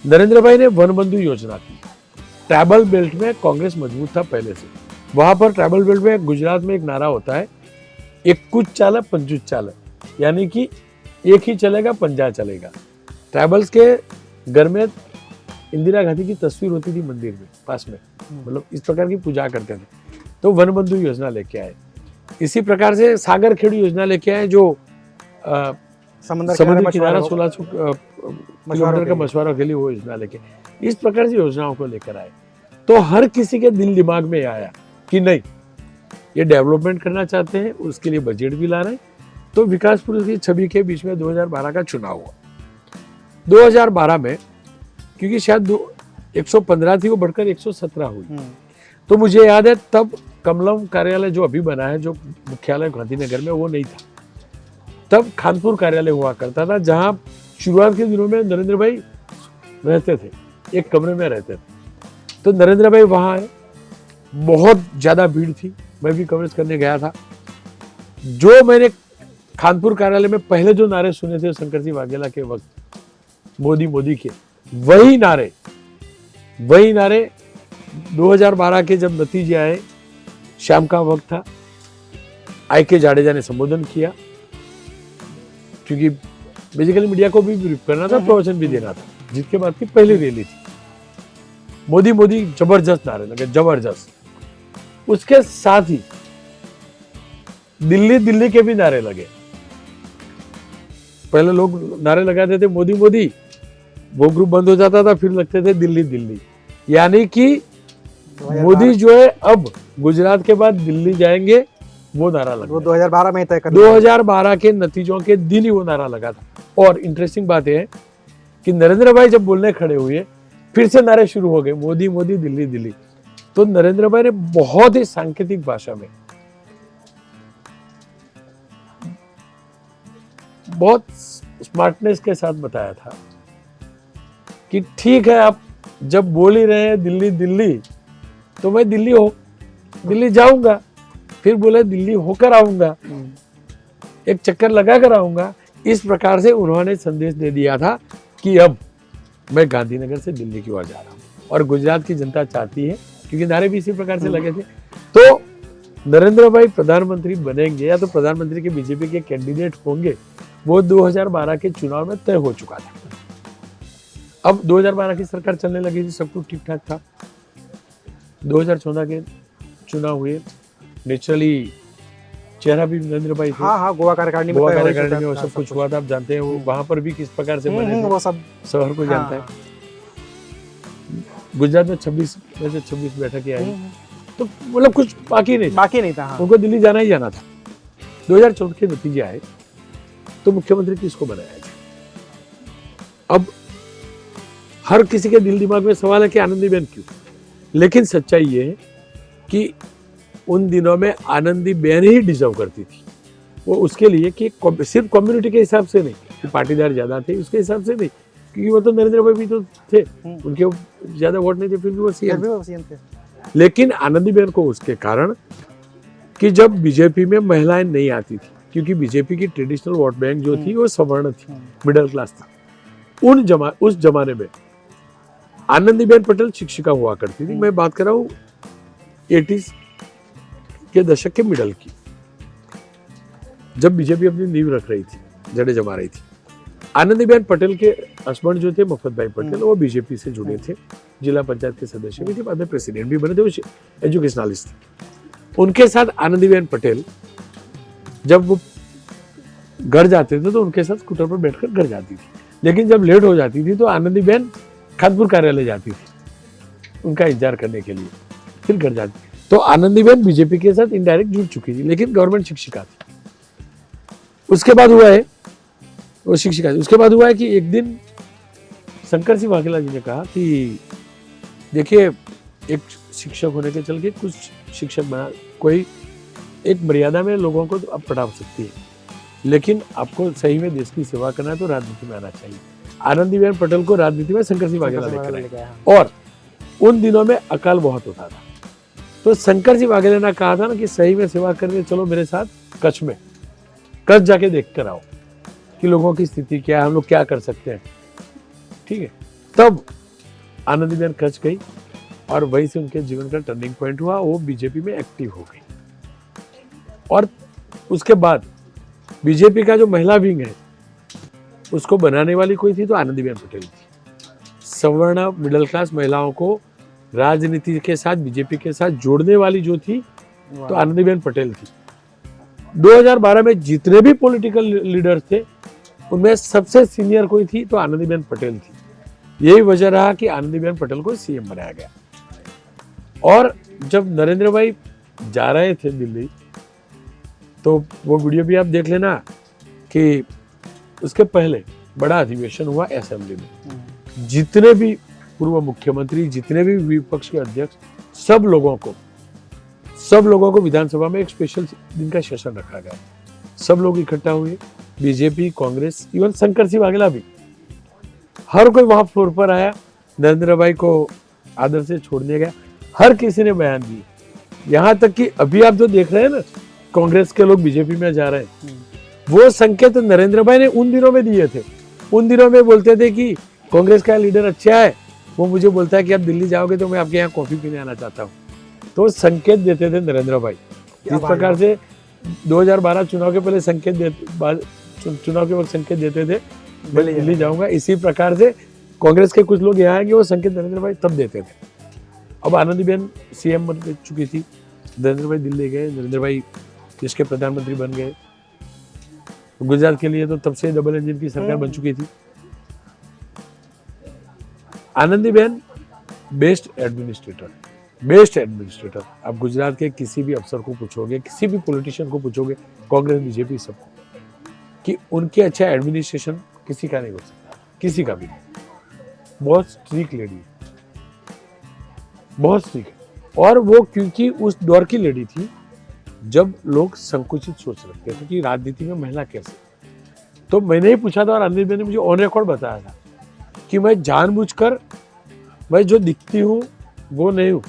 नरेंद्र भाई ने वन बंधु योजना की। ट्राइबल बेल्ट में कांग्रेस मजबूत था पहले से। वहां पर ट्राइबल बेल्ट में गुजरात में एक नारा होता है, एक कुछ चालक पंचुच चालक, यानी कि एक ही चलेगा पंजा चलेगा। ट्राइबल्स के घर में इंदिरा गांधी की तस्वीर होती थी मंदिर में पास में, मतलब इस प्रकार की पूजा करते थे। तो वन बंधु योजना लेके आए। इसी प्रकार से सागर खेड़ी योजना लेके आए, जो समुद्र किनारा 1600 किलोमीटर का मशवरा के लिए वो योजना लेके, इस प्रकार से योजनाओं को लेकर आए। तो हर किसी के दिल दिमाग में आया कि नहीं, ये डेवलपमेंट करना चाहते हैं, उसके लिए बजट भी ला रहे हैं। तो विकास पुरुष की छवि के बीच में 2012 का चुनाव हुआ। 2012 में क्योंकि शायद 115 थी, वो बढ़कर 117 हुई। तो मुझे याद है तब कमलम कार्यालय जो अभी बना है, जो मुख्यालय गांधीनगर में, वो नहीं था। तब खानपुर कार्यालय हुआ करता था, जहां शुरुआत के दिनों में नरेंद्र भाई रहते थे, एक कमरे में रहते थे। तो नरेंद्र भाई वहां आए, बहुत ज्यादा भीड़ थी, मैं भी कवरेज करने गया था। जो मैंने खानपुर कार्यालय में पहले जो नारे सुने थे शंकर सिंह वाघेला के वक्त, मोदी मोदी के, वही नारे 2012 के जब नतीजे आए, शाम का वक्त था, आई.के. जाडेजा ने संबोधन किया, क्योंकि बेसिकली मीडिया को भी ब्रीफ करना था, प्रवचन भी देना था, जीत के बाद की पहली रैली थी। मोदी मोदी जबरदस्त नारे लगे, जबरदस्त। उसके साथ ही दिल्ली के भी नारे लगे। पहले लोग नारे लगाते थे मोदी मोदी, वो ग्रुप बंद हो जाता था, फिर लगते थे दिल्ली, यानी कि मोदी जो है अब गुजरात के बाद दिल्ली जाएंगे, वो नारा लगा। वो 2012 में तय कर 2012 के नतीजों के दिन ही वो नारा लगा था। और इंटरेस्टिंग बात यह है कि नरेंद्र भाई जब बोलने खड़े हुए, फिर से नारे शुरू हो गए, मोदी मोदी दिल्ली दिल्ली। तो नरेंद्र भाई ने बहुत ही सांकेतिक भाषा में, बहुत स्मार्टनेस के साथ बताया था कि ठीक है, आप जब बोल ही रहे हैं दिल्ली दिल्ली, तो मैं दिल्ली जाऊंगा, फिर बोले दिल्ली होकर आऊंगा, एक चक्कर लगा कर आऊंगा। इस प्रकार से उन्होंने संदेश दे दिया था कि अब मैं गांधीनगर से दिल्ली की ओर जा रहा हूं। और गुजरात की जनता चाहती है, क्योंकि नारे भी इसी प्रकार से लगे थे। तो नरेंद्र भाई प्रधानमंत्री बनेंगे या तो प्रधानमंत्री के बीजेपी के कैंडिडेट होंगे, वो 2012 के चुनाव में तय हो चुका था। अब 2012 की सरकार चलने लगी थी, सब कुछ ठीक ठाक था। 2014 के चुनाव हुए, नेचुरली चेहरा भी नरेंद्र भाई थे। हाँ, गोवा कार्यकारिणी में वो सब कुछ हुआ था। आप जानते हैं वो वहां पर भी किस प्रकार से बने थे, वो सब शहर को जानता है। गुजरात में 26 बैठकें आई, तो मतलब कुछ बाकी नहीं था। उनको दिल्ली जाना ही जाना था। 2014 के नतीजे आए तो मुख्यमंत्री किसको बनाया जाए। अब हर किसी के दिल दिमाग में सवाल है कि आनंदीबेन क्यों। लेकिन सच्चाई ये है कि उन दिनों में आनंदीबेन ही डिजर्व करती थी। वो उसके लिए कि सिर्फ कम्युनिटी के हिसाब से नहीं कि पाटीदार ज्यादा थे, उसके हिसाब से नहीं, क्योंकि वो तो नरेंद्र भाई भी तो थे, उनके ज्यादा वोट नहीं थे, फिर भी वो सीएम थे। लेकिन आनंदीबेन को उसके कारण कि जब बीजेपी में महिलाएं नहीं आती थी, क्योंकि बीजेपी की ट्रेडिशनल वोट बैंक जो थी वो सवर्ण थी, मिडिल क्लास था। उस जमाने में आनंदीबेन पटेल शिक्षिका हुआ करती थी। मैं बात कर रहा हूँ 80s के दशक के मिडल की, जब बीजेपी अपनी नींव रख रही थी, जड़ें जमा रही थी। आनंदीबेन पटेल के हस्बैंड जो थे मुफ्त भाई पटेल, वो बीजेपी से जुड़े थे, जिला पंचायत के सदस्य भी थे, बाद में प्रेसिडेंट भी बने थे, वो एजुकेशनलिस्ट थे। उनके साथ आनंदीबेन पटेल जब वो घर जाते थे तो उनके साथ स्कूटर पर बैठकर घर जाती थी। लेकिन जब लेट हो जाती थी तो आनंदीबेन खानपुर कार्यालय जाती थी उनका इंतजार करने के लिए, फिर घर जाती। तो आनंदीबेन बीजेपी के साथ इनडायरेक्ट जुड़ चुकी थी, लेकिन गवर्नमेंट शिक्षिका थी। उसके बाद हुआ है वो शिक्षिका थी। उसके बाद हुआ है कि एक दिन शंकर सिंह वाघेला जी ने कहा कि देखिए, एक शिक्षक होने के चल के कुछ शिक्षक बना, कोई एक मर्यादा में लोगों को तो आप पढ़ा सकती है, लेकिन आपको सही में देश की सेवा करना है तो राजनीति में आना चाहिए। आनंदीबेन पटेल को राजनीति में शंकर सिंह वाघेला लेकर आए। और उन दिनों में अकाल बहुत होता था, तो शंकर सिंह वाघेला ने कहा था ना कि सही में सेवा करने चलो मेरे साथ कच्छ में, कच्छ जाके देख कर आओ कि लोगों की स्थिति क्या है, हम लोग क्या कर सकते हैं। ठीक है, तब आनंदीबेन कच्छ गई और वहीं से उनके जीवन का टर्निंग पॉइंट हुआ, वो बीजेपी में एक्टिव हो गई। और उसके बाद बीजेपी का जो महिला विंग है उसको बनाने वाली कोई थी तो आनंदीबेन पटेल थी। सवर्ण मिडिल क्लास महिलाओं को राजनीति के साथ, बीजेपी के साथ जोड़ने वाली जो थी तो आनंदीबेन पटेल थी। 2012 में जितने भी पॉलिटिकल लीडर्स थे उनमें सबसे सीनियर कोई थी तो आनंदीबेन पटेल थी। यही वजह रहा कि आनंदीबेन पटेल को सीएम बनाया गया। और जब नरेंद्र भाई जा रहे थे दिल्ली, तो वो वीडियो भी आप देख लेना कि उसके पहले बड़ा अधिवेशन हुआ असेंबली में। जितने भी पूर्व मुख्यमंत्री, जितने भी विपक्ष के अध्यक्ष, सब लोगों को विधानसभा में एक स्पेशल दिन का सेशन रखा गया। सब लोग इकट्ठा हुए, बीजेपी, कांग्रेस, इवन शंकर सिंह वाघेला भी, हर कोई वहां फ्लोर पर आया, नरेंद्र भाई को आदर से छोड़ने गया। हर किसी ने बयान दिए, यहाँ तक कि अभी आप जो देख रहे हैं ना, कांग्रेस के लोग बीजेपी में जा रहे हैं, वो संकेत नरेंद्र भाई ने उन दिनों में दिए थे। उन दिनों में बोलते थे कि कांग्रेस का लीडर अच्छा है, वो मुझे बोलता है कि आप दिल्ली जाओगे तो मैं आपके यहाँ कॉफी पीने आना चाहता हूँ। तो संकेत देते थे नरेंद्र भाई। इस प्रकार से 2012 चुनाव के पहले चुनाव के वक्त संकेत देते थे मैं दिल्ली जाऊंगा। इसी प्रकार से कांग्रेस के कुछ लोग यहाँ आएंगे, वो संकेत नरेंद्र भाई तब देते थे। अब आनंदीबेन सीएम बन चुकी थी, नरेंद्र भाई दिल्ली गए, नरेंद्र भाई देश के प्रधानमंत्री बन गए। गुजरात के लिए तो तब से डबल इंजन की सरकार बन चुकी थी। Anandiben best administrator, best administrator. आप गुजरात के किसी भी अफसर को पूछोगे, किसी भी पॉलिटिशियन को पूछोगे, कांग्रेस बीजेपी सबको, कि उनके अच्छा एडमिनिस्ट्रेशन किसी का नहीं हो सकता, किसी का भी नहीं। बहुत स्ट्रिक्ट लेडी है, बहुत स्ट्रिक्ट। और वो क्योंकि उस दौर की लेडी थी जब लोग संकुचित सोच रखते थे कि राजनीति में महिला कैसे। तो मैंने ही पूछा था और अनिल भाई ने मुझे ऑन रिकॉर्ड बताया था कि मैं जानबूझकर, मैं जो दिखती हूँ वो नहीं हूँ,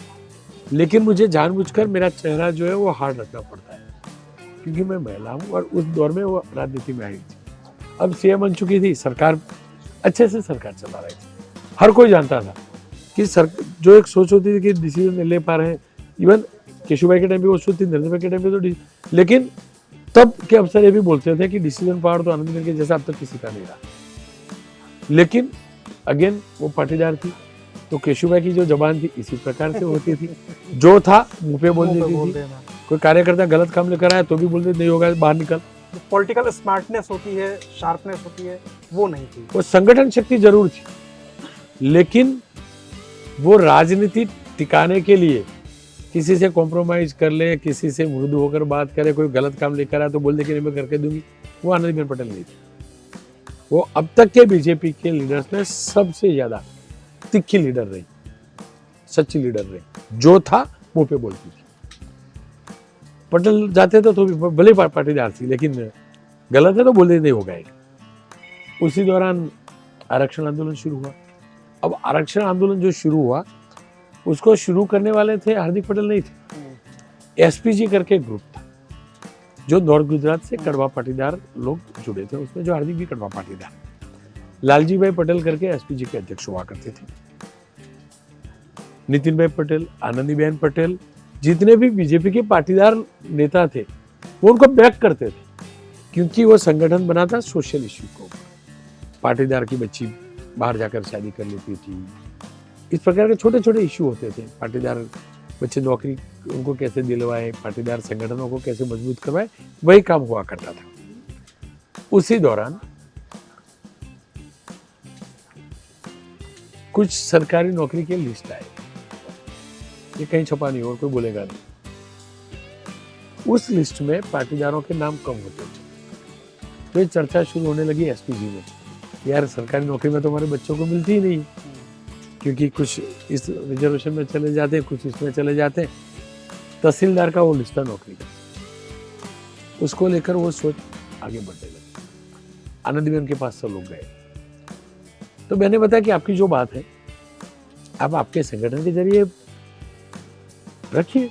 लेकिन मुझे जानबूझकर मेरा चेहरा जो है वो हार्ड रखना पड़ता है क्योंकि मैं महिला हूँ। और उस दौर में वो राजनीति में आई थी। अब सीएम बन चुकी थी, सरकार अच्छे से सरकार चला रही थी। हर कोई जानता था कि जो एक सोच होती थी कि डिसीजन नहीं ले पा रहे हैं, इवन केशुभाई के टाइम पे वो सोच थी, नरेंद्र भाई के टाइम पे तो लेकिन तब के अफसर ये भी बोलते थे कि डिसीजन पावर तो आनंदीबेन के जैसा अब तक किसी का नहीं रहा। लेकिन अगेन वो पाटीदार थी, तो केशुभाई की जो जबान थी इसी प्रकार से होती थी, जो था मुंह पे बोल देती थी। कोई कार्यकर्ता गलत काम लेकर आया तो भी बोलते नहीं होगा, बाहर निकल। पॉलिटिकल स्मार्टनेस होती है, शार्पनेस होती है, वो नहीं थी। वो संगठन शक्ति जरूर थी, लेकिन वो राजनीति टिकाने के लिए किसी से कॉम्प्रोमाइज कर ले, किसी से मृदु होकर बात करे, कोई गलत काम लेकर आया तो बोल दे कि नहीं मैं करके दूंगी, वो आनंदीबेन पटेल नहीं थी। वो अब तक के बीजेपी के लीडर्स में सबसे ज्यादा तिखी लीडर रही, सच्ची लीडर रही, जो था मुंह पे बोलती थी। पटेल जाते थे तो भी भले पाटीदार थी, लेकिन गलत है तो बोलते नहीं होगा। उसी दौरान आरक्षण आंदोलन शुरू हुआ। अब आरक्षण आंदोलन जो शुरू हुआ उसको शुरू करने वाले थे हार्दिक पटेल नहीं थे, एसपीजी करके ग्रुप था जो नॉर्थ गुजरात से कड़वा पाटीदार लोग जुड़े थे, उसमें जो हार्दिक भी कड़वा पाटीदार। लालजी भाई पटेल करके एसपीजी के अध्यक्ष हुआ करते थे। नितिन भाई पटेल, आनंदीबेन पटेल, जितने भी बीजेपी के पाटीदार नेता थे वो उनको बैक करते थे क्योंकि वो संगठन बना था सोशल इश्यू को। पाटीदार की बच्ची बाहर जाकर शादी कर लेती थी, इस प्रकार के छोटे छोटे इश्यू होते थे। पाटीदार बच्चे नौकरी उनको कैसे दिलवाए, पाटीदार संगठनों को कैसे मजबूत करवाए, वही काम हुआ करता था। उसी दौरान कुछ सरकारी नौकरी के लिस्ट आए, ये कहीं छपा नहीं और कोई बोलेगा नहीं। उस लिस्ट में पाटीदारों के नाम कम होते थे, तो ये चर्चा शुरू होने लगी एसपीजी में, यार सरकारी नौकरी में तो हमारे बच्चों को मिलती ही नहीं, क्योंकि कुछ इस रिजर्वेशन में चले जाते हैं, कुछ इसमें चले जाते हैं। तहसीलदार का वो लिस्ट था नौकरी का, उसको लेकर वो सोच आगे बढ़ने लगी। आनंदीबेन के पास सब लोग गए, तो मैंने बताया कि आपकी जो बात है आप आपके संगठन के जरिए रखिए,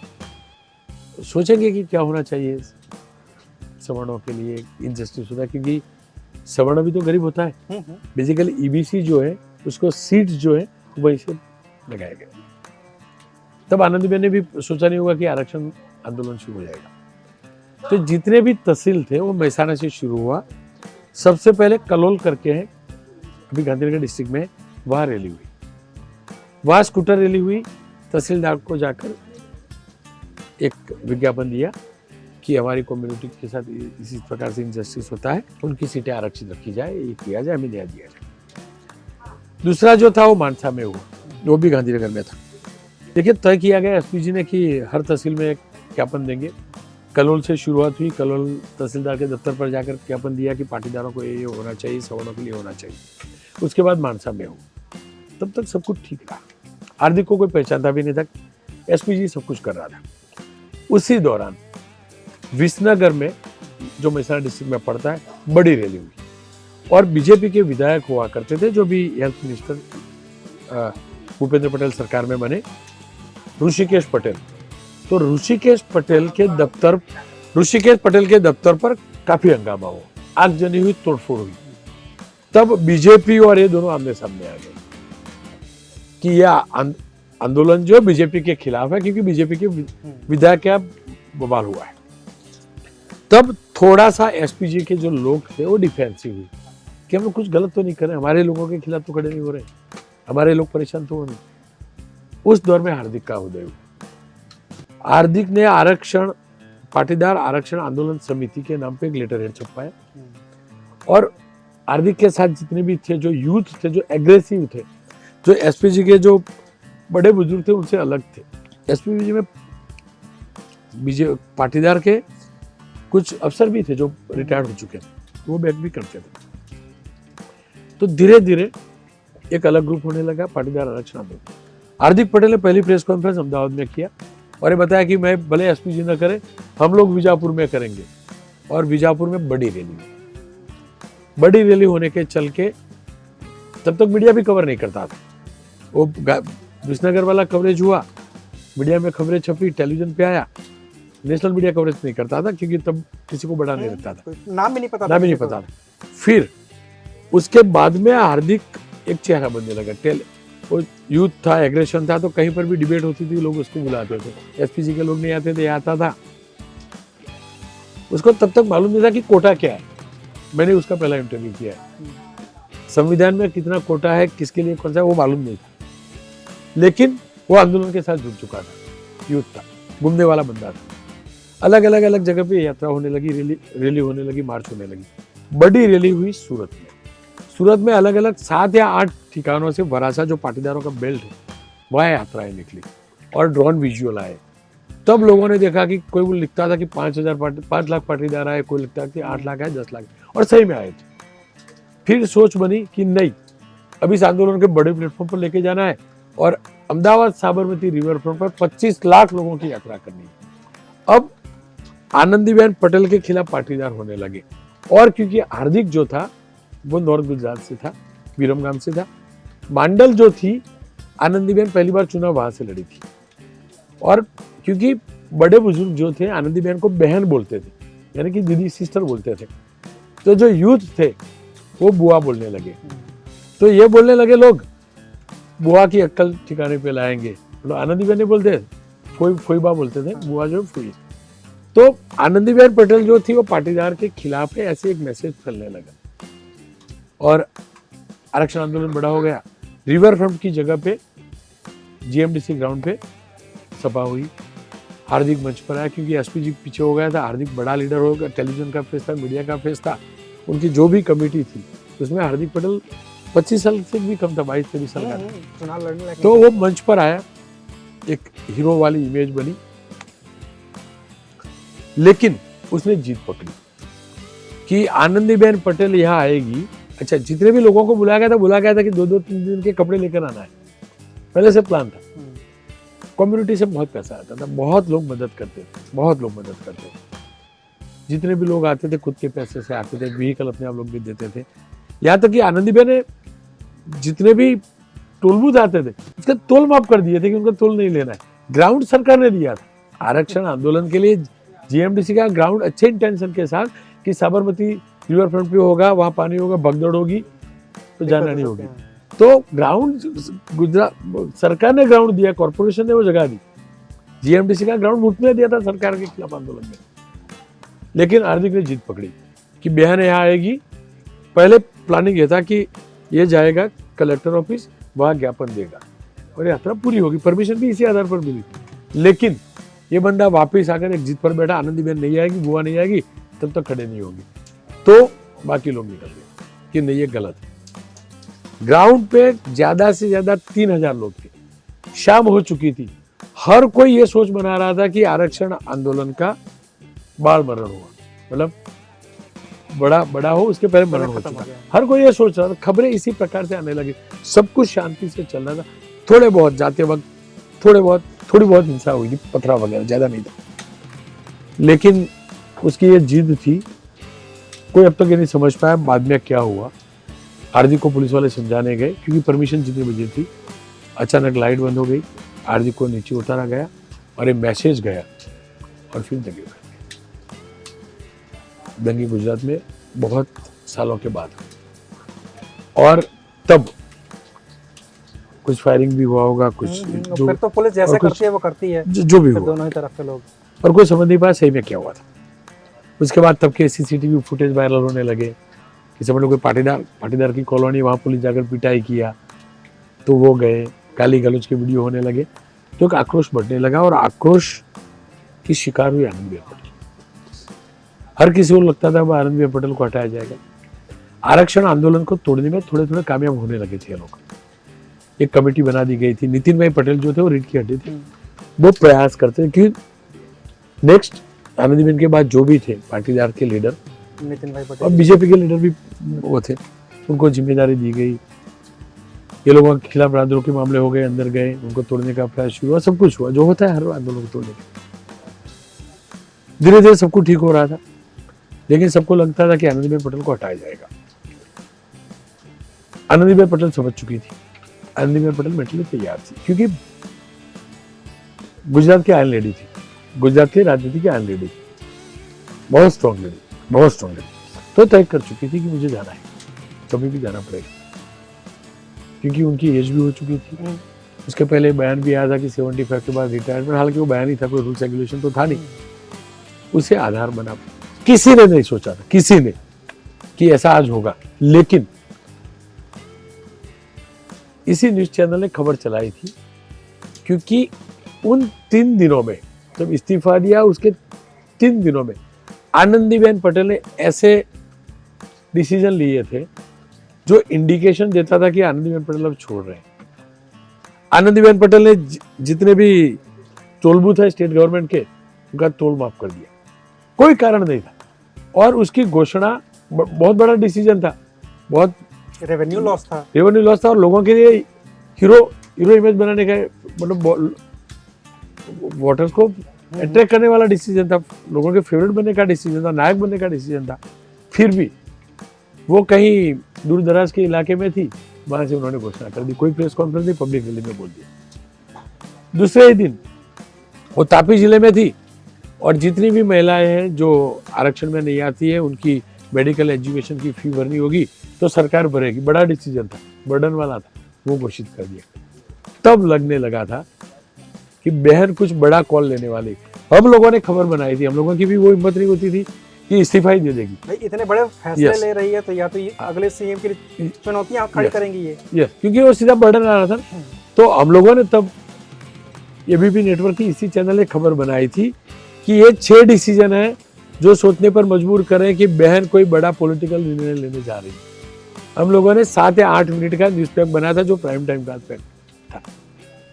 सोचेंगे कि क्या होना चाहिए सवर्णों के लिए, इनजस्टिस होता है क्योंकि सवर्ण भी तो गरीब होता है। बेसिकली ईबीसी जो है उसको सीट्स जो है वही से लगाया गया। तब आनंदीबेन ने भी सोचा नहीं होगा कि आरक्षण आंदोलन शुरू हो जाएगा। तो जितने भी तहसील थे वो मेहसाना से शुरू हुआ। सबसे पहले कलोल करके है अभी गांधीनगर डिस्ट्रिक्ट में, वहाँ रैली हुई, वहाँ स्कूटर रैली हुई। तहसीलदार को जाकर एक विज्ञापन दिया कि हमारी कम्युनिटी के साथ इसी प्रकार से इनजस्टिस होता है, उनकी सीटें आरक्षित रखी जाए, ये किया जाए, हमें न्याय दिया जाए। दूसरा जो था वो मानसा में हुआ, वो भी गांधीनगर में था। देखिए तय किया गया एसपीजी ने कि हर तहसील में एक ज्ञापन देंगे। कलोल से शुरुआत हुई, कलोल तहसीलदार के दफ्तर पर जाकर ज्ञापन दिया कि पाटीदारों को ये होना चाहिए, सवर्णों के लिए होना चाहिए। उसके बाद मानसा में हुआ। तब तक सब कुछ ठीक रहा, हार्दिक को कोई पहचानता भी नहीं था, एसपीजी सब कुछ कर रहा था। उसी दौरान विसनगर में जो मेहसाना डिस्ट्रिक्ट में पड़ता है, बड़ी रैली हुई और बीजेपी के विधायक हुआ करते थे जो भी हेल्थ मिनिस्टर भूपेंद्र पटेल सरकार में बने, ऋषिकेश पटेल। तो ऋषिकेश पटेल के दफ्तर पर काफी हंगामा हुआ, आगजनी हुई, तोड़फोड़ हुई। तब बीजेपी और ये दोनों आमने सामने आ गए कि यह आंदोलन जो बीजेपी के खिलाफ है, क्योंकि बीजेपी के विधायक का बवाल हुआ है। तब थोड़ा सा एसपीजी के जो लोग थे वो डिफेंसिव हुए कि हम कुछ गलत तो नहीं कर रहे, हमारे लोगों के खिलाफ तो खड़े नहीं हो रहे, हमारे लोग परेशान तो हो नहीं। उस दौर में हार्दिक का उदय हुआ। हार्दिक ने पाटीदार आरक्षण आंदोलन समिति के नाम पे एक लेटर हेड छपवाया और हार्दिक के साथ जितने भी थे, जो यूथ थे, जो एग्रेसिव थे, जो एसपीजी के जो बड़े बुजुर्ग थे उनसे अलग थे, एसपीबीजे में बीजे पाटीदार के कुछ अफसर भी थे जो रिटायर्ड हो चुके थे, वो बैक भी करते थे। तो धीरे धीरे एक अलग ग्रुप होने लगा, पाटीदार आरक्षण आंदोलन। हार्दिक पटेल ने पहली प्रेस कॉन्फ्रेंस अहमदाबाद में किया और ये बताया कि मैं भले एसपीजी न करे, हम लोग बीजापुर में करेंगे। और बीजापुर में बड़ी रैली होने के चल के तब तक मीडिया भी कवर नहीं करता था। वो विसनगर वाला कवरेज हुआ, मीडिया में खबरें छपी, टेलीविजन पे आया, नेशनल मीडिया कवरेज नहीं करता था क्योंकि तब किसी को बड़ा नहीं लगता था, नाम भी नहीं पता था। फिर उसके बाद में हार्दिक एक चेहरा बनने लगा। वो यूथ था, एग्रेशन था, तो कहीं पर भी डिबेट होती थी लोग उसको बुलाते थे। एसपीसी के लोग नहीं आते थे, आता था। उसको तब तक मालूम नहीं था कि कोटा क्या है। मैंने उसका पहला इंटरव्यू किया है। संविधान में कितना कोटा है, किसके लिए कौन सा है, वो मालूम नहीं था, लेकिन वो आंदोलन के साथ जुड़ चुका था, यूथ था, घूमने वाला बंदा था। अलग जगह पे यात्रा होने लगी, रैली होने लगी, मार्च होने लगी। बड़ी रैली हुई सूरत में। सूरत में अलग 7 या 8 ठिकानों से वरासा जो पाटीदारों का बेल्ट है, वहाँ यात्राएं निकली और ड्रोन विजुअल आए। तब लोगों ने देखा कि कोई वो लिखता था कि 5 लाख पाटीदार आए, कोई लिखता था कि 8 लाख आए, 10 लाख, और सही में आए थे। फिर सोच बनी कि नहीं, अब इस आंदोलन के बड़े प्लेटफॉर्म पर लेके जाना है और अहमदाबाद साबरमती रिवर फ्रंट पर 25 लाख लोगों की यात्रा करनी है। अब आनंदीबेन पटेल के खिलाफ पाटीदार होने लगे। और क्योंकि हार्दिक जो था वो नॉर्थ गुजरात से था, विरमगाम से था। मांडल जो थी, आनंदीबेन पहली बार चुनाव वहां से लड़ी थी। और क्योंकि बड़े बुजुर्ग जो थे आनंदीबेन को बहन बोलते थे, यानी कि दीदी, सिस्टर बोलते थे, तो जो यूथ थे वो बुआ बोलने लगे। तो ये बोलने लगे लोग, बुआ की अक्ल ठिकाने पे लाएंगे। मतलब आनंदीबेन नहीं बोलते, फोईबा बोलते थे, बुआ जो फुई। तो आनंदीबेन पटेल जो थी वो पाटीदार के खिलाफ है, ऐसे एक मैसेज फैलने लगा और आरक्षण आंदोलन बड़ा हो गया। रिवर फ्रंट की जगह पे जीएमडीसी ग्राउंड पे सभा हुई। हार्दिक मंच पर आया क्योंकि एसपीजी पीछे हो गया था। हार्दिक बड़ा लीडर हो गया, टेलीविजन का फेस था, मीडिया का फेस था। उनकी जो भी कमेटी थी उसमें हार्दिक पटेल 25 साल से भी कम था, 22-23 साल का चुनाव लड़ने लगे। तो वो मंच पर आया, एक हीरो वाली इमेज बनी, लेकिन उसने जीत पकड़ी कि आनंदीबेन पटेल यहाँ आएगी। अच्छा, जितने भी लोगों को बुलाया गया था कि 2-3 दिन के कपड़े लेकर आना है, पहले से प्लान था। कम्युनिटी से बहुत पैसा आता था, बहुत लोग मदद करते थे। जितने भी लोग आते थे खुद के पैसे से आते थे, व्हीकल अपने आप लोग भी देते थे। यहाँ तक कि आनंदीबेन ने जितने भी टोल आते थे उसका तोल माफ कर दिए थे कि उनका तोल नहीं लेना है। ग्राउंड सरकार ने दिया था आरक्षण आंदोलन के लिए। जीएमडीसी का ग्राउंड अच्छे इंटेंशन के साथ कि साबरमती रिवर फ्रंट पे होगा, वहां पानी होगा, भगदड़ होगी तो जाना नहीं होगी। तो ग्राउंड गुजरात सरकार ने ग्राउंड दिया, कॉर्पोरेशन ने वो जगह दी। जीएमडीसी का ग्राउंड मुफ्त में दिया था सरकार के खिलाफ आंदोलन में। लेकिन हार्दिक ने जीत पकड़ी कि बहन यहाँ आएगी। पहले प्लानिंग ये था कि ये जाएगा कलेक्टर ऑफिस, वहां ज्ञापन देगा और यात्रा पूरी होगी। परमिशन भी इसी आधार पर मिली। लेकिन ये बंदा वापस आकर एक जीत पर बैठा, आनंदीबेन नहीं आएगी, बुआ नहीं आएगी, तब तक खड़े नहीं होगी। तो बाकी लोग निकल गए कि नहीं, ये गलत है। ग्राउंड पे ज्यादा से ज्यादा 3000 लोग थे। शाम हो चुकी थी। हर कोई ये सोच बना रहा था कि आरक्षण आंदोलन का बाल मरण हुआ, मतलब बड़ा हो, उसके पहले मरण हो चुका। हर कोई ये सोच रहा था। खबरें इसी प्रकार से आने लगी। सब कुछ शांति से चल रहा था। थोड़े बहुत जाते वक्त थोड़ी बहुत हिंसा हुई थी, पथरा वगैरह, ज्यादा नहीं था। लेकिन उसकी ये जिद थी, कोई अब तक ये नहीं समझ पाया बाद में क्या हुआ। हार्दिक को पुलिस वाले समझाने गए क्योंकि परमिशन जितने बजे थी। अचानक लाइट बंद हो गई, हार्दिक को नीचे उतारा गया और एक मैसेज गया और फिर दंगे हुए। दंगे गुजरात में बहुत सालों के बाद, और तब कुछ फायरिंग भी हुआ होगा, कुछ जो फिर तो पुलिस जैसे करती है वो करती है, जो भी हुआ, दोनों ही तरफ के लोग, और कोई समझ नहीं पाया सही में क्या हुआ था। उसके बाद तब के सीसीटीवी फुटेज वायरल होने लगे कि समझ लो कोई पाटीदार की कॉलोनी, वहाँ पुलिस जाकर पिटाई किया तो वो गए, गाली गलौज के वीडियो होने लगे। तो एक आक्रोश बढ़ने लगा और आक्रोश की शिकार हुई आनंदीबेन पटेल। हर किसी को लगता था वह आनंदीबेन पटेल को हटाया जाएगा। आरक्षण आंदोलन को तोड़ने में थोड़े थोड़े कामयाब होने लगे थे लोग। एक कमेटी बना दी गई थी। नितिन भाई पटेल जो थे वो रीढ़ की हड्डी थे, वो प्रयास करते हैं कि नेक्स्ट आनंदीबेन के बाद जो भी थे पाटीदार के लीडर नितिन भाई और पटेल। बीजेपी के लीडर भी वो थे, उनको जिम्मेदारी दी गई। ये लोगों के खिलाफ आंदोलन के मामले हो गए, अंदर गए, उनको तोड़ने का प्रयास शुरू हुआ, सब कुछ हुआ जो होता है हर आंदोलन को तोड़ने का। धीरे धीरे सब कुछ ठीक हो रहा था, लेकिन सबको लगता था कि आनंदीबेन पटेल को हटाया जाएगा। आनंदीबेन पटेल समझ चुकी थी, आनंदीबेन पटेल मेंटली तैयार थी, क्योंकि गुजरात की आयरन लेडी थी, गुजरात की राजनीति की आयरन लेडी थी, बहुत स्ट्रॉन्ग लेडी, बहुत स्ट्रॉन्ग लेडी। तो तय कर चुकी थी कि मुझे जाना है, कभी भी जाना पड़ेगा, क्योंकि उनकी एज भी हो चुकी थी। उसके पहले बयान भी आया था कि 75 के बाद रिटायरमेंट, हालांकि वो बयान ही था, कोई रूल्स रेगुलेशन तो था नहीं। उसे आधार बना, किसी ने नहीं सोचा था, किसी ने, कि ऐसा आज होगा। लेकिन इसी न्यूज चैनल ने खबर चलाई थी, क्योंकि उन 3 दिनों में, जब इस्तीफा दिया उसके 3 दिनों में आनंदीबेन पटेल ने ऐसे डिसीजन लिए थे जो इंडिकेशन देता था कि आनंदीबेन पटेल अब छोड़ रहे हैं। आनंदीबेन पटेल ने जितने भी तोलबूथ है स्टेट गवर्नमेंट के, उनका तोल माफ कर दिया, कोई कारण नहीं था। और उसकी घोषणा बहुत बड़ा डिसीजन था, बहुत रेवेन्यू लॉस था, और लोगों के लिए हीरो इमेज बनाने का, मतलब वोटर्स को अट्रैक्ट करने वाला डिसीजन था, लोगों के फेवरेट बनने का डिसीजन था, नायक बनने का डिसीजन था। फिर भी वो कहीं दूर दराज के इलाके में थी, वहां से उन्होंने घोषणा कर दी, कोई प्रेस कॉन्फ्रेंस नहीं, पब्लिक रैली में बोल दिया। दूसरे ही दिन वो तापी जिले में थी, और जितनी भी महिलाएं हैं जो आरक्षण में नहीं आती है, उनकी मेडिकल एजुकेशन की फी भरनी होगी तो सरकार भरेगी, बड़ा डिसीजन था, बर्डन वाला था, वो घोषित कर दिया। तब लगने लगा था कि बहन कुछ बड़ा कॉल लेने वाली। हम लोगों ने खबर बनाई थी, हम लोगों की भी वो हिम्मत नहीं होती थी कि इस्तीफा ही दे देगी। भाई इतने बड़े फैसले Yes. ले रही है तो या तो ये अगले सीएम के लिए चुनौतियां खड़ी Yes. करेंगी ये। यस, क्योंकि वो सीधा बर्डन आ रहा था। तो हम लोगों ने तब एबीपी नेटवर्क की इसी चैनल ने खबर बनाई थी कि ये 6 डिसीजन है जो सोचने पर मजबूर करें कि बहन कोई बड़ा पॉलिटिकल निर्णय लेने जा रही है। हम लोगों ने 7 या 8 मिनट का न्यूज पेपर बनाया था जो प्राइम टाइम का था।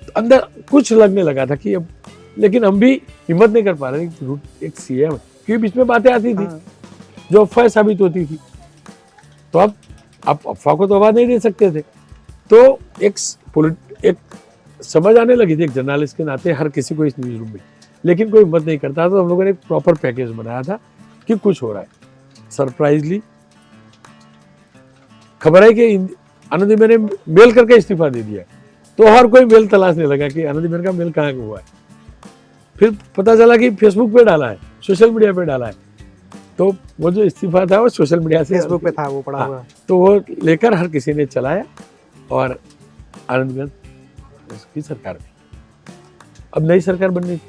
तो अंदर कुछ लगने लगा था कि अब, लेकिन हम भी हिम्मत नहीं कर पा रहे थे। एक सीएम, क्योंकि बीच में बातें आती थी जो अफवाह साबित होती थी, तो अब आप अफवाह को तो आवाज नहीं दे सकते थे। तो एक समझ आने लगी थी एक जर्नलिस्ट के नाते हर किसी को इस न्यूज रूम में, लेकिन कोई हिम्मत नहीं करता। तो हम लोगों ने एक प्रॉपर पैकेज बनाया था कि कुछ हो रहा है। सरप्राइजली खबर है कि आनंदीबेन ने मेल करके इस्तीफा दे दिया, तो हर कोई मेल तलाशने लगा कि आनंदीबेन का मेल कहाँ हुआ है। फिर पता चला कि फेसबुक पे डाला है, सोशल मीडिया पे डाला है। तो वो जो इस्तीफा था वो सोशल मीडिया से, फेसबुक पे था वो पड़ा हुआ। तो वो लेकर हर किसी ने चलाया और आनंदीबेन की सरकार थी। अब नई सरकार बननी थी,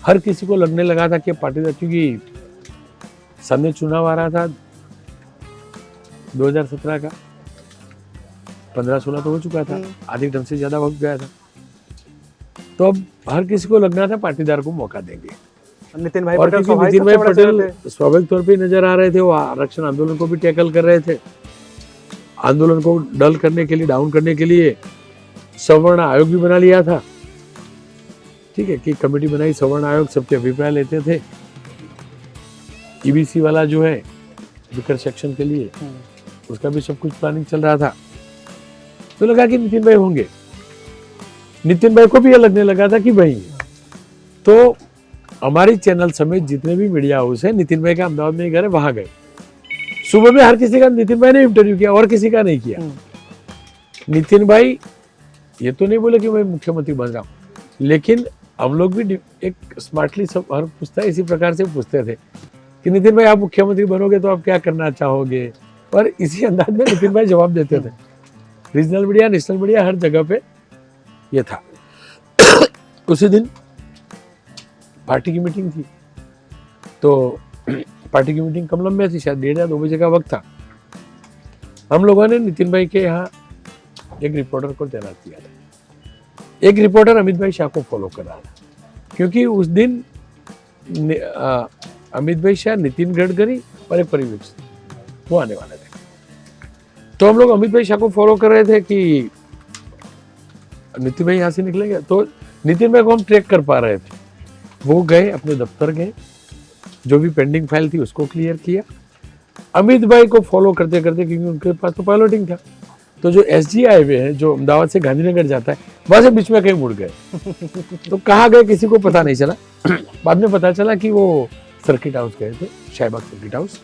हर किसी को लगने लगा था कि पाटीदार, क्योंकि सामने चुनाव आ रहा था 2017 का, 15-16 तो हो चुका था, आधी ढंग से ज्यादा वक्त गया था। तो अब हर किसी को लगना था पाटीदार को मौका देंगे। नितिन भाई और पटेल क्योंकि नितिन भाई पटेल स्वाभाविक तौर पे नजर आ रहे थे, वो आरक्षण आंदोलन को भी टैकल कर रहे थे। आंदोलन को डल करने के लिए, डाउन करने के लिए सवर्ण आयोग भी बना लिया था। ठीक है, कि कमेटी बनाई सवर्ण आयोग, सबके अभिप्राय लेते थे। ईबीसी वाला जो है विकर सेक्शन के लिए, उसका भी सब कुछ प्लानिंग चल रहा था। तो लगा कि नितिन भाई होंगे। नितिन भाई को भी यह लगने लगा था कि भाई, तो हमारी चैनल समेत जितने भी मीडिया हाउस है, नितिन भाई का अहमदाबाद में घर है, वहां गए। सुबह में हर किसी का नितिन भाई ने इंटरव्यू किया और किसी का नहीं किया। नितिन भाई ये तो नहीं बोले कि मैं मुख्यमंत्री बन रहा हूँ, लेकिन हम लोग भी एक स्मार्टली सब हर पूछता है, इसी प्रकार से पूछते थे कि नितिन भाई आप मुख्यमंत्री बनोगे तो आप क्या करना चाहोगे, और इसी अंदाज में नितिन भाई जवाब देते थे। रीजनल मीडिया, नेशनल मीडिया, हर जगह पे ये था। उसी दिन पार्टी की मीटिंग थी, तो पार्टी की मीटिंग कमलम में थी, शायद 1:30 या 2 बजे का वक्त था। हम लोगों ने नितिन भाई के यहाँ एक रिपोर्टर को तैनात किया था। एक रिपोर्टर अमित भाई शाह को फॉलो कर रहा था, क्योंकि उस दिन अमित भाई शाह, नितिन गडकरी और एक पर्यवेक्षक वो आने वाले थे। तो हम लोग अमित भाई शाह को फॉलो कर रहे थे कि नितिन भाई यहाँ से निकलेंगे, तो नितिन भाई को हम ट्रैक कर पा रहे थे। वो गए अपने दफ्तर गए, जो भी पेंडिंग फाइल थी उसको क्लियर किया। अमित भाई को फॉलो करते करते, क्योंकि उनके पास तो पायलटिंग था, तो जो SG हाईवे है जो अहमदाबाद से गांधीनगर जाता है, वहां से बीच में कहीं मुड़ गए। तो कहाँ गए किसी को पता नहीं चला। बाद में पता चला कि वो सर्किट हाउस गए थे, शाहबाग सर्किट हाउस।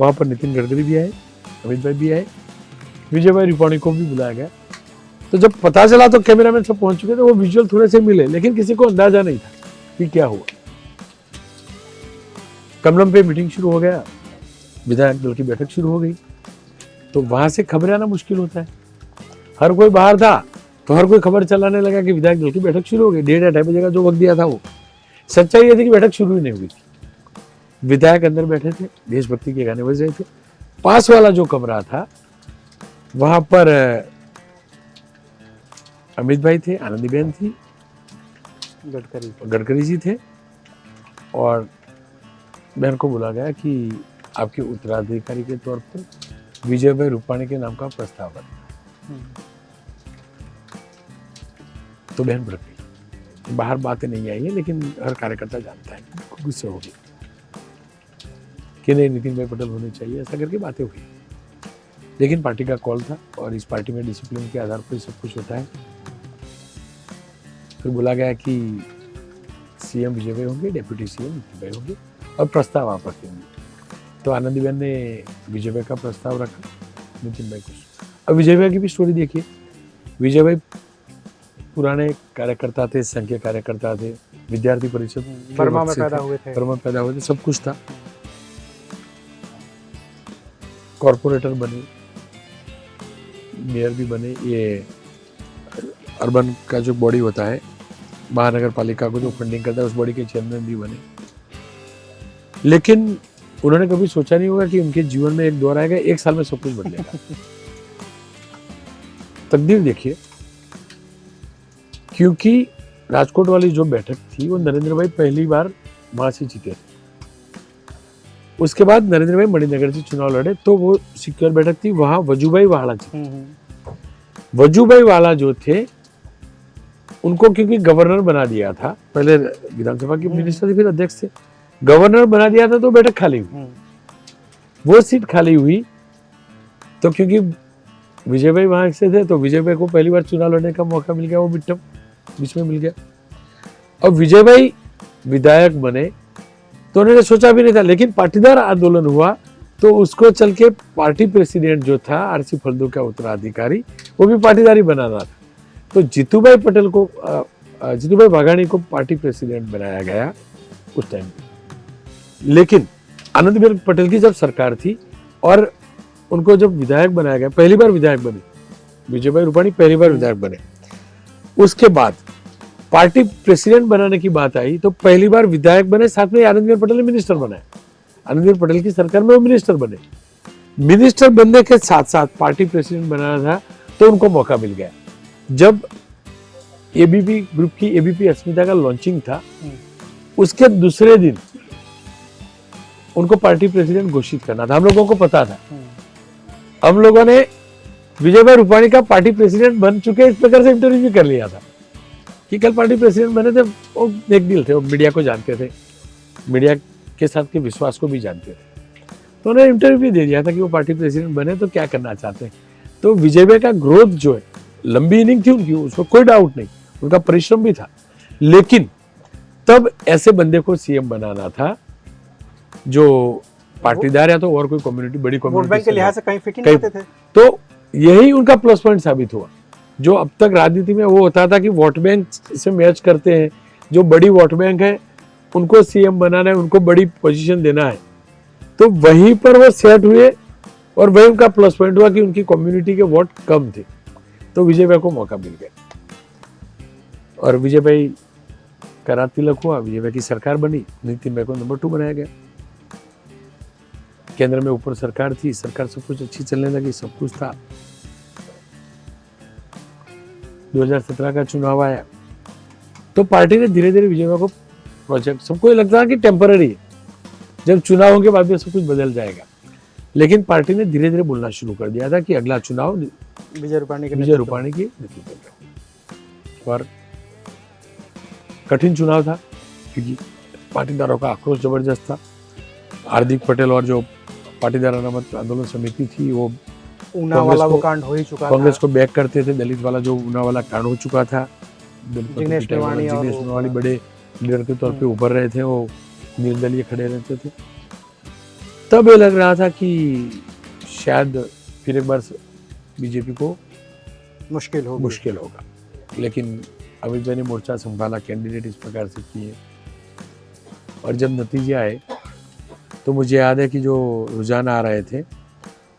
वहां पर नितिन गडकरी भी आए, अमित भाई भी आए, विजय भाई रूपाणी को भी बुलाया गया। तो जब पता चला तो कैमरामैन सब पहुंच चुके थे, वो विजुअल थोड़े से मिले, लेकिन किसी को अंदाजा नहीं था कि क्या हुआ। कमलम पे मीटिंग शुरू हो गया, विधायक दल की बैठक शुरू हो गई। तो वहां से खबर आना मुश्किल होता है। हर कोई बाहर था तो हर कोई खबर चलाने लगा कि विधायक दल की बैठक शुरू हो गई। 1:30 या 2:30 बजे का जो वक्त दिया था, वो सच्चाई ये थी कि बैठक शुरू ही नहीं हुई थी। विधायक अंदर बैठे थे, देशभक्ति के गाने बज रहे थे। पास वाला जो कमरा था वहां पर अमित भाई थे, आनंदीबेन थी, गडकरी जी थे, और बहन को बोला गया कि आपके उत्तराधिकारी के तौर पर विजय भाई रूपाणी के नाम का प्रस्ताव है। तो बहन भड़क गई। बाहर बातें नहीं आई है, लेकिन हर कार्यकर्ता जानता है, गुस्से हो गई कि नहीं, नितिन भाई पटेल होने चाहिए, ऐसा करके बातें हुई। लेकिन पार्टी का कॉल था, और इस पार्टी में डिसिप्लिन के आधार पर सब कुछ होता है। फिर बोला गया कि CM विजय भाई होंगे, डेप्यूटी CM नितिन भाई होंगे, और प्रस्ताव आप रखेंगे। तो आनंदीबेन ने विजय भाई का प्रस्ताव रखा, नितिन भाई को। अब विजय भाई की भी स्टोरी देखिए। विजय भाई पुराने कार्यकर्ता थे, संघ के कार्यकर्ता थे, विद्यार्थी परिषद बर्मा में पैदा हुए थे, बर्मा में पैदा हुए थे, सब कुछ था। कॉर्पोरेटर बने, मेयर भी बने, ये अर्बन का जो बॉडी होता है, महानगर पालिका को जो फंडिंग करता है, उस बॉडी के चेयरमैन भी बने। लेकिन उन्होंने कभी सोचा नहीं होगा कि उनके जीवन में एक दौर आएगा, 1 साल में सब कुछ बदलेगा। तकदीर देखिए, क्योंकि राजकोट वाली जो बैठक थी वो नरेंद्र भाई पहली बार वहां से जीते थे। उसके बाद नरेंद्र भाई मणिनगर से चुनाव लड़े, तो वो सिक्योर बैठक थी, वहां वजूभाई वाला जीते। वजूभाई वाला जो थे, उनको क्योंकि गवर्नर बना दिया था, पहले विधानसभा के मिनिस्टर थे, फिर अध्यक्ष थे, गवर्नर बना दिया था, तो बैठक खाली हुई। वो सीट खाली हुई, तो क्योंकि विजय भाई वहां से थे, तो विजय भाई को पहली बार चुनाव लड़ने का मौका मिल गया, वो मिड टर्म बीच में मिल गया। अब विजय भाई विधायक बने तो उन्होंने सोचा भी नहीं था, लेकिन पाटीदार आंदोलन हुआ तो उसको चल के पार्टी प्रेसिडेंट जो था RC फल्दू का उत्तराधिकारी, वो भी पाटीदारी बनाना था। तो जीतूभाई पटेल को, जीतूभाई वाघाणी को पार्टी प्रेसिडेंट बनाया गया उस टाइम। लेकिन आनंदीबेन पटेल की जब सरकार थी और उनको जब विधायक बनाया गया, पहली बार विधायक बने विजय भाई रूपाणी, पहली बार विधायक बने। उसके बाद पार्टी प्रेसिडेंट बनाने की बात आई तो पहली बार विधायक बने, साथ में आनंदीबेन पटेल ने मिनिस्टर बनाया। आनंदीबेन पटेल की सरकार में वो मिनिस्टर बने। मिनिस्टर बनने के साथ साथ पार्टी प्रेसिडेंट बनाना था, तो उनको मौका मिल गया। जब ABP ग्रुप की ABP अस्मिता का लॉन्चिंग था, उसके दूसरे दिन उनको पार्टी प्रेसिडेंट घोषित करना था। हम लोगों को पता था, हम लोगों ने विजय भाई रूपाणी का पार्टी प्रेसिडेंट बन चुके इस प्रकार से इंटरव्यू भी कर लिया था कि कल पार्टी प्रेसिडेंट बने थे। वो एक डील थे, वो मीडिया को जानते थे, मीडिया के साथ के विश्वास को भी जानते थे, तो उन्होंने इंटरव्यू भी दे दिया था कि वो पार्टी प्रेसिडेंट बने तो क्या करना चाहते हैं। तो विजय भाई का ग्रोथ जो है, लंबी इनिंग थी उनकी, उसको कोई डाउट नहीं, उनका परिश्रम भी था। लेकिन तब ऐसे बंदे को CM बनाना था जो पाटीदार या तो और कोई कम्युनिटी, बड़ी वोट बैंक के कम्युनिटी लिहाज से कहीं फिट नहीं करते थे। तो यही उनका प्लस पॉइंट साबित हुआ। जो अब तक राजनीति में वो होता था कि वोट बैंक से मैच करते हैं, जो बड़ी वोट बैंक है उनको CM बनाना है, उनको बड़ी पोजीशन देना है, तो वहीं पर वो सेट हुए और वही उनका प्लस पॉइंट हुआ कि उनकी कम्युनिटी के वोट कम थे, तो विजय भाई को मौका मिल गया और विजय भाई का रात तिलक हुआ, विजय भाई की सरकार बनी, नितिन भाई को नंबर 2 बनाया गया। केंद्र में ऊपर सरकार थी, सरकार सब कुछ अच्छी चलने लगी, सब कुछ था। 2017 का चुनाव आया तो पार्टी ने धीरे धीरे विजय भाई को प्रोजेक्ट, सबको ये लगता था कि टेम्पररी है, जब चुनावों के बाद में सब कुछ बदल जाएगा, लेकिन पार्टी ने धीरे धीरे बोलना शुरू कर दिया था कि अगला चुनाव विजय रूपाणी के नेतृत्व में। पर कठिन चुनाव था क्योंकि पाटीदारों का आक्रोश जबरदस्त था। हार्दिक पटेल और जो पाटीदार अनामत आंदोलन समिति थी वो ऊना वाला वो कांड हो ही चुका कांग्रेस था। को बैक करते थे। दलित वाला जो ऊना वाला कांड हो चुका था, जिग्नेश मेवाणी बड़े लीडर के तौर पे उभर रहे थे, वो निर्दलीय खड़े रहते थे। तब ये लग रहा था कि शायद फिर एक बार बीजेपी को मुश्किल होगा, लेकिन अमित भाई ने मोर्चा संभाला, कैंडिडेट इस प्रकार से किए, और जब नतीजे आए तो मुझे याद है कि जो रुझान आ रहे थे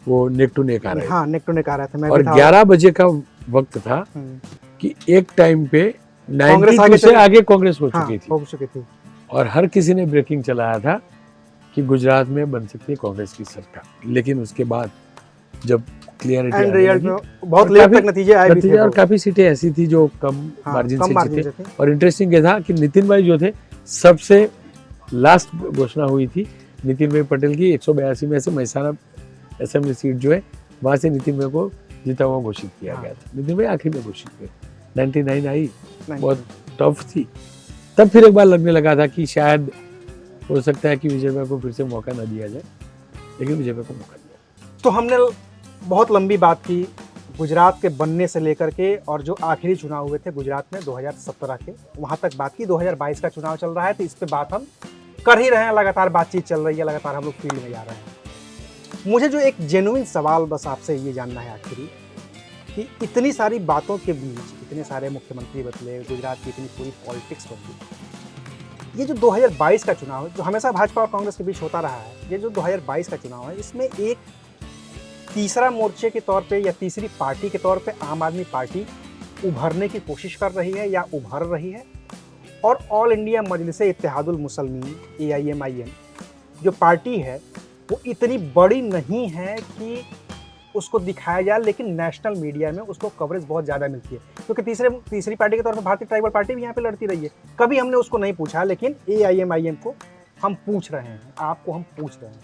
वो नेक टू नेक आ रहे थे। हाँ, नेक टू नेक आ रहे थे। मैं और 11 बजे का वक्त था कि एक टाइम पे 92 से आगे कांग्रेस हो चुकी थी और हर किसी ने ब्रेकिंग चलाया था कि गुजरात में बन सकती है कांग्रेस की सरकार। लेकिन उसके बाद जब क्लियरिटी बहुत लेट तक नतीजे आए भी थे, और काफी सीटें ऐसी थी जो कम मार्जिन से जीते। और इंटरेस्टिंग ये था कि नितिन भाई जो थे, सबसे लास्ट घोषणा हुई थी नितिन भाई पटेल की 182 में से महसाना असेंबली सीट जो है वहां से नितिन भाई को जीता हुआ घोषित किया गया था। नितिन भाई आखिर में घोषित हुए। 99 आई, बहुत टफ थी। तब फिर एक बार लगने लगा था कि शायद हो सकता है कि विजय भाई को फिर से मौका न दिया जाए, लेकिन विजय भाई को मौका दिया। तो हमने बहुत लंबी बात की गुजरात के बनने से लेकर के, और जो आखिरी चुनाव हुए थे गुजरात में 2017 के, वहाँ तक बात की। 2022 का चुनाव चल रहा है तो इस पे बात हम कर ही रहे हैं, लगातार बातचीत चल रही है, लगातार हम लोग फील्ड में जा रहे हैं। मुझे जो एक जेन्युइन सवाल बस आपसे ये जानना है आखिरी, कि इतनी सारी बातों के बीच, इतने सारे मुख्यमंत्री बदले, गुजरात की इतनी पूरी पॉलिटिक्स बदली, ये जो 2022 का चुनाव है, जो हमेशा भाजपा और कांग्रेस के बीच होता रहा है, ये जो 2022 का चुनाव है, इसमें एक तीसरा मोर्चे के तौर पे या तीसरी पार्टी के तौर पे आम आदमी पार्टी उभरने की कोशिश कर रही है या उभर रही है, और all India Majlise Ittehadul Muslimeen AIMIM जो पार्टी है वो इतनी बड़ी नहीं है कि उसको दिखाया जाए, लेकिन नेशनल मीडिया में उसको कवरेज बहुत ज़्यादा मिलती है, क्योंकि तीसरी पार्टी के तौर पर भारतीय ट्राइबल पार्टी भी यहाँ पे लड़ती रही है। कभी हमने उसको नहीं पूछा, लेकिन AIMIM को हम पूछ रहे हैं, आपको हम पूछ रहे हैं,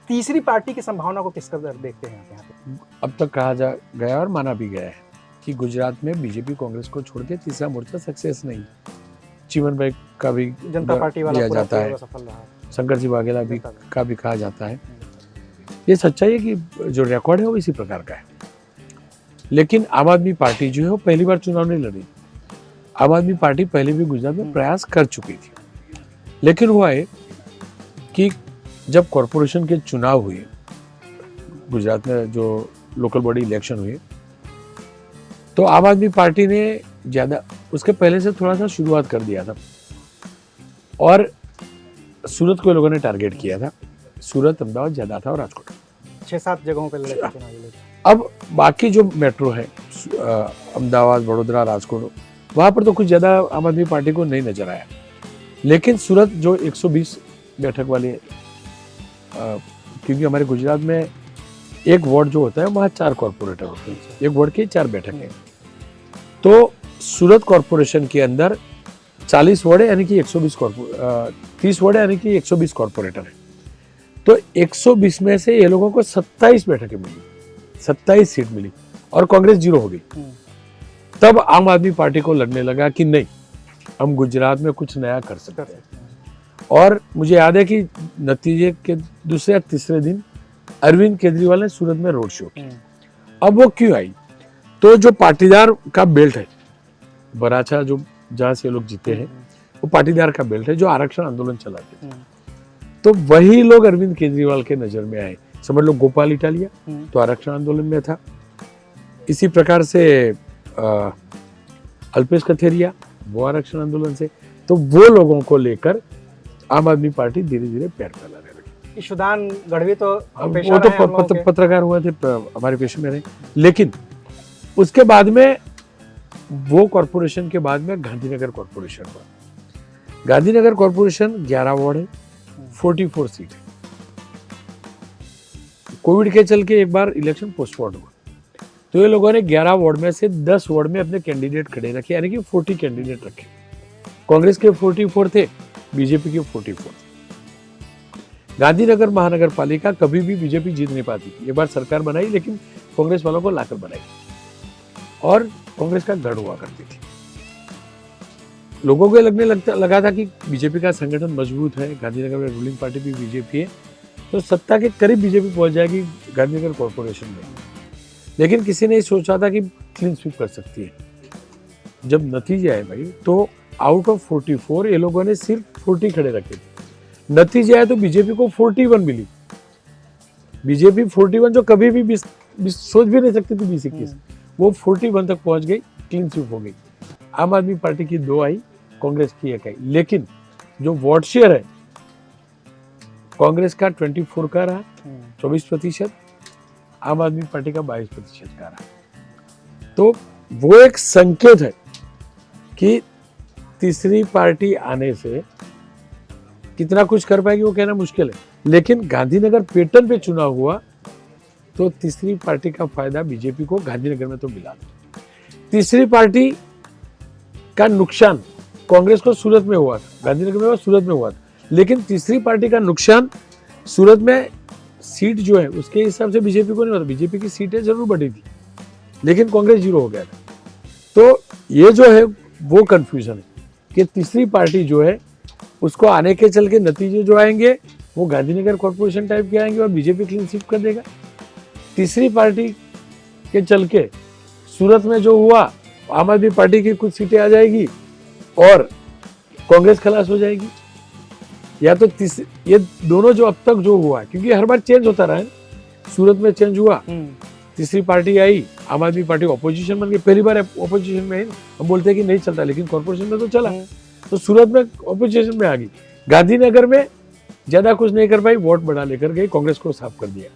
तीसरी पार्टी की संभावना को किस कदर देखते हैं यहाँ पे? अब तक कहा जा गया और माना भी गया है कि गुजरात में बीजेपी कांग्रेस को छोड़ के तीसरा मोर्चा सक्सेस नहीं। चिमन भाई का भी जनता पार्टी वाला जाता है, सफल रहा, शंकर जी वाघेला भी का भी कहा जाता है। ये सच्चाई है कि जो रिकॉर्ड है वो इसी प्रकार का है। लेकिन आम आदमी पार्टी जो है वो पहली बार चुनाव नहीं लड़ी। आम आदमी पार्टी पहले भी गुजरात में प्रयास कर चुकी थी, लेकिन हुआ है कि जब कॉरपोरेशन के चुनाव हुए गुजरात में, जो लोकल बॉडी इलेक्शन हुए, तो आम आदमी पार्टी ने ज़्यादा उसके पहले से थोड़ा सा शुरुआत कर दिया था और सूरत को लोगों ने टारगेट किया था। सूरत, अहमदाबाद, ज़्यादा था और राजकोट, 6-7 जगहों पे लड़े चुनाव। अब बाकी जो मेट्रो है अहमदाबाद, वडोदरा, राजकोट, वहाँ पर तो कुछ ज़्यादा आम आदमी पार्टी को नहीं नजर आया। लेकिन सूरत जो 120 बैठक वाले, क्योंकि हमारे गुजरात में एक वार्ड जो होता है वहाँ 4 कॉर्पोरेटर होते हैं, एक वार्ड की 4 बैठकें। तो सूरत कॉर्पोरेशन के अंदर 40 वार्ड है, यानी कि 30 वार्ड है, यानी कि 120 कॉर्पोरेटर है। तो 120 में से ये लोगों को 27 बैठकें मिली, 27 सीट मिली और कांग्रेस 0 हो गई। तब आम आदमी पार्टी को लगने लगा कि नहीं, हम गुजरात में कुछ नया कर सकते हैं। और मुझे याद है कि नतीजे के दूसरे या तीसरे दिन अरविंद केजरीवाल ने सूरत में रोड शो किया। अब वो क्यों आई? तो जो पाटीदार का बेल्ट है, बराछा जो जहाँ से लोग जीते हैं, वो पाटीदार का बेल्ट है जो आरक्षण आंदोलन चलाते थे। तो वही लोग अरविंद केजरीवाल के नजर में आए। समझ लो गोपाल इटालिया तो आरक्षण आंदोलन में था, इसी प्रकार से अल्पेश कथेरिया वो आरक्षण आंदोलन से। तो वो लोगों को लेकर आम आदमी पार्टी धीरे धीरे पैर फैलाने लगी। ईशुदान गढ़वी तो वो तो पत्रकार हुए थे, हमारे पेशे में रहे। लेकिन उसके बाद में वो कॉर्पोरेशन के बाद में गांधीनगर कॉर्पोरेशन हुआ। गांधीनगर कॉर्पोरेशन 11 वार्ड है, 44 सीट है। कोविड के चल के एक बार इलेक्शन पोस्टपोन हुआ, तो ये लोगों ने 11 वार्ड में से 10 वार्ड में अपने कैंडिडेट खड़े रखे, यानी कि 40 कैंडिडेट रखे। कांग्रेस के 44 थे, बीजेपी के 44। गांधीनगर महानगर पालिका कभी भी बीजेपी जीत नहीं पाती थी। एक बार सरकार बनाई, लेकिन कांग्रेस वालों को लाकर बनाई और कांग्रेस का गढ़ हुआ करती थी। लोगों को लगा था कि बीजेपी का संगठन मजबूत है, गांधीनगर में रूलिंग पार्टी भी बीजेपी है, तो सत्ता के करीब बीजेपी पहुंच जाएगी गांधीनगर कॉरपोरेशन में। लेकिन किसी ने सोचा था कि क्लीन स्वीप कर सकती है। जब नतीजे आए भाई, तो आउट ऑफ 44 ये लोगों ने सिर्फ 40 खड़े रखे थे। नतीजे आए तो बीजेपी को 41 मिली। बीजेपी 41 जो कभी भी सोच भी नहीं सकती थी 20-21, वो 41 तक पहुंच गई, क्लीन स्वीप हो गई। आम आदमी पार्टी की 2 आई, कांग्रेस की 1 आई। लेकिन जो वोट शेयर है कांग्रेस का 24 का रहा, 24%, आम आदमी पार्टी का 22% का रहा। तो वो एक संकेत है कि तीसरी पार्टी आने से कितना कुछ कर पाएगी वो कहना मुश्किल है। लेकिन गांधीनगर पैटर्न पे चुनाव हुआ तो तीसरी पार्टी का फायदा बीजेपी को गांधीनगर में तो मिला। तीसरी पार्टी का नुकसान कांग्रेस को सूरत में हुआ था, गांधीनगर में हुआ, सूरत में हुआ था। लेकिन तीसरी पार्टी का नुकसान सूरत में सीट जो है उसके हिसाब से बीजेपी को नहीं हुआ। बीजेपी की सीटें जरूर बढ़ी थी, लेकिन कांग्रेस 0 हो गया था। तो ये जो है वो कंफ्यूजन है कि तीसरी पार्टी जो है उसको आने के चल के नतीजे जो आएंगे वो गांधीनगर कॉरपोरेशन टाइप के आएंगे और बीजेपी क्लीन स्वीप कर देगा। तीसरी पार्टी के चल के सूरत में जो हुआ, आम आदमी पार्टी की कुछ सीटें आ जाएगी और कांग्रेस खलास हो जाएगी। या तो ये दोनों जो अब तक जो हुआ, क्योंकि हर बार चेंज होता रहा है, सूरत में चेंज हुआ, तीसरी पार्टी आई, आम आदमी पार्टी ऑपोजिशन बन गई। पहली बार ऑपोजिशन में है, हम बोलते हैं कि नहीं चलता, लेकिन कॉर्पोरेशन में तो चला। तो सूरत में ऑपोजिशन में आ गई, गांधीनगर में ज्यादा कुछ नहीं कर पाई, वोट बढ़ा लेकर गई, कांग्रेस को साफ कर दिया।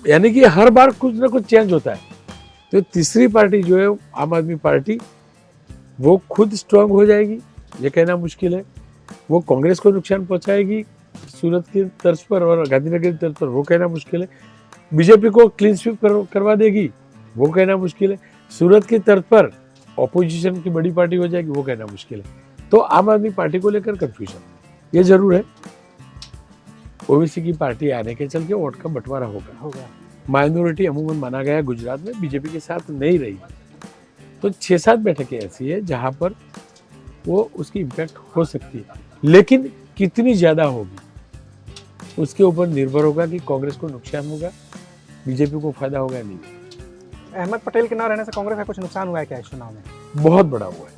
यानी कि हर बार कुछ ना कुछ चेंज होता है। तो तीसरी पार्टी जो है आम आदमी पार्टी, वो खुद स्ट्रांग हो जाएगी, ये कहना मुश्किल है। वो कांग्रेस को नुकसान पहुंचाएगी सूरत की तर्ज पर और गांधीनगर की तर्ज पर, वो कहना मुश्किल है। बीजेपी को क्लीन स्वीप करवा देगी, वो कहना मुश्किल है। सूरत की तर्ज पर ऑपोजिशन की बड़ी पार्टी हो जाएगी, वो कहना मुश्किल है। तो आम आदमी पार्टी को लेकर कंफ्यूजन ये जरूर है। ओबीसी की पार्टी आने के चल के वोट का बंटवारा होगा। माइनॉरिटी अमूमन माना गया गुजरात में बीजेपी के साथ नहीं रही, तो 6-7 बैठकें ऐसी है जहां पर वो उसकी इम्पैक्ट हो सकती है। लेकिन कितनी ज्यादा होगी उसके ऊपर निर्भर होगा कि कांग्रेस को नुकसान होगा, बीजेपी को फायदा होगा या नहीं। अहमद पटेल के ना रहने से कांग्रेस का कुछ नुकसान हुआ है क्या इस चुनाव में? बहुत बड़ा हुआ है,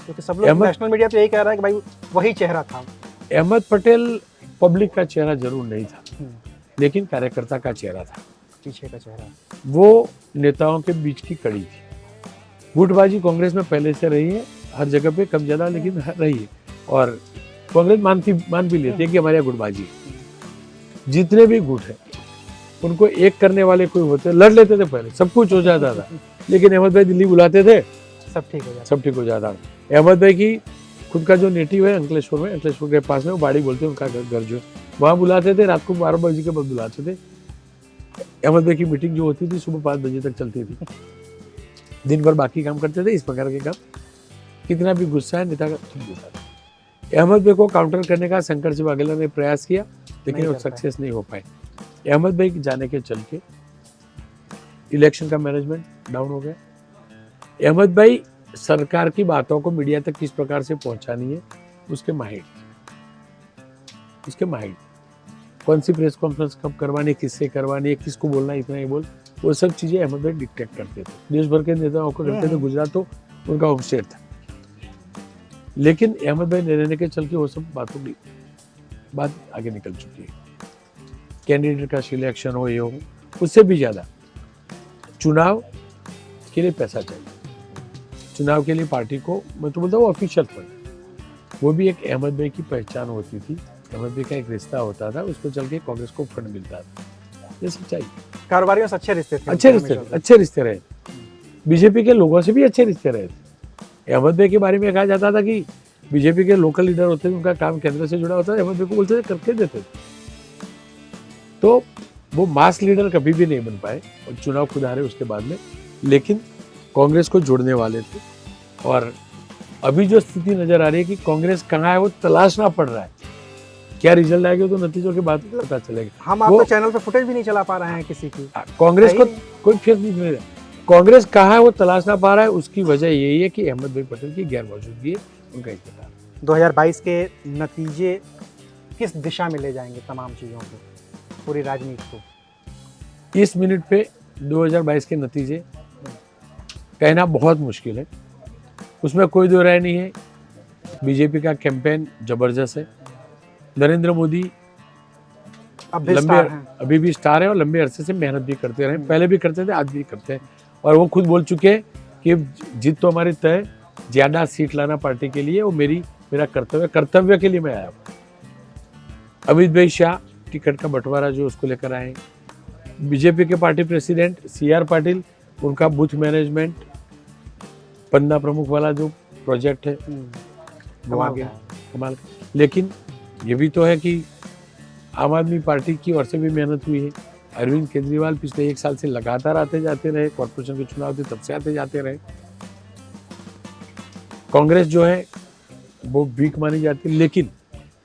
क्योंकि सब लोग नेशनल मीडिया तो यही कह रहा है कि भाई वही चेहरा था। अहमद पटेल पब्लिक का चेहरा जरूर नहीं था, लेकिन कार्यकर्ता का चेहरा था, पीछे का चेहरा। वो नेताओं के बीच की कड़ी थी। गुटबाजी कांग्रेस में पहले से रही है, हर जगह पे कम ज्यादा लेकिन रही है, और कांग्रेस मान भी लेती है कि हमारे यहाँ गुटबाजी है। जितने भी गुट है उनको एक करने वाले कोई होते, लड़ लेते थे, पहले सब कुछ हो जाता था, लेकिन अहमद भाई दिल्ली बुलाते थे, सब ठीक हो जाता। अहमद भाई की खुद का जो नेटिव है अंकलेश्वर में, अंकलेश्वर के पास में, वो बाड़ी बोलते हैं उनका घर जो है, वहाँ बुलाते थे, रात को 12 बजे के बाद बुलाते थे। अहमद भाई की मीटिंग जो होती थी सुबह 5 बजे तक चलती थी, दिन भर बाकी काम करते थे, इस प्रकार के काम। कितना भी गुस्सा है नेता का ठीक देता था। अहमद भाई को काउंटर करने का शंकर सिंह वाघेला ने प्रयास किया, लेकिन वो सक्सेस नहीं हो पाए। अहमद भाई जाने के चल के इलेक्शन का मैनेजमेंट डाउन हो गया। अहमद भाई सरकार की बातों को मीडिया तक किस प्रकार से पहुंचानी है उसके माहिर, कौन सी प्रेस कॉन्फ्रेंस कब करवानी, किससे करवानी है, किसको बोलना, इतना ही बोल, वो सब चीजें अहमद भाई डिक्टेट करते थे। देश भर के नेताओं को करते थे, गुजरात तो उनका होम स्टेट था। लेकिन अहमद भाई न रहने के चल के वो सब बातों की बात आगे निकल चुकी है। कैंडिडेट का सिलेक्शन हो, ये हो, उससे भी ज्यादा चुनाव के लिए पैसा चाहिए। चुनाव के लिए पार्टी को, मैं तो बोलता हूँ ऑफिशियल फंड, वो भी एक अहमद भाई की पहचान होती थी, अहमद भाई का एक रिश्ता होता था, उसको चल के कांग्रेस को फंड मिलता था। ये सच्चाई। कारोबारियों से अच्छे रिश्ते थे, अच्छे रिश्ते रहे, बीजेपी के लोगों से भी अच्छे रिश्ते रहे। अहमद भाई के बारे में कहा जाता था कि बीजेपी के लोकल लीडर होते थे, उनका काम केंद्र से जुड़ा होता था, अहमद भाई को बोलते थे करके देते थे। तो वो मास लीडर कभी भी नहीं बन पाए और चुनाव खुद हारे उसके बाद में, लेकिन कांग्रेस को जोड़ने वाले थे। और अभी जो स्थिति नजर आ रही है कि कांग्रेस कहाँ है वो तलाशना पड़ रहा है। क्या रिजल्ट आएगा तो नतीजों के बाद पता चलेगा। हम आपके चैनल पे फुटेज भी नहीं चला पा रहे हैं किसी की, कांग्रेस को कोई फेस नहीं रहा। कांग्रेस कहाँ है वो तलाशना पा रहा है, उसकी वजह यही है कि अहमद भाई पटेल की गैर मौजूदगी है, उनका ही बता रहा 2022 के नतीजे किस दिशा में ले जाएंगे तमाम चीज़ों को, पूरी राजनीति को? हूँ। इस मिनट पे 2022 के नतीजे कहना बहुत मुश्किल है, उसमें कोई दो राय नहीं है। बीजेपी का कैंपेन जबरदस्त है, नरेंद्र मोदी अब भी स्टार हैं। अभी भी स्टार है और लंबे अरसे से मेहनत भी करते रहे, पहले भी करते थे, आज भी करते हैं। और वो खुद बोल चुके हैं कि जीत तो हमारी तय, ज़्यादा सीट लाना पार्टी के लिए वो मेरा कर्तव्य के लिए मैं आया हूँ। अमित भाई शाह टिकट का बंटवारा जो उसको लेकर आए हैं। बीजेपी के पार्टी प्रेसिडेंट CR पाटिल, उनका बूथ मैनेजमेंट पन्ना प्रमुख वाला जो प्रोजेक्ट है वो आ गया, कमाल का। लेकिन ये भी तो है कि आम आदमी पार्टी की ओर से भी मेहनत हुई है। अरविंद केजरीवाल पिछले 1 साल से लगातार आते जाते रहे, कॉर्पोरेशन के चुनाव थे तब से आते जाते रहे। कांग्रेस जो है वो वीक मानी जाती है, लेकिन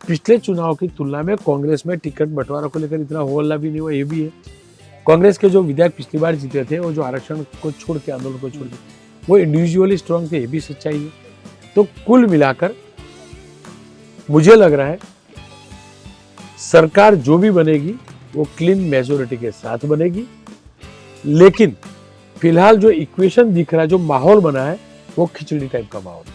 पिछले चुनाव की तुलना में कांग्रेस में टिकट बंटवारा को लेकर इतना हो हल्ला भी नहीं हुआ। ये भी है, कांग्रेस के जो विधायक पिछली बार जीते थे, वो जो आरक्षण को छोड़ के, आंदोलन को छोड़ के, वो इंडिविजुअली स्ट्रांग थे, ये भी सच्चाई है। तो कुल मिलाकर मुझे लग रहा है सरकार जो भी बनेगी वो क्लीन मेजोरिटी के साथ बनेगी। लेकिन फिलहाल जो इक्वेशन दिख रहा है, जो माहौल बना है, वो खिचड़ी टाइप का माहौल है।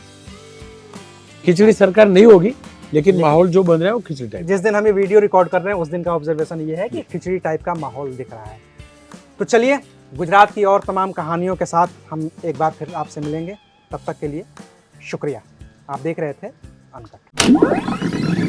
खिचड़ी सरकार नहीं होगी, लेकिन माहौल जो बन रहा है वो खिचड़ी टाइप। जिस दिन हम ये वीडियो रिकॉर्ड कर रहे हैं उस दिन का ऑब्जर्वेशन ये है कि खिचड़ी टाइप का माहौल दिख रहा है। तो चलिए, गुजरात की और तमाम कहानियों के साथ हम एक बार फिर आपसे मिलेंगे। तब तक के लिए शुक्रिया। आप देख रहे थे अनकट।